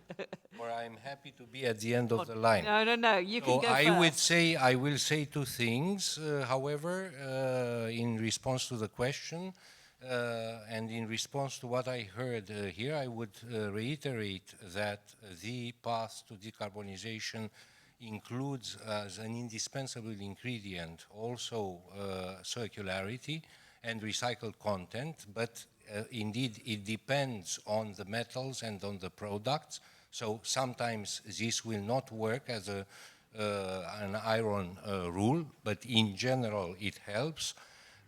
or I'm happy to be at the end of the line. No. You can go first. I will say two things. However, in response to the question and in response to what I heard here, I would reiterate that the path to decarbonization includes as an indispensable ingredient also circularity and recycled content, but indeed it depends on the metals and on the products. So sometimes this will not work as an iron rule, but in general it helps.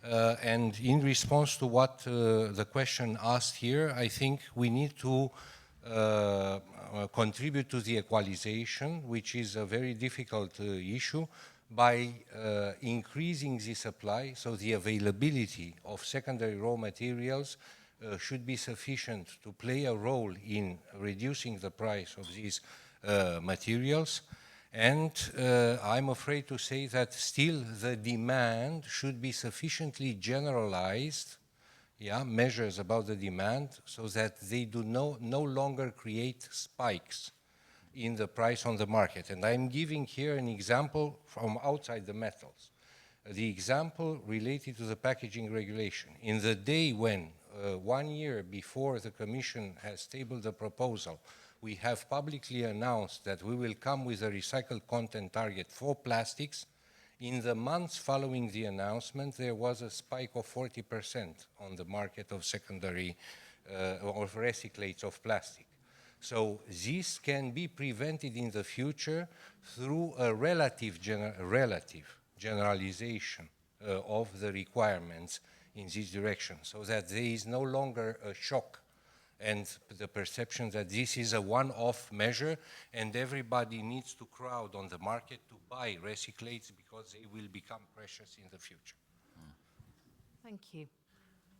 And in response to what the question asked here, I think we need to contribute to the equalization, which is a very difficult issue, by increasing the supply, so the availability of secondary raw materials should be sufficient to play a role in reducing the price of these materials. And I'm afraid to say that still the demand should be sufficiently generalized, measures about the demand, so that they do no longer create spikes in the price on the market. And I'm giving here an example from outside the metals. The example related to the packaging regulation. In the day when 1 year before the Commission has tabled the proposal, we have publicly announced that we will come with a recycled content target for plastics. In the months following the announcement, there was a spike of 40% on the market of secondary or recyclates of plastic. So this can be prevented in the future through a relative generalization of the requirements in this direction, so that there is no longer a shock and the perception that this is a one-off measure and everybody needs to crowd on the market to buy recyclates because they will become precious in the future. Thank you.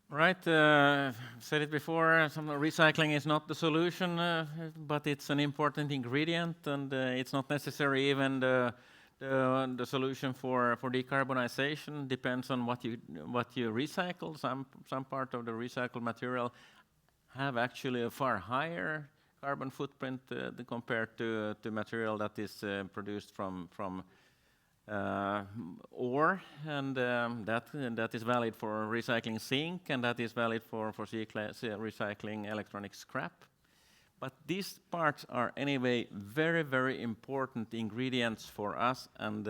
Right, said it before, recycling is not the solution, but it's an important ingredient, and it's not necessarily even the solution for decarbonisation. Depends on what you recycle. Some part of the recycled material have actually a far higher carbon footprint compared to material that is produced from ore, and that is valid for recycling zinc, and that is valid for recycling electronic scrap. But these parts are anyway very, very important ingredients for us, and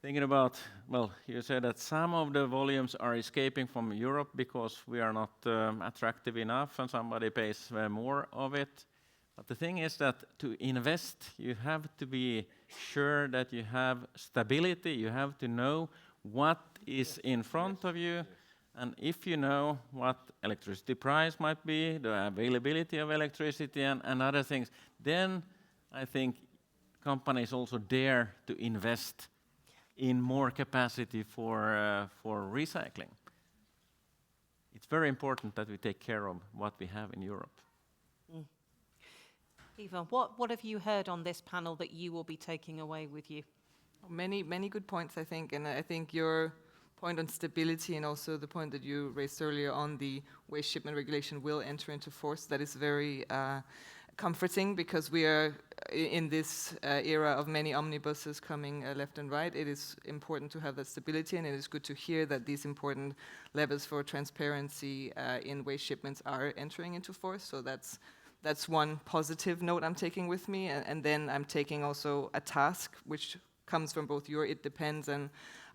thinking about, well, you said that some of the volumes are escaping from Europe because we are not attractive enough and somebody pays more of it. But the thing is that to invest, you have to be sure that you have stability, you have to know what is in front of you, and if you know what electricity price might be, the availability of electricity and other things, then I think companies also dare to invest in more capacity for recycling. It's very important that we take care of what we have in Europe. Eva, what have you heard on this panel that you will be taking away with you? Many good points, I think, and I think your point on stability and also the point that you raised earlier on the waste shipment regulation will enter into force, that is very comforting, because we are in this era of many omnibuses coming left and right. It is important to have that stability, and it is good to hear that these important levels for transparency in waste shipments are entering into force. So that's one positive note I'm taking with me, and then I'm taking also a task which comes from both it depends, and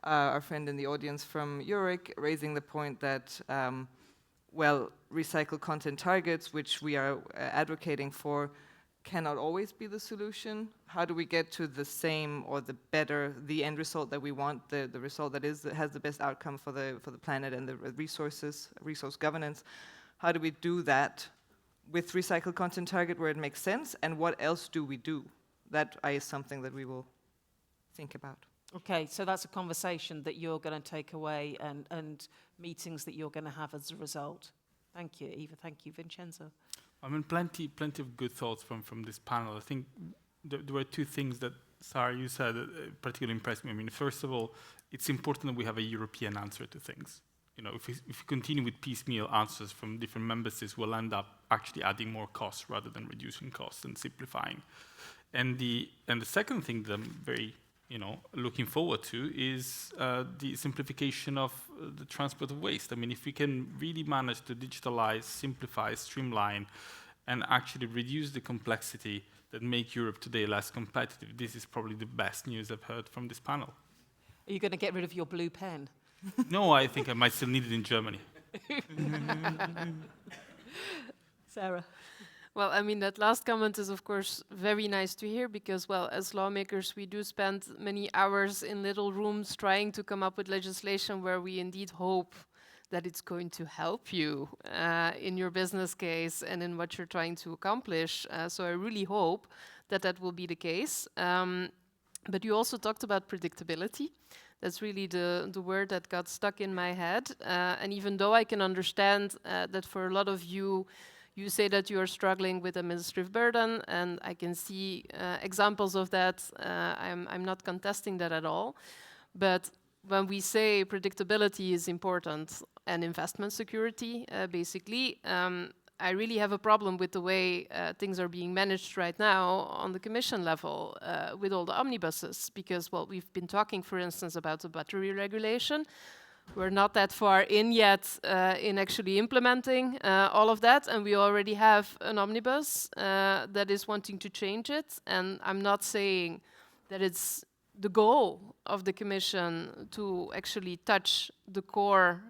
our friend in the audience from Eurek raising the point that well, recycled content targets, which we are advocating for, cannot always be the solution. How do we get to the same or the better, the end result that we want, the result that has the best outcome for the planet and the resource governance? How do we do that with recycled content target where it makes sense, and what else do we do? That is something that we will think about. Okay, so that's a conversation that you're going to take away, and meetings that you're going to have as a result. Thank you, Eva. Thank you, Vincenzo. I mean, plenty of good thoughts from this panel. I think there were two things that, Sarah, you said particularly impressed me. I mean, first of all, it's important that we have a European answer to things. You know, if we continue with piecemeal answers from different member states, we'll end up actually adding more costs rather than reducing costs and simplifying. And the second thing that I'm very looking forward to is the simplification of the transport of waste. I mean, if we can really manage to digitalize, simplify, streamline, and actually reduce the complexity that make Europe today less competitive, this is probably the best news I've heard from this panel. Are you going to get rid of your blue pen? No, I think I might still need it in Germany. Sarah? Well, I mean, that last comment is, of course, very nice to hear because, well, as lawmakers, we do spend many hours in little rooms trying to come up with legislation where we indeed hope that it's going to help you in your business case and in what you're trying to accomplish. So I really hope that that will be the case. But you also talked about predictability. That's really the word that got stuck in my head. And even though I can understand that for a lot of you, you say that you are struggling with administrative burden, and I can see examples of that. I'm not contesting that at all. But when we say predictability is important and investment security, basically, I really have a problem with the way things are being managed right now on the Commission level with all the omnibuses. Because, well, we've been talking, for instance, about the battery regulation. We're not that far in yet in actually implementing all of that, and we already have an omnibus that is wanting to change it. And I'm not saying that it's the goal of the Commission to actually touch the core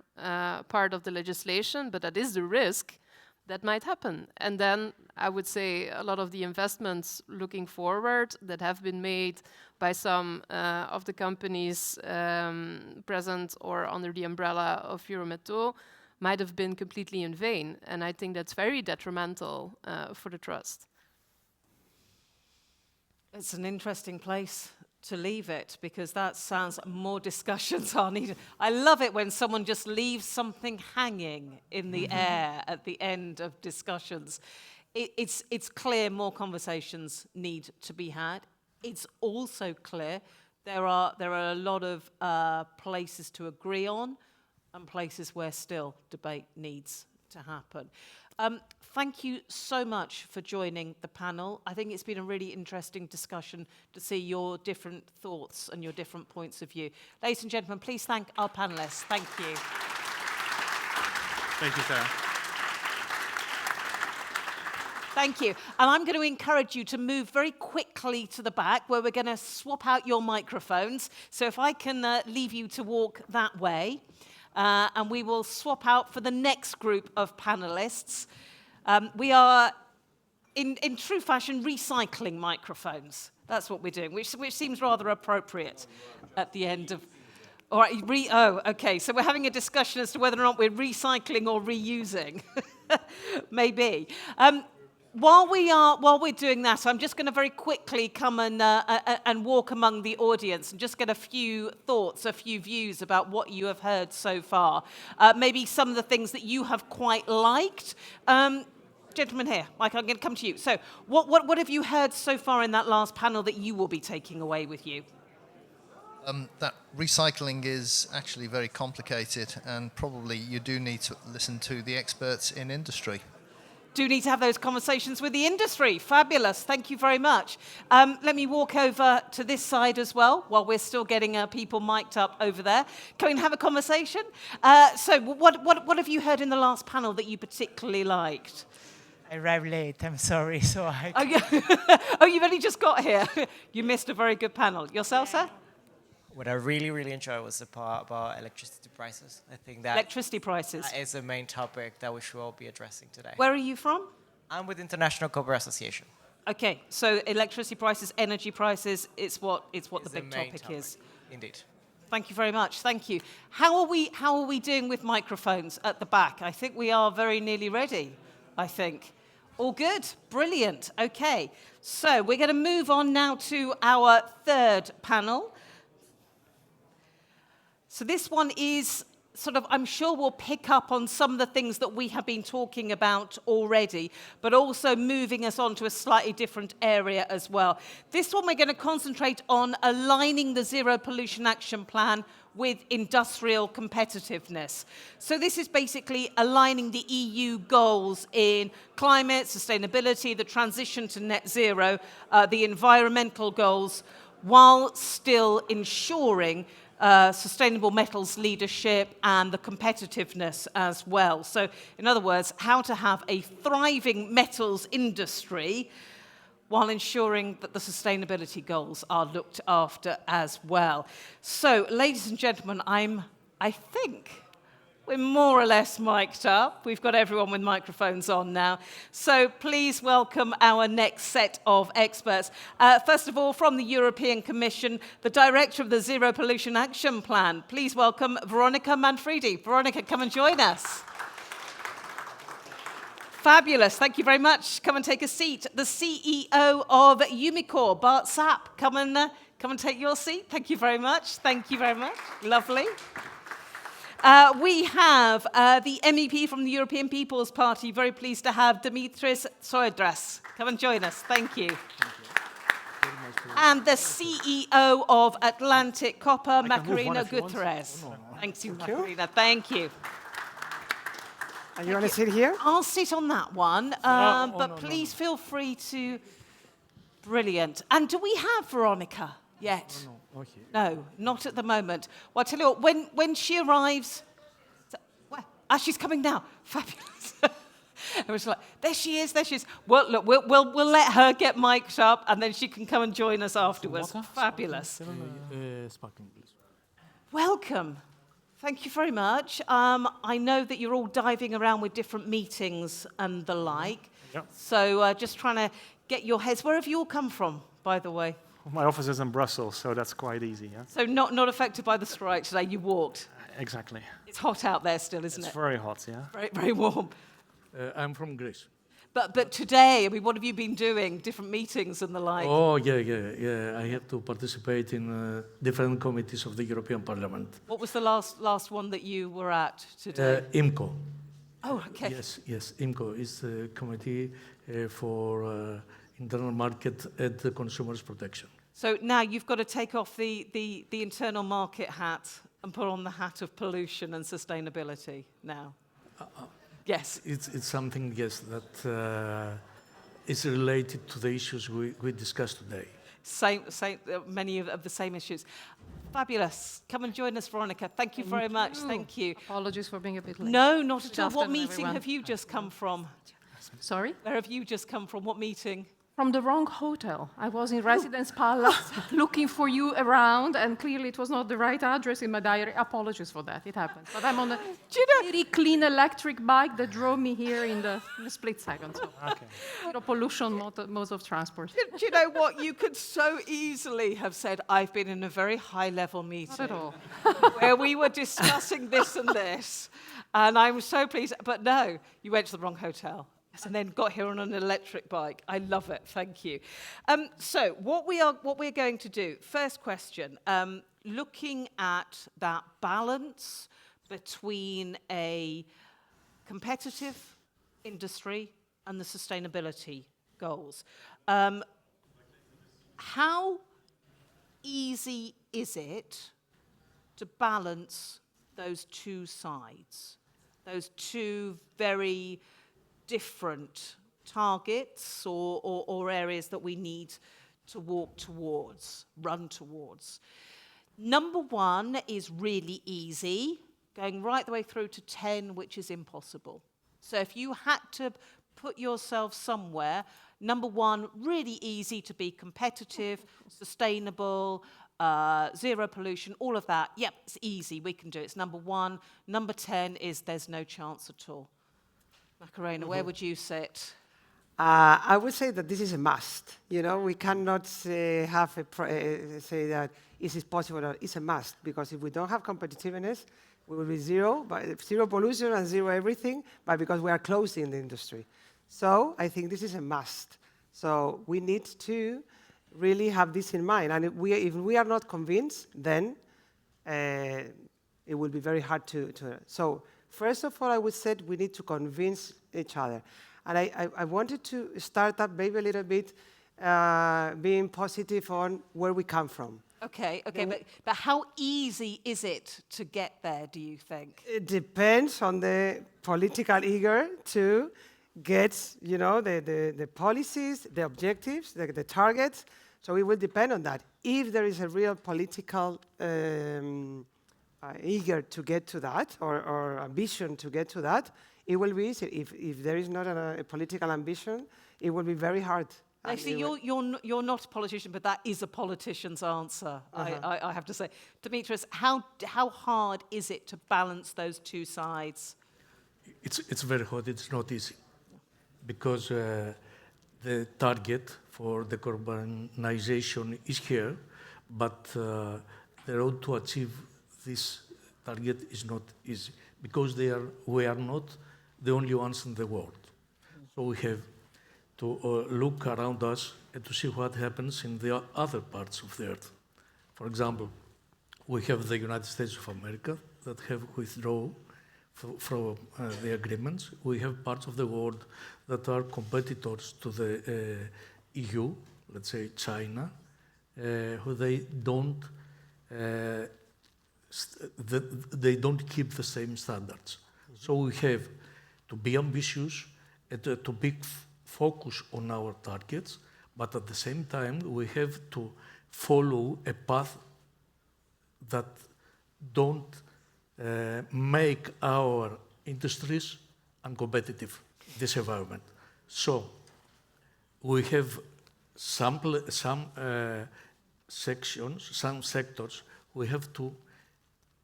part of the legislation, but that is the risk that might happen. And then I would say a lot of the investments looking forward that have been made by some of the companies present or under the umbrella of Eurometaux might have been completely in vain. And I think that's very detrimental for the trust. It's an interesting place to leave it, because that sounds more discussions are needed. I love it when someone just leaves something hanging in the air at the end of discussions. It's clear more conversations need to be had. It's also clear there are a lot of places to agree on and places where still debate needs to happen. Thank you so much for joining the panel. I think it's been a really interesting discussion to see your different thoughts and your different points of view. Ladies and gentlemen, please thank our panelists. Thank you. Thank you, Sarah. Thank you. And I'm going to encourage you to move very quickly to the back, where we're going to swap out your microphones. So if I can leave you to walk that way, and we will swap out for the next group of panelists. We are, in true fashion, recycling microphones. That's what we're doing, which seems rather appropriate at the end of... All right, okay, so we're having a discussion as to whether or not we're recycling or reusing. Maybe. While we're doing that, I'm just going to very quickly come and walk among the audience and just get a few thoughts, a few views about what you have heard so far. Maybe some of the things that you have quite liked. Gentleman here, Mike, I'm going to come to you. So what have you heard so far in that last panel that you will be taking away with you? That recycling is actually very complicated, and probably you do need to listen to the experts in industry. Do need to have those conversations with the industry. Fabulous. Thank you very much. Let me walk over to this side as well, while we're still getting people mic'd up over there. Can we have a conversation? So what have you heard in the last panel that you particularly liked? I arrived late, I'm sorry. So Oh, you've only just got here. You missed a very good panel. Yourself, sir? What I really enjoyed was the part about electricity prices. I think that electricity prices is the main topic that we should all be addressing today. Where are you from? I'm with International Copper Association. Okay, so electricity prices, energy prices, it's what the big topic is. Indeed. Thank you very much. Thank you. How are we doing with microphones at the back? I think we are very nearly ready, I think. All good. Brilliant. Okay. So we're going to move on now to our third panel. So this one is sort of, I'm sure we'll pick up on some of the things that we have been talking about already, but also moving us on to a slightly different area as well. This one we're going to concentrate on aligning the Zero Pollution Action Plan with industrial competitiveness. So this is basically aligning the EU goals in climate, sustainability, the transition to net zero, the environmental goals, while still ensuring sustainable metals leadership and the competitiveness as well. So in other words, how to have a thriving metals industry while ensuring that the sustainability goals are looked after as well. So, ladies and gentlemen, I think we're more or less mic'd up. We've got everyone with microphones on now. So please welcome our next set of experts. First of all, from the European Commission, the Director of the Zero Pollution Action Plan. Please welcome Veronica Manfredi. Veronica, come and join us. Fabulous. Thank you very much. Come and take a seat. The CEO of Umicore, Bart Sapp. Come and take your seat. Thank you very much. Thank you very much. Lovely. We have the MEP from the European People's Party. Very pleased to have Dimitris Tsoidras. Come and join us. Thank you. And the CEO of Atlantic Copper, Macarena Gutierrez. Thank you, Macarena. Thank you. And you want to sit here? I'll sit on that one, but please feel free to... Brilliant. And do we have Veronica yet? No, okay. No, not at the moment. Well, I'll tell you what, when she arrives... Where? She's coming now. Fabulous. I was like, there she is, there she is. Well, look, we'll let her get mic'd up, and then she can come and join us afterwards. Fabulous. Sparkling, please. Welcome. Thank you very much. I know that you're all diving around with different meetings and the like. Yep. So just trying to get your heads. Where have you all come from, by the way? My office is in Brussels, so that's quite easy. Yeah? So not affected by the strike today. You walked. Exactly. It's hot out there still, isn't it? It's very hot, yeah. Very, very warm. I'm from Greece. But today, I mean, what have you been doing? Different meetings and the like? Oh, yeah. I had to participate in different committees of the European Parliament. What was the last one that you were at today? IMCO. Oh, okay. Yes, IMCO is the committee for internal market and consumers protection. So now you've got to take off the internal market hat and put on the hat of pollution and sustainability now. Yes. It's something, yes, that is related to the issues we discussed today. Many of the same issues. Fabulous. Come and join us, Veronica. Thank you very much. Thank you. Apologies for being a bit late. No, not at Good all. What afternoon, meeting everyone. have you just come from? Sorry? Where have you just come from? What meeting? From the wrong hotel. I was in Residence Palace looking for you around, and clearly it was not the right address in my diary. Apologies for that. It happens. But I'm on a very clean electric bike that drove me here in a split second. So. Okay. Zero pollution modes of transport. Do you know what? You could so easily have said, I've been in a very high-level meeting. Not at all. Where we were discussing this and this. And I was so pleased. But no, you went to the wrong hotel. And then got here on an electric bike. I love it. Thank you. So what we're going to do, first question, looking at that balance between a competitive industry and the sustainability goals. How easy is it to balance those two sides, those two very different targets or areas that we need to walk towards, run towards? Number one is really easy, going right the way through to 10, which is impossible. So if you had to put yourself somewhere, number one, really easy to be competitive, sustainable, zero pollution, all of that. Yep, it's easy, we can do it. It's number one. Number 10 is there's no chance at all. Macarena, where would you sit? I would say that this is a must. You know, we cannot say that is it possible or it's a must, because if we don't have competitiveness, we will be zero pollution and zero everything, but because we are closing the industry. So I think this is a must. So we need to really have this in mind. And if we are not convinced, then it will be very hard to. So first of all, I would say we need to convince each other. And I wanted to start up maybe a little bit being positive on where we come from. Okay, but how easy is it to get there, do you think? It depends on the political eager to get, you know, the policies, the objectives, the targets. So it will depend on that. If there is a real political eager to get to that, or ambition to get to that, it will be easy. If there is not a political ambition, it will be very hard. Actually, you're not a politician, but that is a politician's answer, I have to say. Dimitris, how hard is it to balance those two sides? It's very hard. It's not easy, because the target for decarbonization is here, but the road to achieve this target is not easy, because we are not the only ones in the world. So we have to look around us and to see what happens in the other parts of the earth. For example, we have the United States of America that have withdrawn from the agreements. We have parts of the world that are competitors to the EU, let's say China, who they don't keep the same standards. So we have to be ambitious and to be focus on our targets, but at the same time we have to follow a path that don't make our industries uncompetitive in this environment. So we have some sections, some sectors, we have to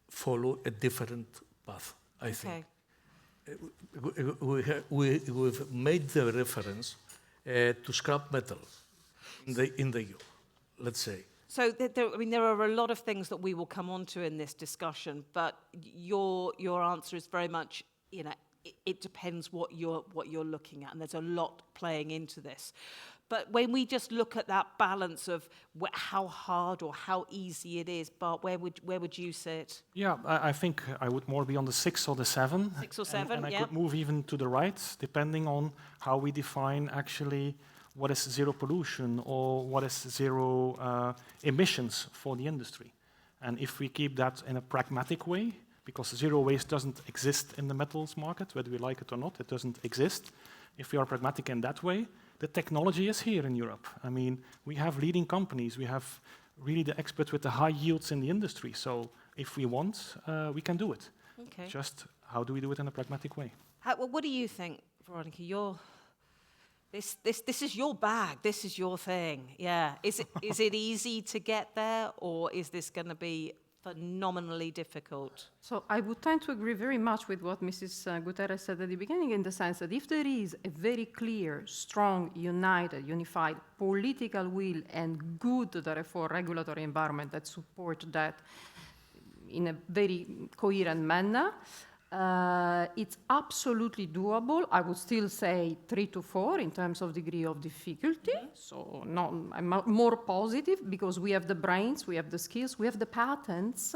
follow a different path, I think. We've made the reference to scrap metal in the EU, let's say. So there are a lot of things that we will come on to in this discussion, but your answer is very much, it depends what you're looking at, and there's a lot playing into this. But when we just look at that balance of how hard or how easy it is, Bart, where would you sit? Yeah, I think I would more be on the 6 or the 7. 6 or 7, and yeah. I could move even to the right, depending on how we define actually what is zero pollution or what is zero emissions for the industry. And if we keep that in a pragmatic way, because zero waste doesn't exist in the metals market, whether we like it or not, it doesn't exist. If we are pragmatic in that way, the technology is here in Europe. I mean, we have leading companies. We have really the experts with the high yields in the industry. So if we want, we can do it. Okay. Just how do we do it in a pragmatic way? What do you think, Veronica? This is your bag. This is your thing. Yeah. Is it easy to get there, or is this going to be phenomenally difficult? So I would tend to agree very much with what Mrs. Guterres said at the beginning, in the sense that if there is a very clear, strong, unified political will and good, therefore, regulatory environment that support that in a very coherent manner, it's absolutely doable. I would still say 3 to 4 in terms of degree of difficulty. So no, I'm more positive because we have the brains, we have the skills, we have the patents.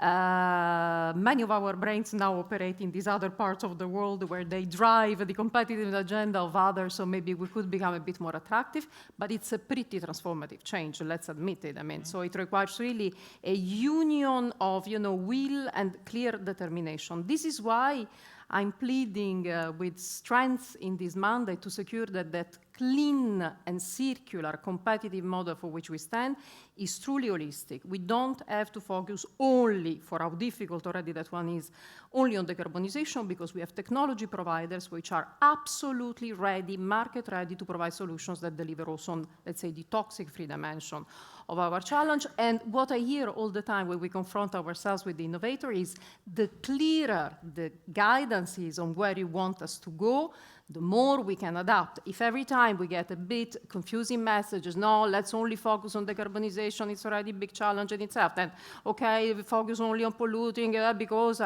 Many of our brains now operate in these other parts of the world where they drive the competitive agenda of others, so maybe we could become a bit more attractive, but it's a pretty transformative change, let's admit it. I mean, so it requires really a union of, will and clear determination. This is why I'm pleading with strength in this mandate to secure that clean and circular competitive model for which we stand is truly holistic. We don't have to focus only, for how difficult already that one is, only on decarbonization, because we have technology providers which are absolutely ready, market ready, to provide solutions that deliver also on, let's say, the toxic-free dimension of our challenge. And what I hear all the time when we confront ourselves with the innovator is the clearer the guidance is on where you want us to go, the more we can adapt. If every time we get a bit confusing messages, no, let's only focus on decarbonization, it's already a big challenge in itself, then, okay, we focus only on polluting because,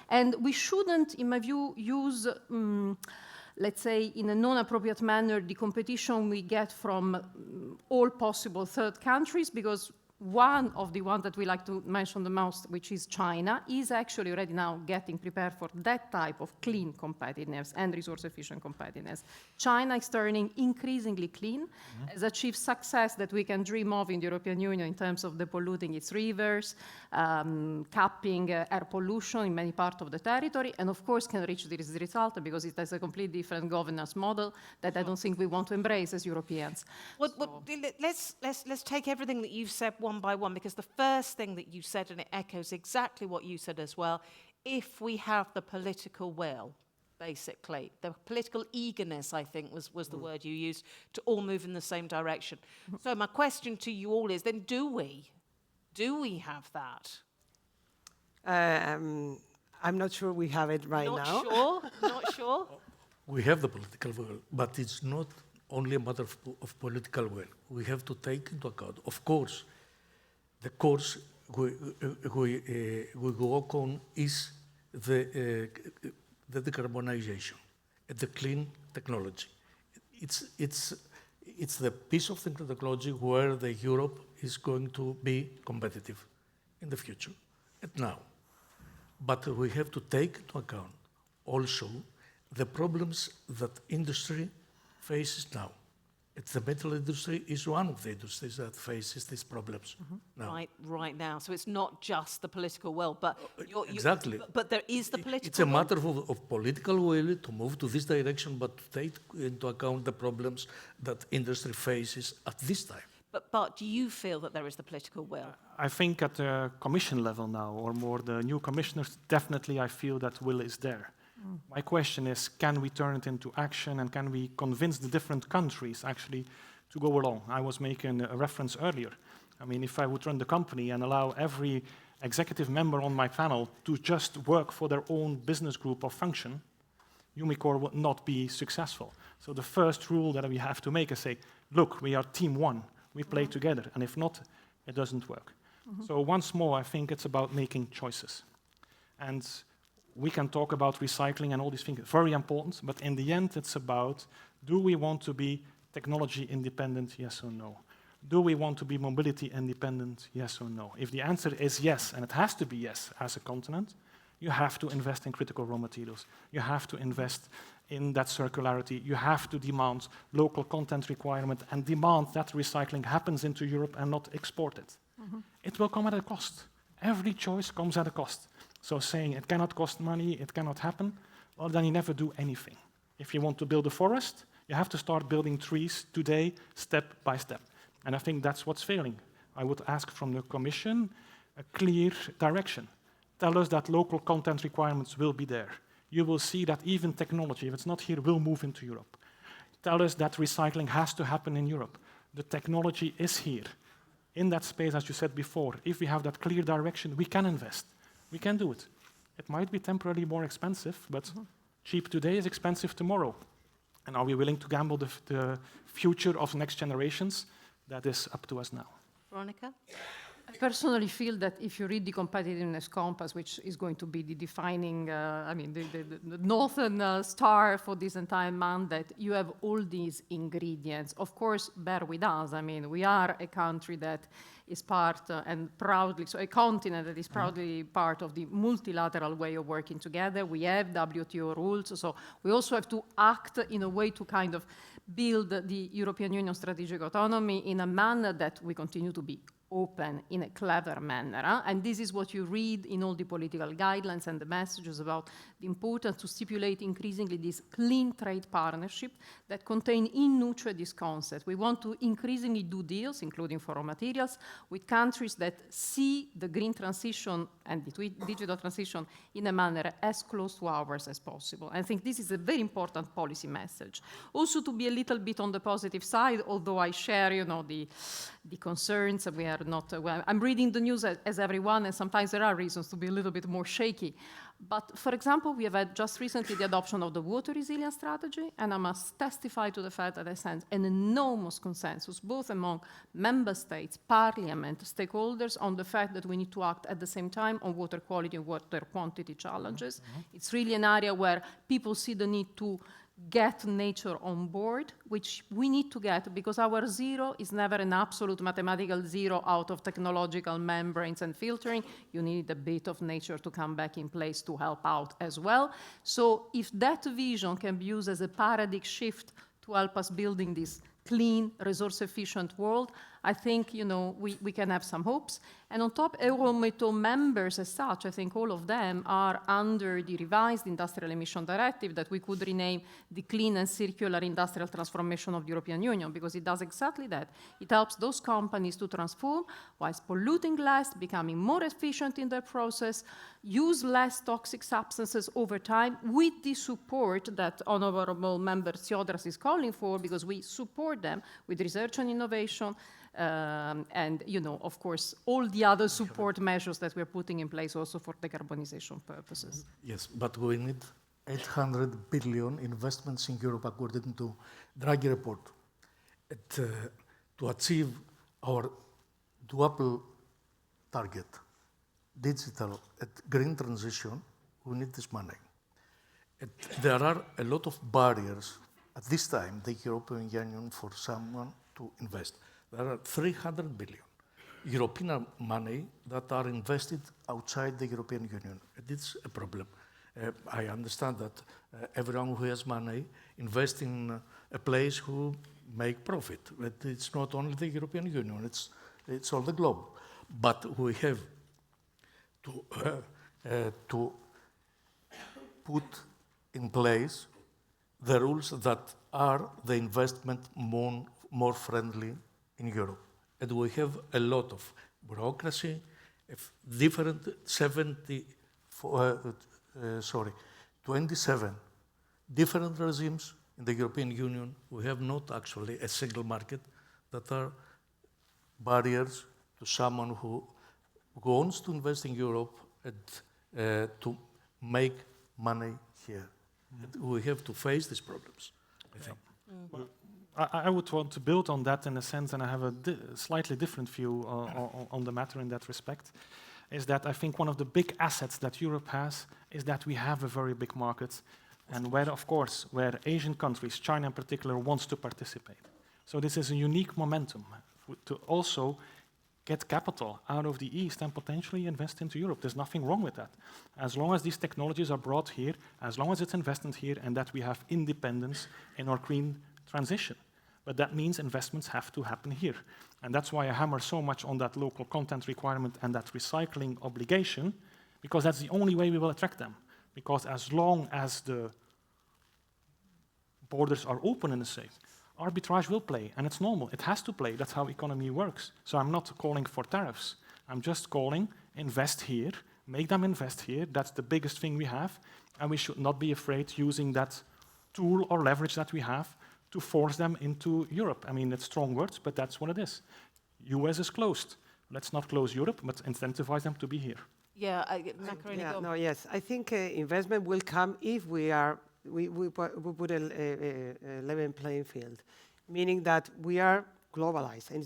and we shouldn't, in my view, use, let's say, in a non-appropriate manner, the competition we get from all possible third countries, because one of the ones that we like to mention the most, which is China, is actually already now getting prepared for that type of clean competitiveness and resource-efficient competitiveness. China is turning increasingly clean, has achieved success that we can dream of in the European Union in terms of depolluting its rivers, capping air pollution in many parts of the territory, and of course can reach this result because it has a completely different governance model that I don't think we want to embrace as Europeans. Let's take everything that you've said one by one, because the first thing that you said, and it echoes exactly what you said as well, if we have the political will, basically, the political eagerness, I think was the word you used, to all move in the same direction. So my question to you all is, then do we have that? I'm not sure we have it right now. Not sure? We have the political will, but it's not only a matter of political will. We have to take into account, of course, the course we work on is the decarbonization, the clean technology. It's the piece of technology where the Europe is going to be competitive in the future and now. But we have to take into account also the problems that industry faces now. The metal industry is one of the industries that faces these problems now. Right now. So it's not just the political will, but exactly. But there is the political. It's a matter of political will to move to this direction, but to take into account the problems that industry faces at this time. But do you feel that there is the political will? I think at the Commission level now, or more the new commissioners, definitely I feel that will is there. My question is, can we turn it into action, and can we convince the different countries actually to go along? I was making a reference earlier. I mean, if I would run the company and allow every executive member on my panel to just work for their own business group or function, Umicore would not be successful. So the first rule that we have to make is say, look, we are team one. We play together. And if not, it doesn't work. So once more, I think it's about making choices. And we can talk about recycling and all these things, very important, but in the end, it's about, do we want to be technology independent, yes or no? Do we want to be mobility independent, yes or no? If the answer is yes, and it has to be yes as a continent, you have to invest in critical raw materials. You have to invest in that circularity. You have to demand local content requirement and demand that recycling happens into Europe and not exported. It will come at a cost. Every choice comes at a cost. So saying it cannot cost money, it cannot happen, well, then you never do anything. If you want to build a forest, you have to start building trees today, step by step. And I think that's what's failing. I would ask from the Commission a clear direction. Tell us that local content requirements will be there. You will see that even technology, if it's not here, will move into Europe. Tell us that recycling has to happen in Europe. The technology is here. In that space, as you said before, if we have that clear direction, we can invest. We can do it. It might be temporarily more expensive, but cheap today is expensive tomorrow. And are we willing to gamble the future of next generations? That is up to us now. Veronica? I personally feel that if you read the competitiveness compass, which is going to be the defining, the northern star for this entire mandate, you have all these ingredients. Of course, bear with us. I mean, we are a country that is part and proudly, so a continent that is proudly part of the multilateral way of working together. We have WTO rules, so we also have to act in a way to kind of build the European Union strategic autonomy in a manner that we continue to be open in a clever manner. And this is what you read in all the political guidelines and the messages about the importance to stipulate increasingly this clean trade partnership that contain in nutre this concept. We want to increasingly do deals, including for raw materials, with countries that see the green transition and the digital transition in a manner as close to ours as possible. I think this is a very important policy message. Also to be a little bit on the positive side, although I share, the concerns. We are not, well, I'm reading the news as everyone, and sometimes there are reasons to be a little bit more shaky. But for example, we have had just recently the adoption of the water resilience strategy, and I must testify to the fact that I sense an enormous consensus, both among member states, parliament, stakeholders, on the fact that we need to act at the same time on water quality and water quantity challenges. It's really an area where people see the need to get nature on board, which we need to get, because our zero is never an absolute mathematical zero out of technological membranes and filtering. You need a bit of nature to come back in place to help out as well. So if that vision can be used as a paradigm shift to help us building this clean, resource-efficient world, I think, we can have some hopes. And on top, Eurometaux members as such, I think all of them are under the revised Industrial Emission Directive that we could rename the Clean and Circular Industrial Transformation of the European Union, because it does exactly that. It helps those companies to transform whilst polluting less, becoming more efficient in their process, use less toxic substances over time, with the support that honorable member Tsiodras is calling for, because we support them with research and innovation, and, of course, all the other support measures that we're putting in place also for decarbonization purposes. Yes, but we need 800 billion investments in Europe, according to Draghi report. To achieve our dual target, digital and green transition, we need this money. There are a lot of barriers at this time, the European Union, for someone to invest. There are 300 billion European money that are invested outside the European Union. It's a problem. I understand that everyone who has money invests in a place who make profit. But it's not only the European Union, it's all the globe. But we have to put in place the rules that are the investment more friendly in Europe. And we have a lot of bureaucracy, different 27 different regimes in the European Union. We have not actually a single market that are barriers to someone who wants to invest in Europe and to make money here. We have to face these problems, I think. Well, I would want to build on that in a sense, and I have a slightly different view on the matter in that respect, is that I think one of the big assets that Europe has is that we have a very big market, and where, of course, where Asian countries, China in particular, wants to participate. So this is a unique momentum to also get capital out of the East and potentially invest into Europe. There's nothing wrong with that. As long as these technologies are brought here, as long as it's invested here, and that we have independence in our green transition. But that means investments have to happen here. And that's why I hammer so much on that local content requirement and that recycling obligation, because that's the only way we will attract them. Because as long as the borders are open in a sense, arbitrage will play, and it's normal. It has to play. That's how economy works. So I'm not calling for tariffs. I'm just calling invest here, make them invest here. That's the biggest thing we have, and we should not be afraid using that tool or leverage that we have to force them into Europe. I mean, it's strong words, but that's what it is. US is closed. Let's not close Europe, but incentivize them to be here. Yeah, yes. I think investment will come if we put a level playing field, meaning that we are globalized, and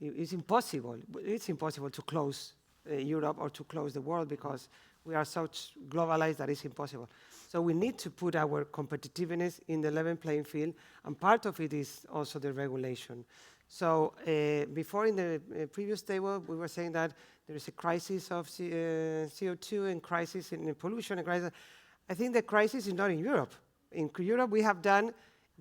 it's impossible to close Europe or to close the world, because we are so globalized that it's impossible. So we need to put our competitiveness in the level playing field, and part of it is also the regulation. So before in the previous table, we were saying that there is a crisis of CO2 and crisis in pollution. I think the crisis is not in Europe. In Europe, we have done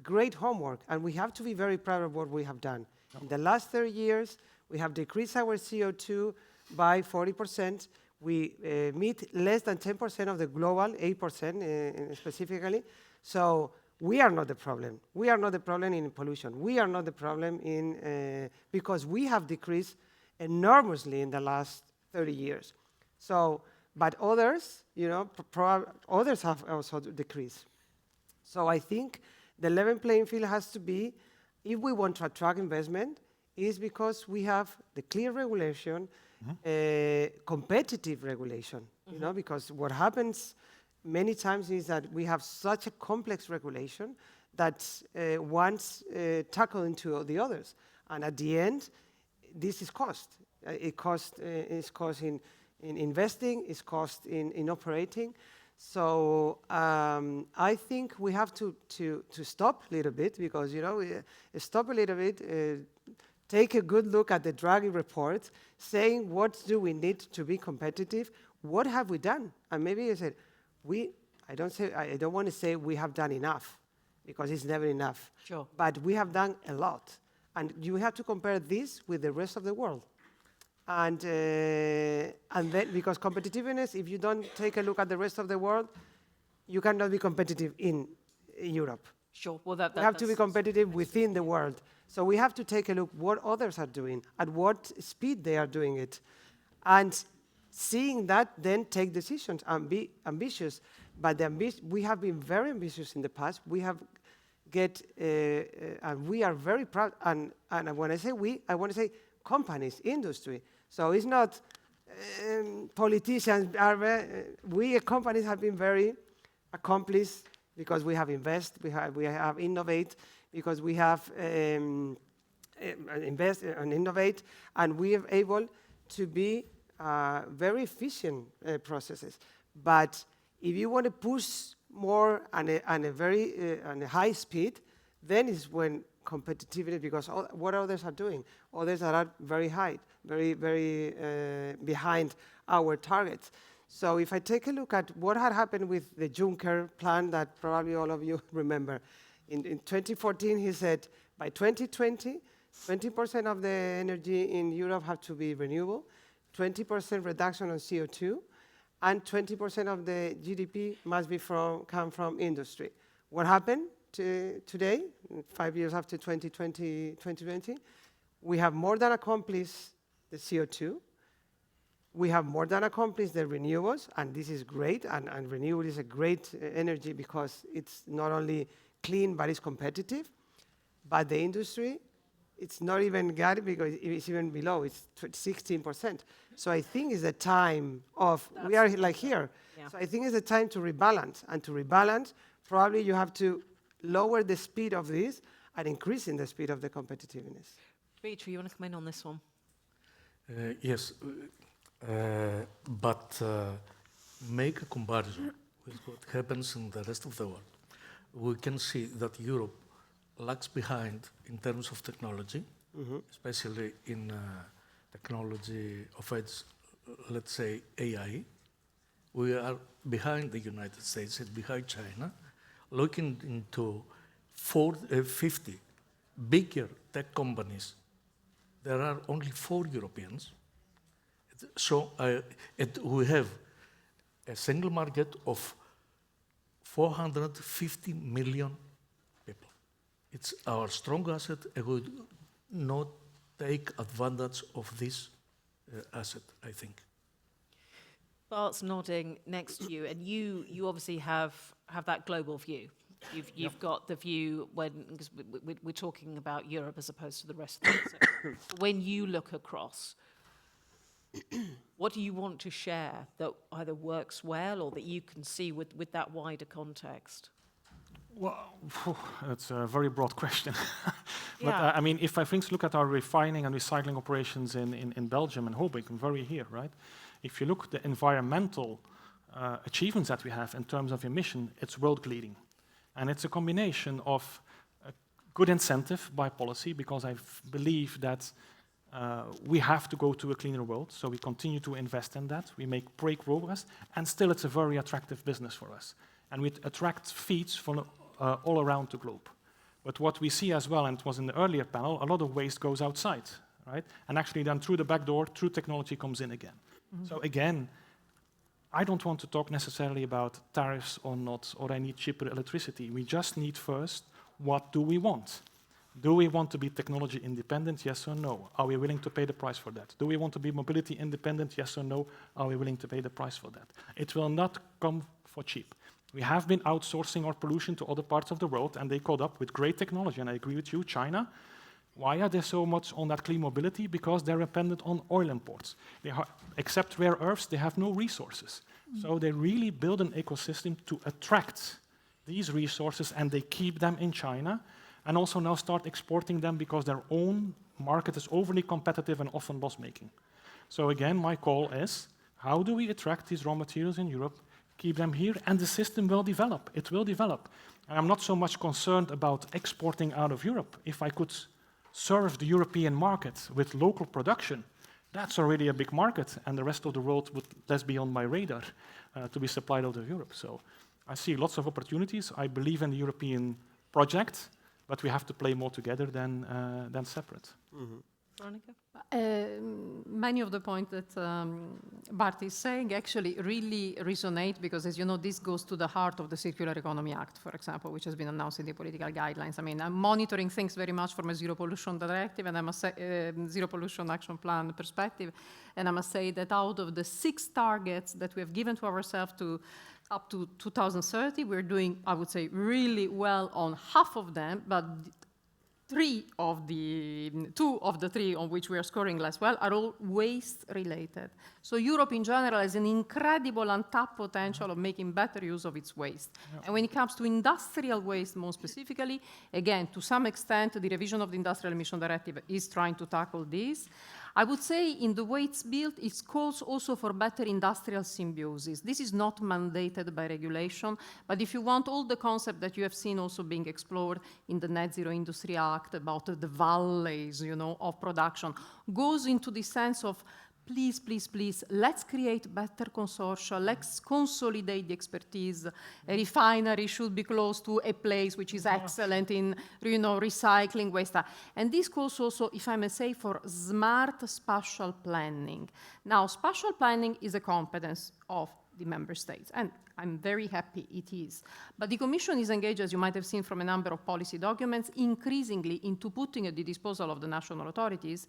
great homework, and we have to be very proud of what we have done. In the last 30 years, we have decreased our CO2 by 40%. We meet less than 10% of the global, 8% specifically. So we are not the problem. We are not the problem in pollution. We are not the problem in because we have decreased enormously in the last 30 years. So, but others, others have also decreased. So I think the level playing field has to be, if we want to attract investment, is because we have the clear regulation, competitive regulation, because what happens many times is that we have such a complex regulation that once tackle into the others. And at the end, this is cost. It's cost in investing, it's cost in operating. So I think we have to stop a little bit, because, stop a little bit, take a good look at the Draghi report, saying what do we need to be competitive, what have we done? And maybe you said, I don't want to say we have done enough, because it's never enough. Sure. But we have done a lot. And you have to compare this with the rest of the world. And then, because competitiveness, if you don't take a look at the rest of the world, you cannot be competitive in Europe. Sure. Well, you have to be competitive within the world. So we have to take a look what others are doing, at what speed they are doing it. And seeing that, then take decisions and be ambitious. But we have been very ambitious in the past. We have and we are very proud. And when I say we, I want to say companies, industry. So it's not politicians. We companies have been very accomplished, because we have invest, we have innovate, because we have invest and innovate, and we are able to be very efficient processes. But if you want to push more and a very high speed, then is when competitiveness, because what others are doing, others are very high, very behind our targets. So if I take a look at what had happened with the Juncker plan that probably all of you remember, in 2014 he said by 2020, 20% of the energy in Europe have to be renewable, 20% reduction on CO2, and 20% of the GDP must be come from industry. What happened today, 5 years after 2020, we have more than accomplished the CO2. We have more than accomplished the renewables, and this is great, and renewable is a great energy, because it's not only clean, but it's competitive. But the industry, it's not even got it, because it's even below, it's 16%. So I think it's the time of, we are like here. Yeah. So I think it's the time to rebalance, and to rebalance, probably you have to lower the speed of this and increasing the speed of the competitiveness. Dimitri, you want to come in on this one? Yes, but make a comparison with what happens in the rest of the world. We can see that Europe lags behind in terms of technology, especially in technology of edge, let's say AI. We are behind the United States and behind China. Looking into 50 bigger tech companies, there are only 4 Europeans. So we have a single market of 450 million people. It's our strong asset, and we would not take advantage of this asset, I think. Bart's nodding next to you, and you obviously have that global view. You've got the view because we're talking about Europe as opposed to the rest of the world. When you look across, what do you want to share that either works well or that you can see with that wider context? Well, that's a very broad question. But Yeah. I mean, if I look at our refining and recycling operations in Belgium and Hoboken, very here, right? If you look at the environmental achievements that we have in terms of emission, it's world-leading. And it's a combination of a good incentive by policy, because I believe that we have to go to a cleaner world, so we continue to invest in that. We make great progress, and still it's a very attractive business for us. And we attract feeds from all around the globe. But what we see as well, and it was in the earlier panel, a lot of waste goes outside, right? And actually then through the back door, through technology comes in again. So again, I don't want to talk necessarily about tariffs or not, or I need cheaper electricity. We just need first, what do we want? Do we want to be technology independent, yes or no? Are we willing to pay the price for that? Do we want to be mobility independent, yes or no? Are we willing to pay the price for that? It will not come for cheap. We have been outsourcing our pollution to other parts of the world, and they caught up with great technology, and I agree with you, China. Why are they so much on that clean mobility? Because they're dependent on oil imports. Except rare earths, they have no resources. So they really build an ecosystem to attract these resources, and they keep them in China, and also now start exporting them because their own market is overly competitive and often loss-making. So again, my call is, how do we attract these raw materials in Europe, keep them here, and the system will develop. It will develop. And I'm not so much concerned about exporting out of Europe. If I could serve the European market with local production, that's already a big market, and the rest of the world would less be on my radar to be supplied out of Europe. So I see lots of opportunities. I believe in the European project, but we have to play more together than separate. Veronica? Many of the points that Bart is saying actually really resonate, because, as you know, this goes to the heart of the Circular Economy Act, for example, which has been announced in the political guidelines. I mean, I'm monitoring things very much from a zero pollution directive and I must say, zero pollution action plan perspective. And I must say that out of the 6 targets that we have given to ourselves to up to 2030, we're doing, I would say, really well on half of them, but 2 of the 3 on which we are scoring less well are all waste related. So Europe in general has an incredible untapped potential of making better use of its waste. And when it comes to industrial waste more specifically, again, to some extent, the revision of the Industrial Emission Directive is trying to tackle this. I would say in the way it's built, it calls also for better industrial symbiosis. This is not mandated by regulation, but if you want all the concept that you have seen also being explored in the Net Zero Industry Act about the valleys, you know, of production, goes into the sense of please, please, please, let's create better consortia, let's consolidate the expertise. A refinery should be close to a place which is excellent in, you know, recycling waste. And this calls also, if I may say, for smart spatial planning. Now, spatial planning is a competence of the member states, and I'm very happy it is. But the Commission is engaged, as you might have seen from a number of policy documents, increasingly into putting at the disposal of the national authorities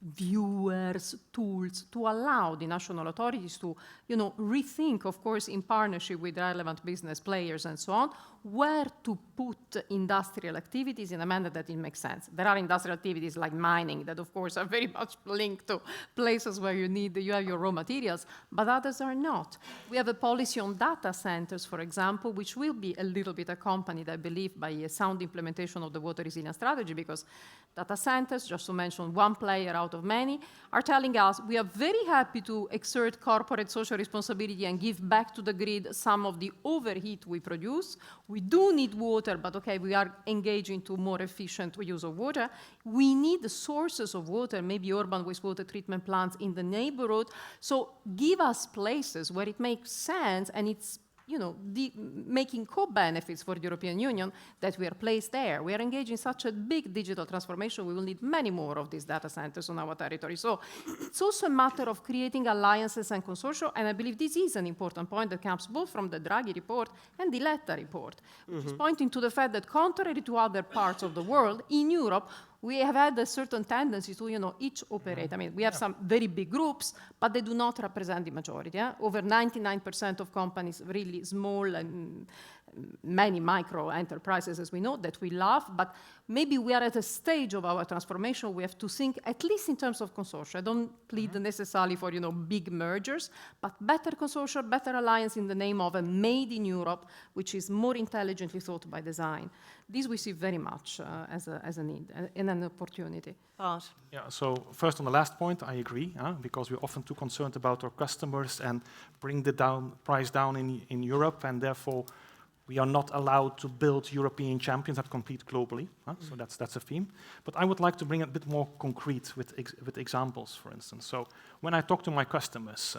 viewers, tools to allow the national authorities to, rethink, of course, in partnership with relevant business players and so on, where to put industrial activities in a manner that it makes sense. There are industrial activities like mining that, of course, are very much linked to places where you have your raw materials, but others are not. We have a policy on data centers, for example, which will be a little bit accompanied, I believe, by a sound implementation of the water resilience strategy, because data centers, just to mention one player out of many, are telling us we are very happy to exert corporate social responsibility and give back to the grid some of the overheat we produce. We do need water, but okay, we are engaging to more efficient use of water. We need the sources of water, maybe urban wastewater treatment plants in the neighborhood. So give us places where it makes sense and it's making co-benefits for the European Union that we are placed there. We are engaged in such a big digital transformation, we will need many more of these data centers on our territory. So it's also a matter of creating alliances and consortia, and I believe this is an important point that comes both from the Draghi report and the Letta report, which is pointing to the fact that contrary to other parts of the world, in Europe, we have had a certain tendency to, each operate. I mean, we have some very big groups, but they do not represent the majority. Yeah? Over 99% of companies, really small and many micro enterprises, as we know, that we love, but maybe we are at a stage of our transformation we have to think, at least in terms of consortia. I don't plead necessarily for, big mergers, but better consortia, better alliance in the name of a made in Europe, which is more intelligently thought by design. This we see very much as a need and an opportunity. Bart. Yeah, so first on the last point, I agree, because we're often too concerned about our customers and bring the price down in Europe, and therefore we are not allowed to build European champions that compete globally. So that's a theme. But I would like to bring it a bit more concrete with examples, for instance. So when I talk to my customers,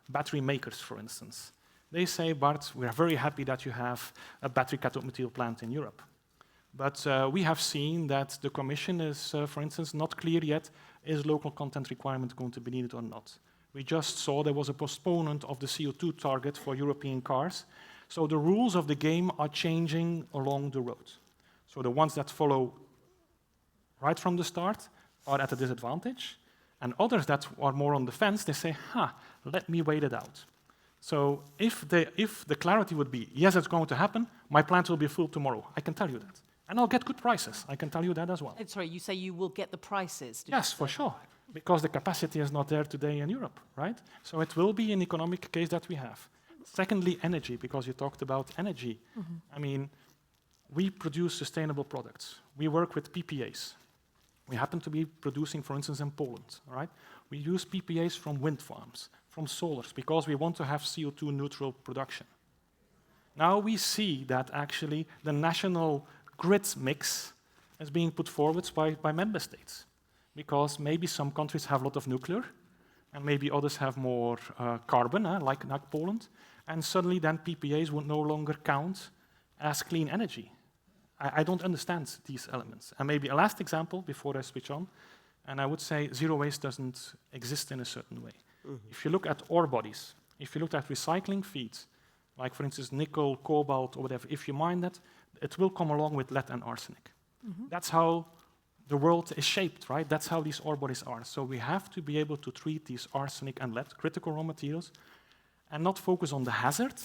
battery makers, for instance, they say, Bart, we are very happy that you have a battery cathode material plant in Europe. But we have seen that the Commission is, for instance, not clear yet, is local content requirement going to be needed or not? We just saw there was a postponement of the CO2 target for European cars. So the rules of the game are changing along the road. So the ones that follow right from the start are at a disadvantage, and others that are more on the fence, they say, let me wait it out. So if the clarity would be, yes, it's going to happen, my plant will be full tomorrow, I can tell you that. And I'll get good prices, I can tell you that as well. Sorry, you say you will get the prices? Yes, for sure, because the capacity is not there today in Europe, right? So it will be an economic case that we have. Secondly, energy, because you talked about energy. I mean, we produce sustainable products. We work with PPAs. We happen to be producing, for instance, in Poland, right? We use PPAs from wind farms, from solars, because we want to have CO2 neutral production. Now we see that actually the national grid mix is being put forward by member states, because maybe some countries have a lot of nuclear, and maybe others have more carbon, like Poland, and suddenly then PPAs would no longer count as clean energy. I don't understand these elements. And maybe a last example before I switch on, and I would say zero waste doesn't exist in a certain way. If you look at ore bodies, if you look at recycling feeds, like for instance nickel, cobalt, or whatever, if you mine that, it will come along with lead and arsenic. That's how the world is shaped, right? That's how these ore bodies are. So we have to be able to treat these arsenic and lead, critical raw materials, and not focus on the hazard,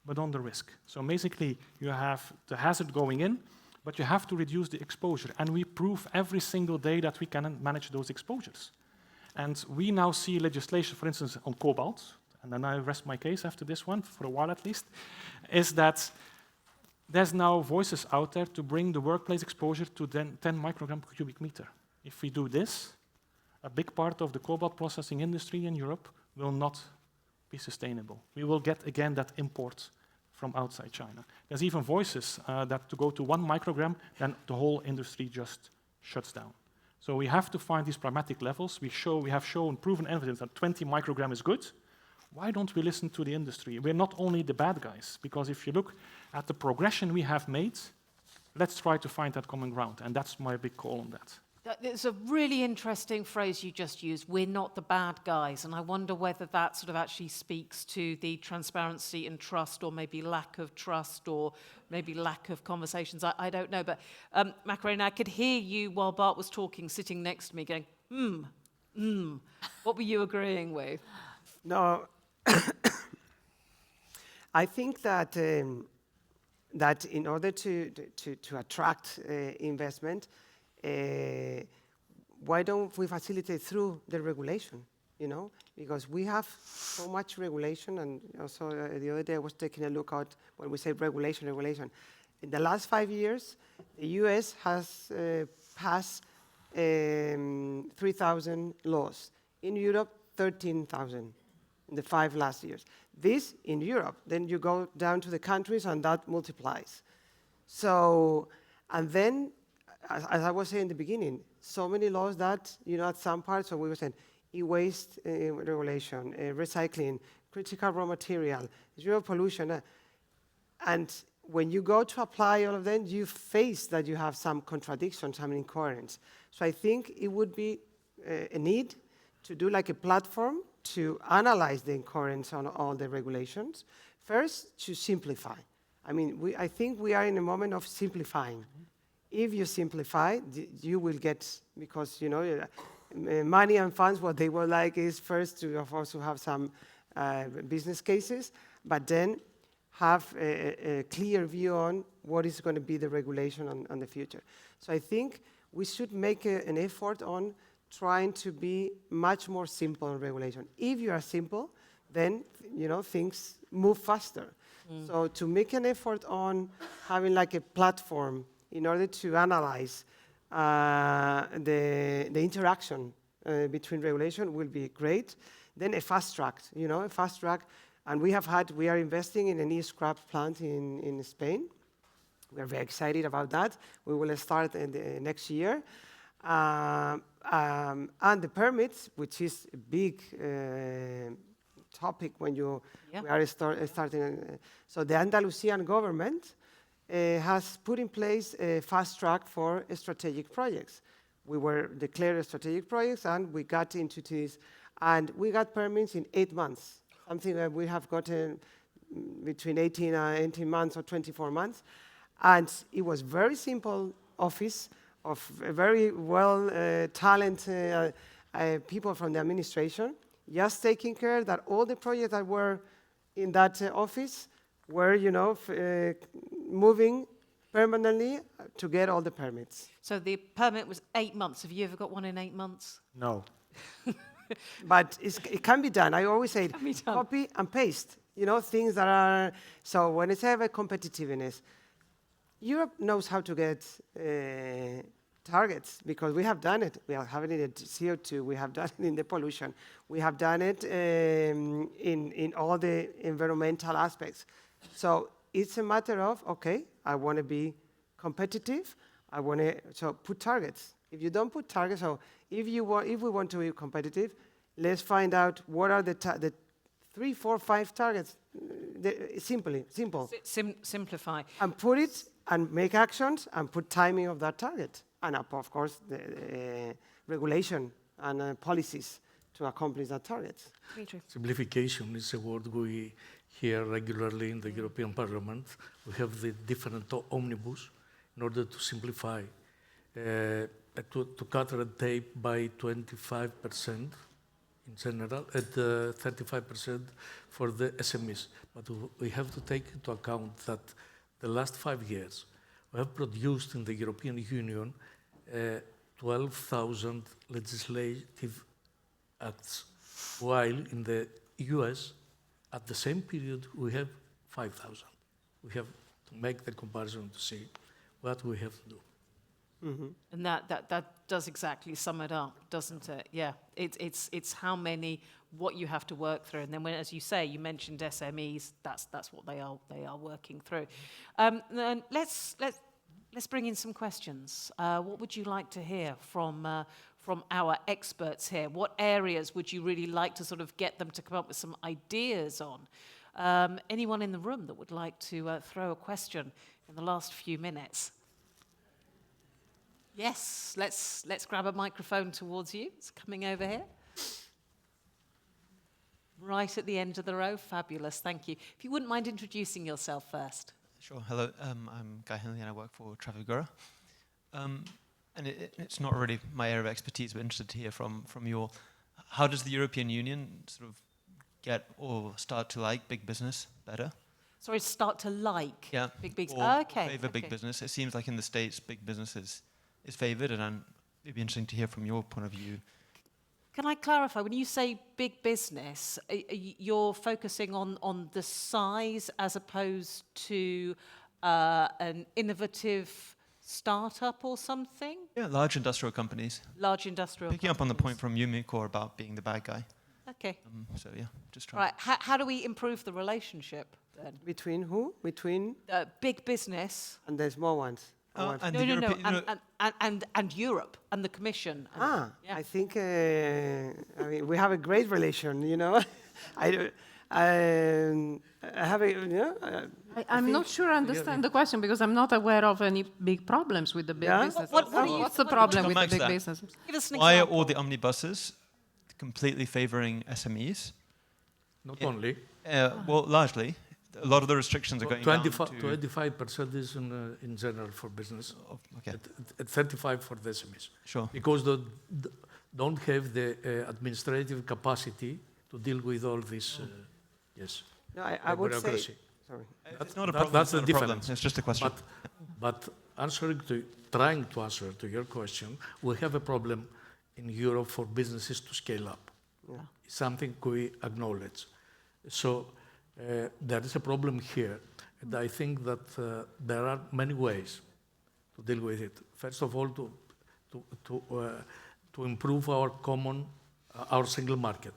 but on the risk. So basically, you have the hazard going in, but you have to reduce the exposure. And we prove every single day that we can manage those exposures. And we now see legislation, for instance, on cobalt, and then I rest my case after this one, for a while at least, is that there's now voices out there to bring the workplace exposure to 10 microgram per cubic meter. If we do this, a big part of the cobalt processing industry in Europe will not be sustainable. We will get, again, that import from outside China. There's even voices that to go to 1 microgram, then the whole industry just shuts down. So we have to find these pragmatic levels. We have shown proven evidence that 20 microgram is good. Why don't we listen to the industry? We're not only the bad guys, because if you look at the progression we have made, let's try to find that common ground, and that's my big call on that. It's a really interesting phrase you just used, we're not the bad guys, and I wonder whether that sort of actually speaks to the transparency and trust, or maybe lack of trust, or maybe lack of conversations. I don't know, but Macarena, I could hear you while Bart was talking, sitting next to me going, What were you agreeing with? No, I think that that in order to attract investment, why don't we facilitate through the regulation, you know? Because we have so much regulation, and also the other day I was taking a look at when we say regulation. In the last 5 years, the US has passed 3,000 laws. In Europe, 13,000 in the 5 last years. This in Europe. Then you go down to the countries and that multiplies. So, and then, as I was saying in the beginning, so many laws that, you know, at some parts, so we were saying, e-waste regulation, recycling, critical raw material, zero pollution. And when you go to apply all of them, you face that you have some contradictions, some incoherence. So I think it would be a need to do like a platform to analyze the incoherence on all the regulations. First, to simplify. I mean, I think we are in a moment of simplifying. If you simplify, you will get, because, you know, money and funds, what they would like is first to also have some business cases, but then have a clear view on what is going to be the regulation on the future. So I think we should make an effort on trying to be much more simple in regulation. If you are simple, then, you know, things move faster. So to make an effort on having like a platform in order to analyze the interaction between regulation will be great. Then a fast track, you know, a fast track. And we are investing in an e-scrap plant in Spain. We are very excited about that. We will start in the next year. And the permits, which is a big topic when we are starting. So the Andalusian government has put in place a fast track for strategic projects. We were declared strategic projects, and we got into this, and we got permits in 8 months, something that we have gotten between 18 months or 24 months. And it was very simple office of very well talented people from the administration, just taking care that all the projects that were in that office were, you know, moving permanently to get all the permits. So the permit was 8 months. Have you ever got one in 8 months? No. But it can be done. I always say copy and paste, you know, things that are... So when I say about competitiveness, Europe knows how to get targets, because we have done it. We are having it in CO2. We have done it in the pollution. We have done it in all the environmental aspects. So it's a matter of, okay, I want to be competitive. I want to put targets. If you don't put targets, so if we want to be competitive, let's find out what are the 3, 4, 5 targets. Simple. Simplify. And put it and make actions and put timing of that target. And of course, the regulation and policies to accomplish that target. Simplification is a word we hear regularly in the European Parliament. We have the different omnibus in order to simplify, to cut red tape by 25% in general, and 35% for the SMEs. But we have to take into account that the last 5 years, we have produced in the European Union 12,000 legislative acts, while in the US, at the same period, we have 5,000. We have to make the comparison to see what we have to do. Mm-hmm. And that does exactly sum it up, doesn't it? Yeah, it's how many, what you have to work through, and then when, as you say, you mentioned SMEs. That's what they are working through. Then let's bring in some questions. What would you like to hear from our experts here? What areas would you really like to sort of get them to come up with some ideas on? Anyone in the room that would like to throw a question in the last few minutes? Yes, let's grab a microphone towards you. It's coming over here. Right at the end of the row. Fabulous, thank you. If you wouldn't mind introducing yourself first. Sure. Hello, I'm Guy Henley and I work for Trafigura. And it's not really my area of expertise, but interested to hear from you all. How does the European Union sort of get or start to like big business better? Sorry, start to like big business. Or Okay. favor big business. It seems like in the States, big business is favored, and it'd be interesting to hear from your point of view. Can I clarify, when you say big business, you're focusing on the size as opposed to an innovative startup or something? Yeah, large industrial companies. Large industrial Picking up on the point from Yumiko about being the bad guy. Okay. So yeah, just trying. Right, how do we improve the relationship then? Between who? Between? Big business. And the small ones. And and Europe and the Commission. I think I mean we have a great relation. You know, I have a I'm not sure I understand the question because I'm not aware of any big problems with the big businesses. What's the problem with the big businesses? Give us an Why example. are all the omnibuses completely favoring SMEs? Not only. Well, largely. A lot of the restrictions are going down to 25% is in general for business. Okay. At 35 for the SMEs. Sure. Because they don't have the administrative capacity to deal with all this. Yes. No, I would say. Sorry. It's not a problem. That's it's the not a problem. difference. It's just a question. But trying to answer to your question, we have a problem in Europe for businesses to scale up. Yeah. It's something we acknowledge. So there is a problem here, and I think that there are many ways to deal with it. First of all, to improve our single market,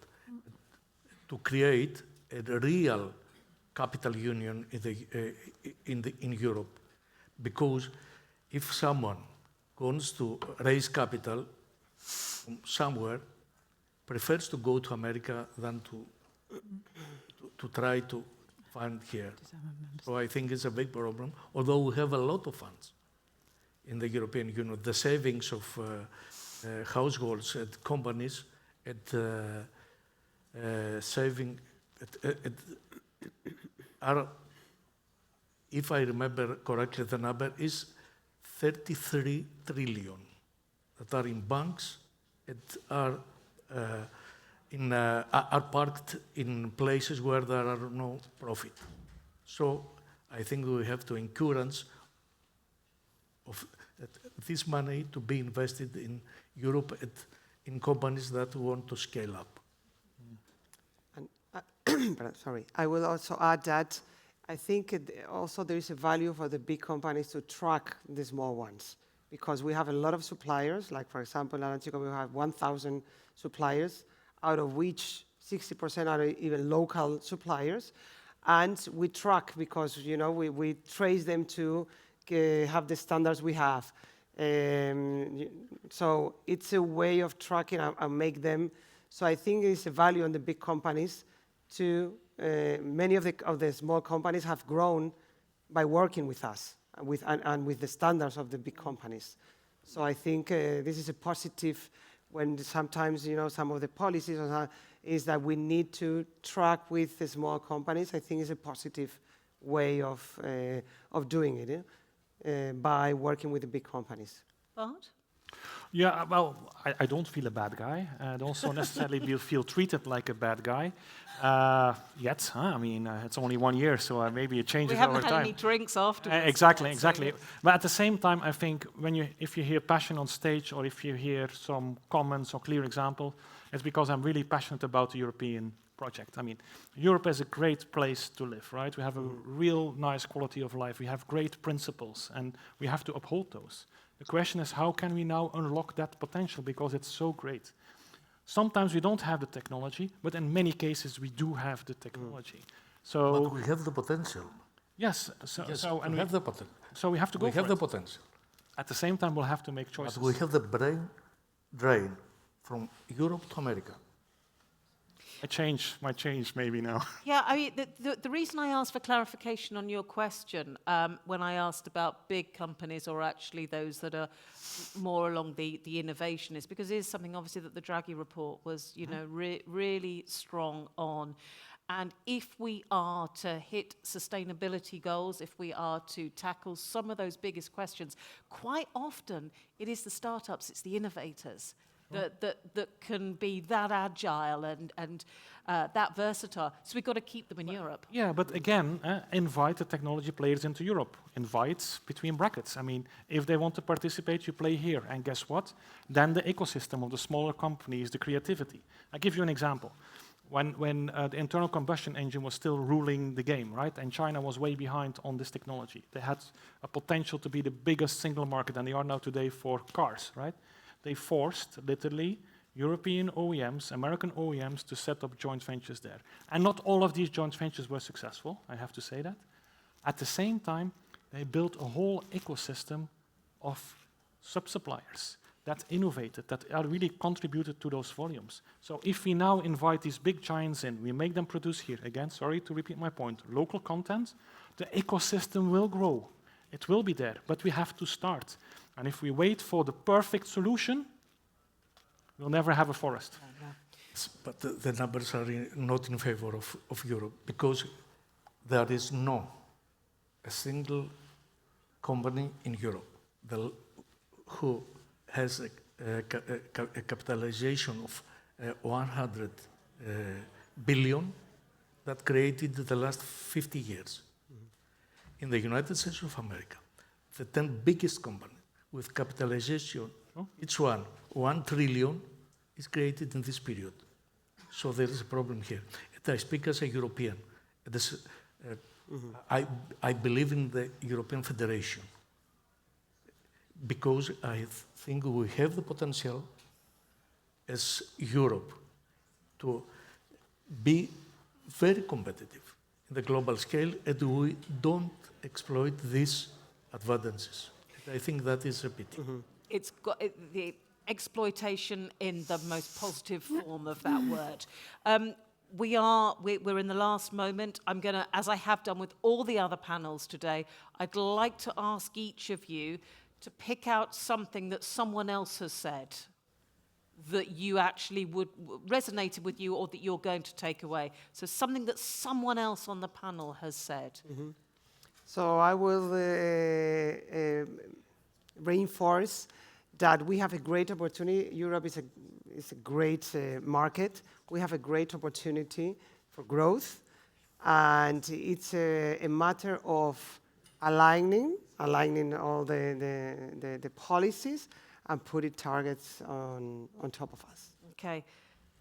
to create a real capital union in Europe, because if someone wants to raise capital from somewhere, prefers to go to America than to try to find here. So I think it's a big problem, although we have a lot of funds in the European Union. The savings of households and companies saving are, if I remember correctly, the number is 33 trillion that are in banks and are parked in places where there are no profit. So I think we have to encourage of this money to be invested in Europe in companies that want to scale up. And sorry, I will also add that I think also there is a value for the big companies to track the small ones, because we have a lot of suppliers, like for example, in Atlantico we have 1,000 suppliers, out of which 60% are even local suppliers. And we track because, you know, we trace them to have the standards we have. So it's a way of tracking and make them. So I think it's a value on the big companies to, many of the small companies have grown by working with us and with the standards of the big companies. So I think this is a positive when sometimes, you know, some of the policies is that we need to track with the small companies. I think it's a positive way of doing it by working with the big companies. Bart? Yeah, well, I don't feel a bad guy. I don't also necessarily feel treated like a bad guy yet. I mean, it's only 1 year, so maybe it changes over time. We haven't had any drinks afterwards. Exactly. But at the same time, I think if you hear passion on stage or if you hear some comments or clear example, it's because I'm really passionate about the European project. I mean, Europe is a great place to live, right? We have a real nice quality of life. We have great principles, and we have to uphold those. The question is, how can we now unlock that potential, because it's so great? Sometimes we don't have the technology, but in many cases we do have the technology. So but we have the potential. Yes. We have the potential. So we have to go for it. We have the potential. At the same time, we'll have to make choices. But we have the brain drain from Europe to America. might change maybe now. Yeah, I mean, the reason I asked for clarification on your question when I asked about big companies or actually those that are more along the innovation is because it is something obviously that the Draghi report was, you know, really strong on. And if we are to hit sustainability goals, if we are to tackle some of those biggest questions, quite often it is the startups, it's the innovators that can be that agile and that versatile. So we've got to keep them in Europe. Yeah, but again, invite the technology players into Europe. Invite between brackets. I mean, if they want to participate, you play here. And guess what? Then the ecosystem of the smaller companies, the creativity. I'll give you an example. When the internal combustion engine was still ruling the game, right? And China was way behind on this technology. They had a potential to be the biggest single market, and they are now today for cars, right? They forced, literally, European OEMs, American OEMs to set up joint ventures there. And not all of these joint ventures were successful, I have to say that. At the same time, they built a whole ecosystem of sub-suppliers that innovated, that are really contributed to those volumes. So if we now invite these big giants in, we make them produce here, again, sorry to repeat my point, local content, the ecosystem will grow. It will be there, but we have to start. And if we wait for the perfect solution, we'll never have a forest. But the numbers are not in favor of Europe, because there is no a single company in Europe who has a capitalization of 100 billion that created the last 50 years. In the United States of America, the 10 biggest companies with capitalization, each one, 1 trillion, is created in this period. So there is a problem here. And I speak as a European. I believe in the European Federation because I think we have the potential as Europe to be very competitive in the global scale, and we don't exploit these advantages. I think that is a pity. It's got the exploitation in the most positive form of that word. We're in the last moment. I'm going to, as I have done with all the other panels today, I'd like to ask each of you to pick out something that someone else has said that you actually resonated with you or that you're going to take away. So something that someone else on the panel has said. So I will reinforce that we have a great opportunity. Europe is a great market. We have a great opportunity for growth. And it's a matter of aligning all the policies and putting targets on top of us. Okay.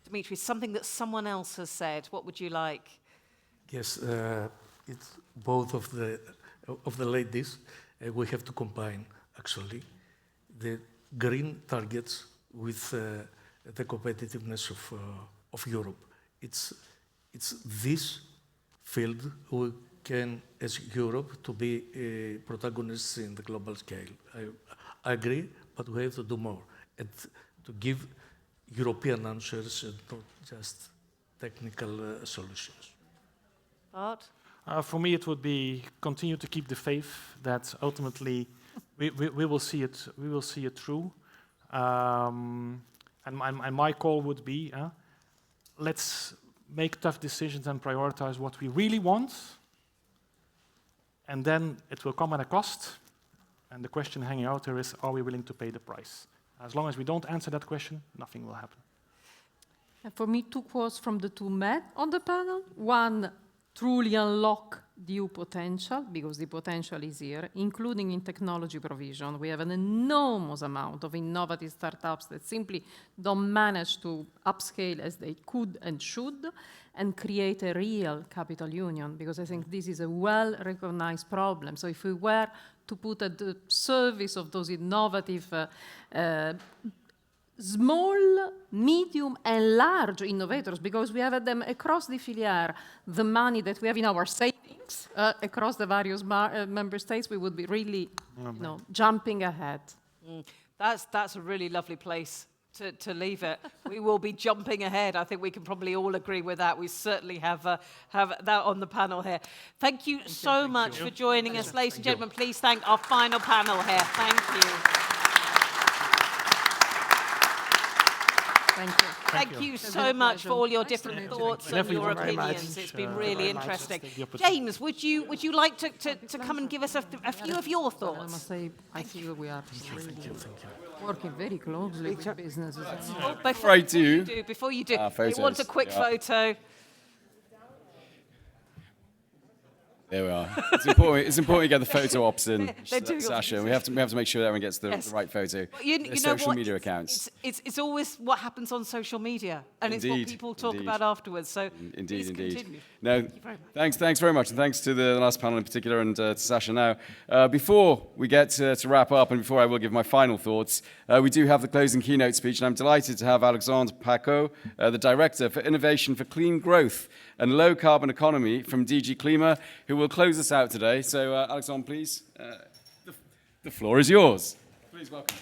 Dimitri, something that someone else has said. What would you like? Yes, it's both of the ladies. We have to combine, actually, the green targets with the competitiveness of Europe. It's this field we can, as Europe, to be protagonists in the global scale. I agree, but we have to do more and to give European answers and not just technical solutions. Art? For me, it would be continue to keep the faith that ultimately we will see it. We will see it through. And my call would be, let's make tough decisions and prioritize what we really want. And then it will come at a cost. And the question hanging out there is, are we willing to pay the price? As long as we don't answer that question, nothing will happen. And for me, 2 quotes from the 2 men on the panel. One, truly unlock the EU potential, because the potential is here, including in technology provision. We have an enormous amount of innovative startups that simply don't manage to upscale as they could and should, and create a real capital union, because I think this is a well-recognized problem. So if we were to put at the service of those innovative small, medium, and large innovators, because we have them across the filière, the money that we have in our savings across the various member states, we would be really jumping ahead. That's a really lovely place to leave it. We will be jumping ahead. I think we can probably all agree with that. We certainly have that on the panel here. Thank you so much for joining us. Ladies and gentlemen, please thank our final panel here. Thank you. Thank you. Thank you so much for all your different thoughts and your opinions. It's been really interesting. James, would you like to come and give us a few of your thoughts? I must say, I feel we are working very closely with businesses. Before you do, we want a quick photo. There we are. It's important you get the photo ops in, Sasha. We have to make sure that everyone gets the right photo. You social know media accounts. It's always what happens on social media, and it's what people talk about afterwards. So indeed. Continue. No, thanks very much, and thanks to the last panel in particular, and to Sasha now. Before we get to wrap up, and before I will give my final thoughts, we do have the closing keynote speech, and I'm delighted to have Alexandre Paco, the Director for Innovation for Clean Growth and Low Carbon Economy from DG Klima, who will close us out today. So, Alexandre, please, the floor is yours. Please welcome.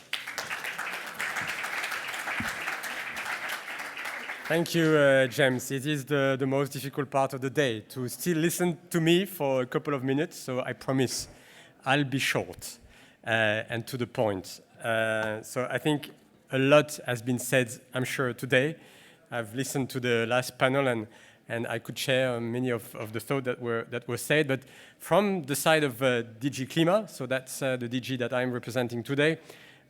Thank you, James. It is the most difficult part of the day, to still listen to me for a couple of minutes, so I promise I'll be short and to the point. So I think a lot has been said, I'm sure, today. I've listened to the last panel, and I could share many of the thoughts that were said. But from the side of DG Klima, so that's the DG that I'm representing today,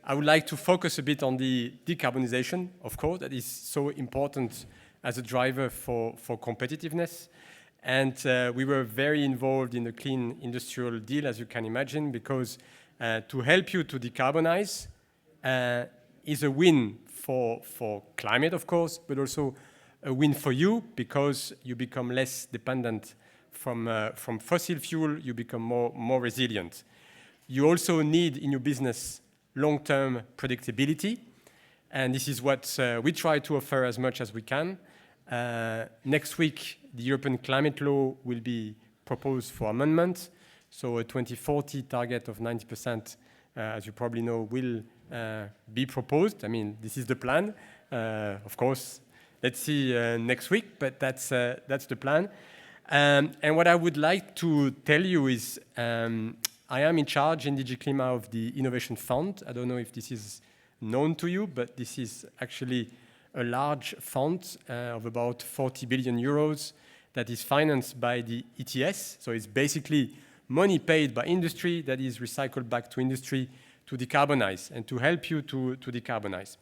I would like to focus a bit on the decarbonisation, of course, that is so important as a driver for competitiveness. And we were very involved in the Clean Industrial Deal, as you can imagine, because to help you to decarbonize is a win for climate, of course, but also a win for you because you become less dependent from fossil fuel, you become more resilient. You also need in your business long-term predictability, and this is what we try to offer as much as we can. Next week, the European climate law will be proposed for amendment, so a 2040 target of 90%, as you probably know, will be proposed. I mean, this is the plan. Of course, let's see next week, but that's the plan. And what I would like to tell you is I am in charge in DG Klima of the Innovation Fund. I don't know if this is known to you, but this is actually a large fund of about 40 billion euros that is financed by the ETS. So it's basically money paid by industry that is recycled back to industry to decarbonize and to help you to decarbonize.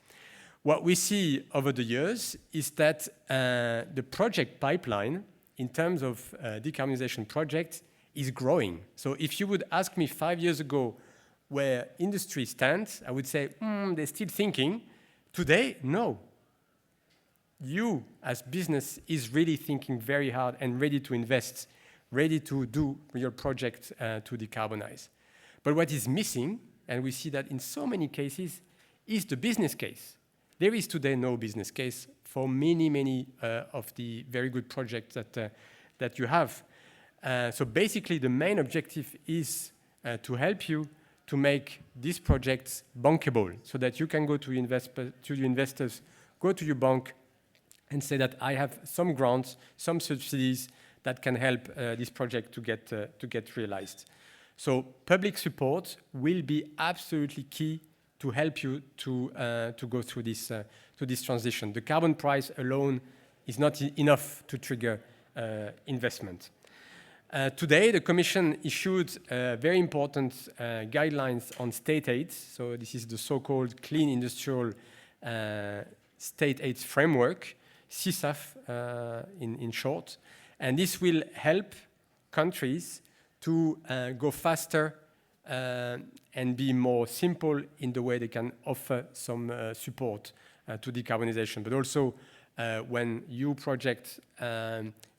What we see over the years is that the project pipeline in terms of decarbonization projects is growing. So if you would ask me 5 years ago where industry stands, I would say, they're still thinking. Today, no. You, as business, is really thinking very hard and ready to invest, ready to do real projects to decarbonize. But what is missing, and we see that in so many cases, is the business case. There is today no business case for many of the very good projects that you have. So basically, the main objective is to help you to make these projects bankable, so that you can go to your investors, go to your bank, and say that I have some grants, some subsidies that can help this project to get realized. So public support will be absolutely key to help you to go through this transition. The carbon price alone is not enough to trigger investment. Today, the Commission issued very important guidelines on state aids. So this is the so-called Clean Industrial State Aids Framework, CSAF in short. And this will help countries to go faster and be more simple in the way they can offer some support to decarbonization. But also, when you project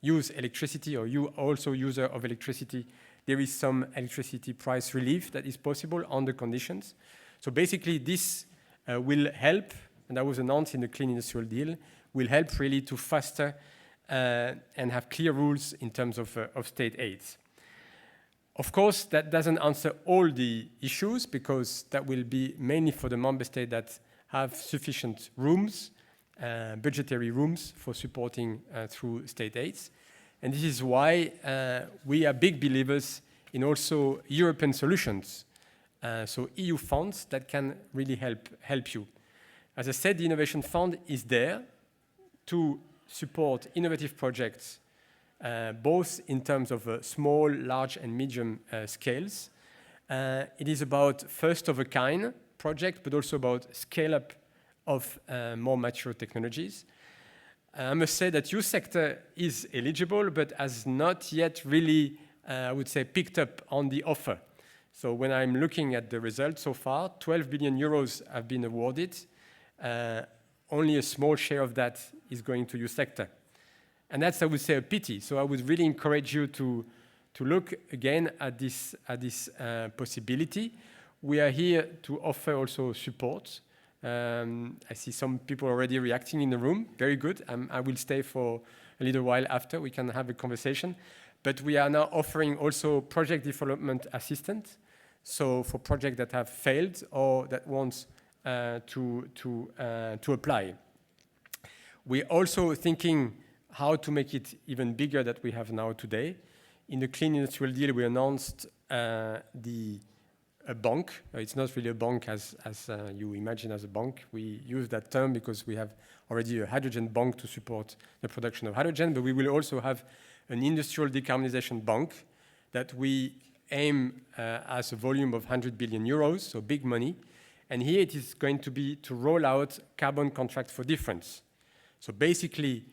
use electricity, or you also user of electricity, there is some electricity price relief that is possible under conditions. So basically, this will help, and that was announced in the Clean Industrial Deal, will help really to faster and have clear rules in terms of state aids. Of course, that doesn't answer all the issues, because that will be mainly for the member state that have sufficient rooms, budgetary rooms for supporting through state aids. And this is why we are big believers in also European solutions, so EU funds that can really help you. As I said, the Innovation Fund is there to support innovative projects, both in terms of small, large, and medium scales. It is about first-of-a-kind project, but also about scale-up of more mature technologies. I must say that youth sector is eligible, but has not yet really, I would say, picked up on the offer. So when I'm looking at the results so far, 12 billion euros have been awarded. Only a small share of that is going to youth sector. And that's, I would say, a pity. So I would really encourage you to look again at this possibility. We are here to offer also support. I see some people already reacting in the room. Very good. I will stay for a little while after. We can have a conversation. But we are now offering also project development assistance. So for projects that have failed or that want to apply. We're also thinking how to make it even bigger than we have now today. In the Clean Industrial Deal, we announced a bank. It's not really a bank as you imagine as a bank. We use that term because we have already a hydrogen bank to support the production of hydrogen, but we will also have an industrial decarbonization bank that we aim as a volume of 100 billion euros, so big money. And here it is going to be to roll out carbon contract for difference. So basically,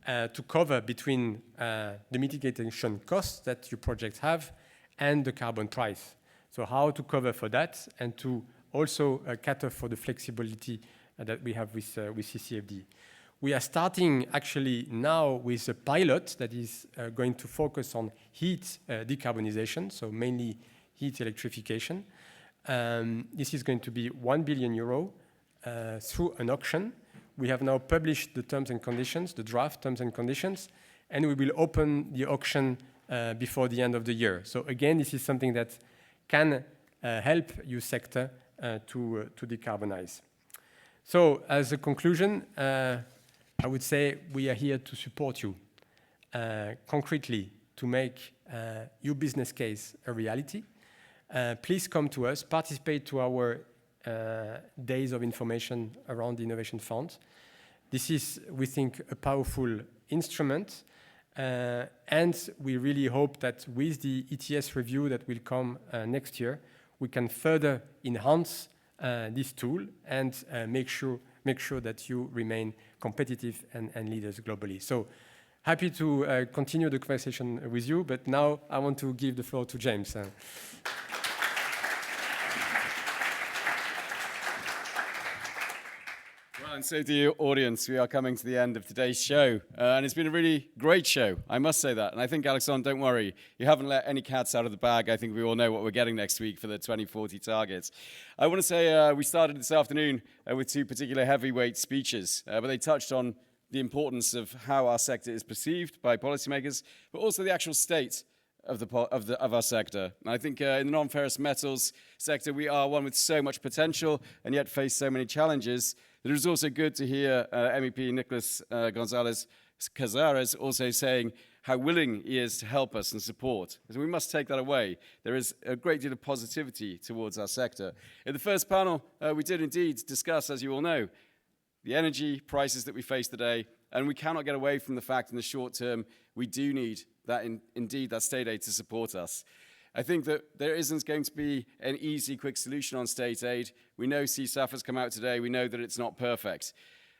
to cover between the mitigation costs that your projects have and the carbon price. So how to cover for that and to also cater for the flexibility that we have with CCFD. We are starting actually now with a pilot that is going to focus on heat decarbonization, so mainly heat electrification. This is going to be 1 billion euro through an auction. We have now published the terms and conditions, the draft terms and conditions, and we will open the auction before the end of the year. So again, this is something that can help your sector to decarbonize. So as a conclusion, I would say we are here to support you concretely to make your business case a reality. Please come to us, participate to our days of information around the Innovation Fund. This is, we think, a powerful instrument. And we really hope that with the ETS review that will come next year, we can further enhance this tool and make sure that you remain competitive and leaders globally. So happy to continue the conversation with you, but now I want to give the floor to James. And so to you, audience, we are coming to the end of today's show. And it's been a really great show, I must say that. And I think, Alexandre, don't worry. You haven't let any cats out of the bag. I think we all know what we're getting next week for the 2040 targets. I want to say we started this afternoon with two particular heavyweight speeches, but they touched on the importance of how our sector is perceived by policymakers, but also the actual state of our sector. And I think in the non-ferrous metals sector, we are one with so much potential and yet face so many challenges. It was also good to hear MEP Nicolas Gonzalez Cazares also saying how willing he is to help us and support. So we must take that away. There is a great deal of positivity towards our sector. In the first panel, we did indeed discuss, as you all know, the energy prices that we face today, and we cannot get away from the fact in the short term we do need that indeed that state aid to support us. I think that there isn't going to be an easy, quick solution on state aid. We know CSAF has come out today. We know that it's not perfect.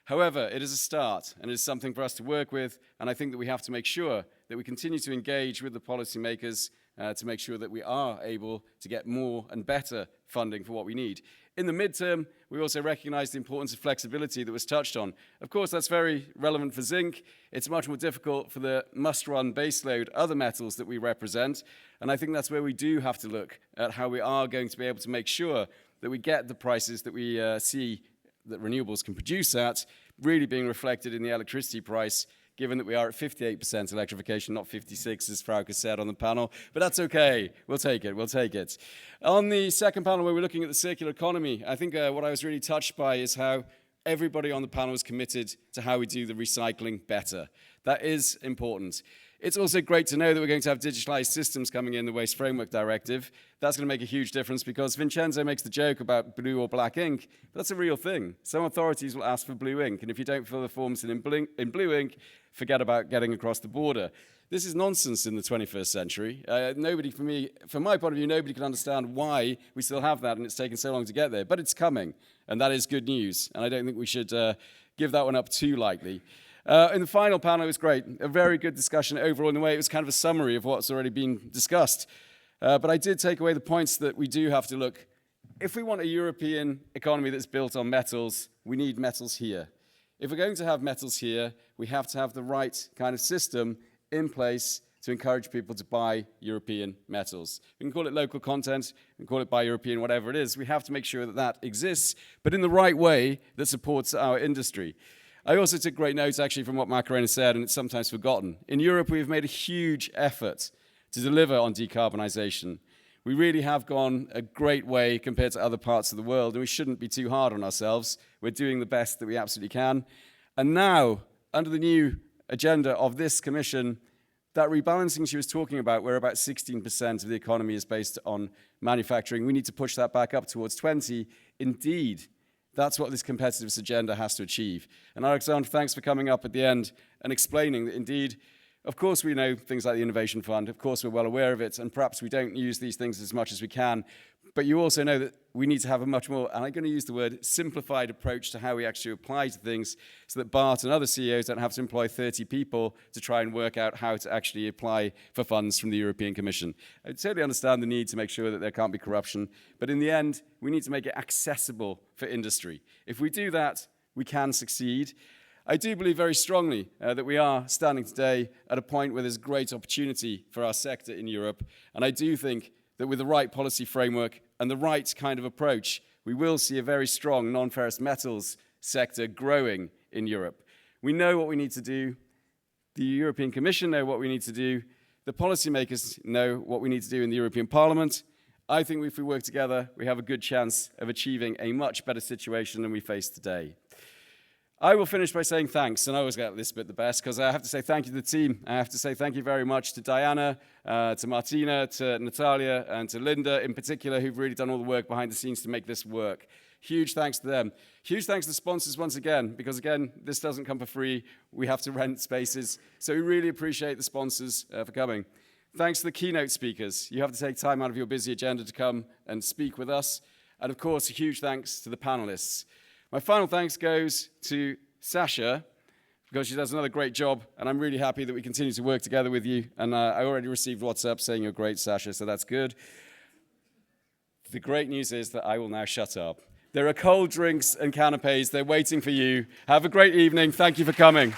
However, it is a start, and it is something for us to work with, and I think that we have to make sure that we continue to engage with the policymakers to make sure that we are able to get more and better funding for what we need. In the midterm, we also recognize the importance of flexibility that was touched on. Of course, that's very relevant for zinc. It's much more difficult for the must-run baseload other metals that we represent, and I think that's where we do have to look at how we are going to be able to make sure that we get the prices that we see that renewables can produce at really being reflected in the electricity price, given that we are at 58% electrification, not 56, as Frauke said on the panel. But that's okay. We'll take it. We'll take it. On the second panel, where we're looking at the circular economy, I think what I was really touched by is how everybody on the panel is committed to how we do the recycling better. That is important. It's also great to know that we're going to have digitalized systems coming in the Waste Framework Directive. That's going to make a huge difference because Vincenzo makes the joke about blue or black ink, but that's a real thing. Some authorities will ask for blue ink, and if you don't fill the forms in blue ink, forget about getting across the border. This is nonsense in the 21st century. From my point of view, nobody can understand why we still have that and it's taken so long to get there, but it's coming, and that is good news, and I don't think we should give that one up too lightly. In the final panel, it was great. A very good discussion overall. In a way, it was kind of a summary of what's already been discussed. But I did take away the points that we do have to look. If we want a European economy that's built on metals, we need metals here. If we're going to have metals here, we have to have the right kind of system in place to encourage people to buy European metals. We can call it local content, we can call it buy European, whatever it is. We have to make sure that that exists, but in the right way that supports our industry. I also took great notes, actually, from what Macarena said, and it's sometimes forgotten. In Europe, we've made a huge effort to deliver on decarbonisation. We really have gone a great way compared to other parts of the world, and we shouldn't be too hard on ourselves. We're doing the best that we absolutely can. And now, under the new agenda of this Commission, that rebalancing she was talking about, where about 16% of the economy is based on manufacturing, we need to push that back up towards 20%. Indeed, that's what this competitiveness agenda has to achieve. And Alexander, thanks for coming up at the end and explaining that indeed, of course we know things like the Innovation Fund, of course we're well aware of it, and perhaps we don't use these things as much as we can, but you also know that we need to have a much more, and I'm going to use the word, simplified approach to how we actually apply to things so that Bart and other CEOs don't have to employ 30 people to try and work out how to actually apply for funds from the European Commission. I totally understand the need to make sure that there can't be corruption, but in the end, we need to make it accessible for industry. If we do that, we can succeed. I do believe very strongly that we are standing today at a point where there's great opportunity for our sector in Europe, and I do think that with the right policy framework and the right kind of approach, we will see a very strong non-ferrous metals sector growing in Europe. We know what we need to do. The European Commission know what we need to do. The policymakers know what we need to do in the European Parliament. I think if we work together, we have a good chance of achieving a much better situation than we face today. I will finish by saying thanks, and I always get this bit the best, because I have to say thank you to the team. I have to say thank you very much to Diana, to Martina, to Natalia, and to Linda in particular, who've really done all the work behind the scenes to make this work. Huge thanks to them. Huge thanks to the sponsors once again, because again, this doesn't come for free. We have to rent spaces. So we really appreciate the sponsors for coming. Thanks to the keynote speakers. You have to take time out of your busy agenda to come and speak with us. And of course, a huge thanks to the panelists. My final thanks goes to Sasha, because she does another great job, and I'm really happy that we continue to work together with you. And I already received WhatsApp saying you're great, Sasha, so that's good. The great news is that I will now shut up. There are cold drinks and canapes. They're waiting for you. Have a great evening. Thank you for coming.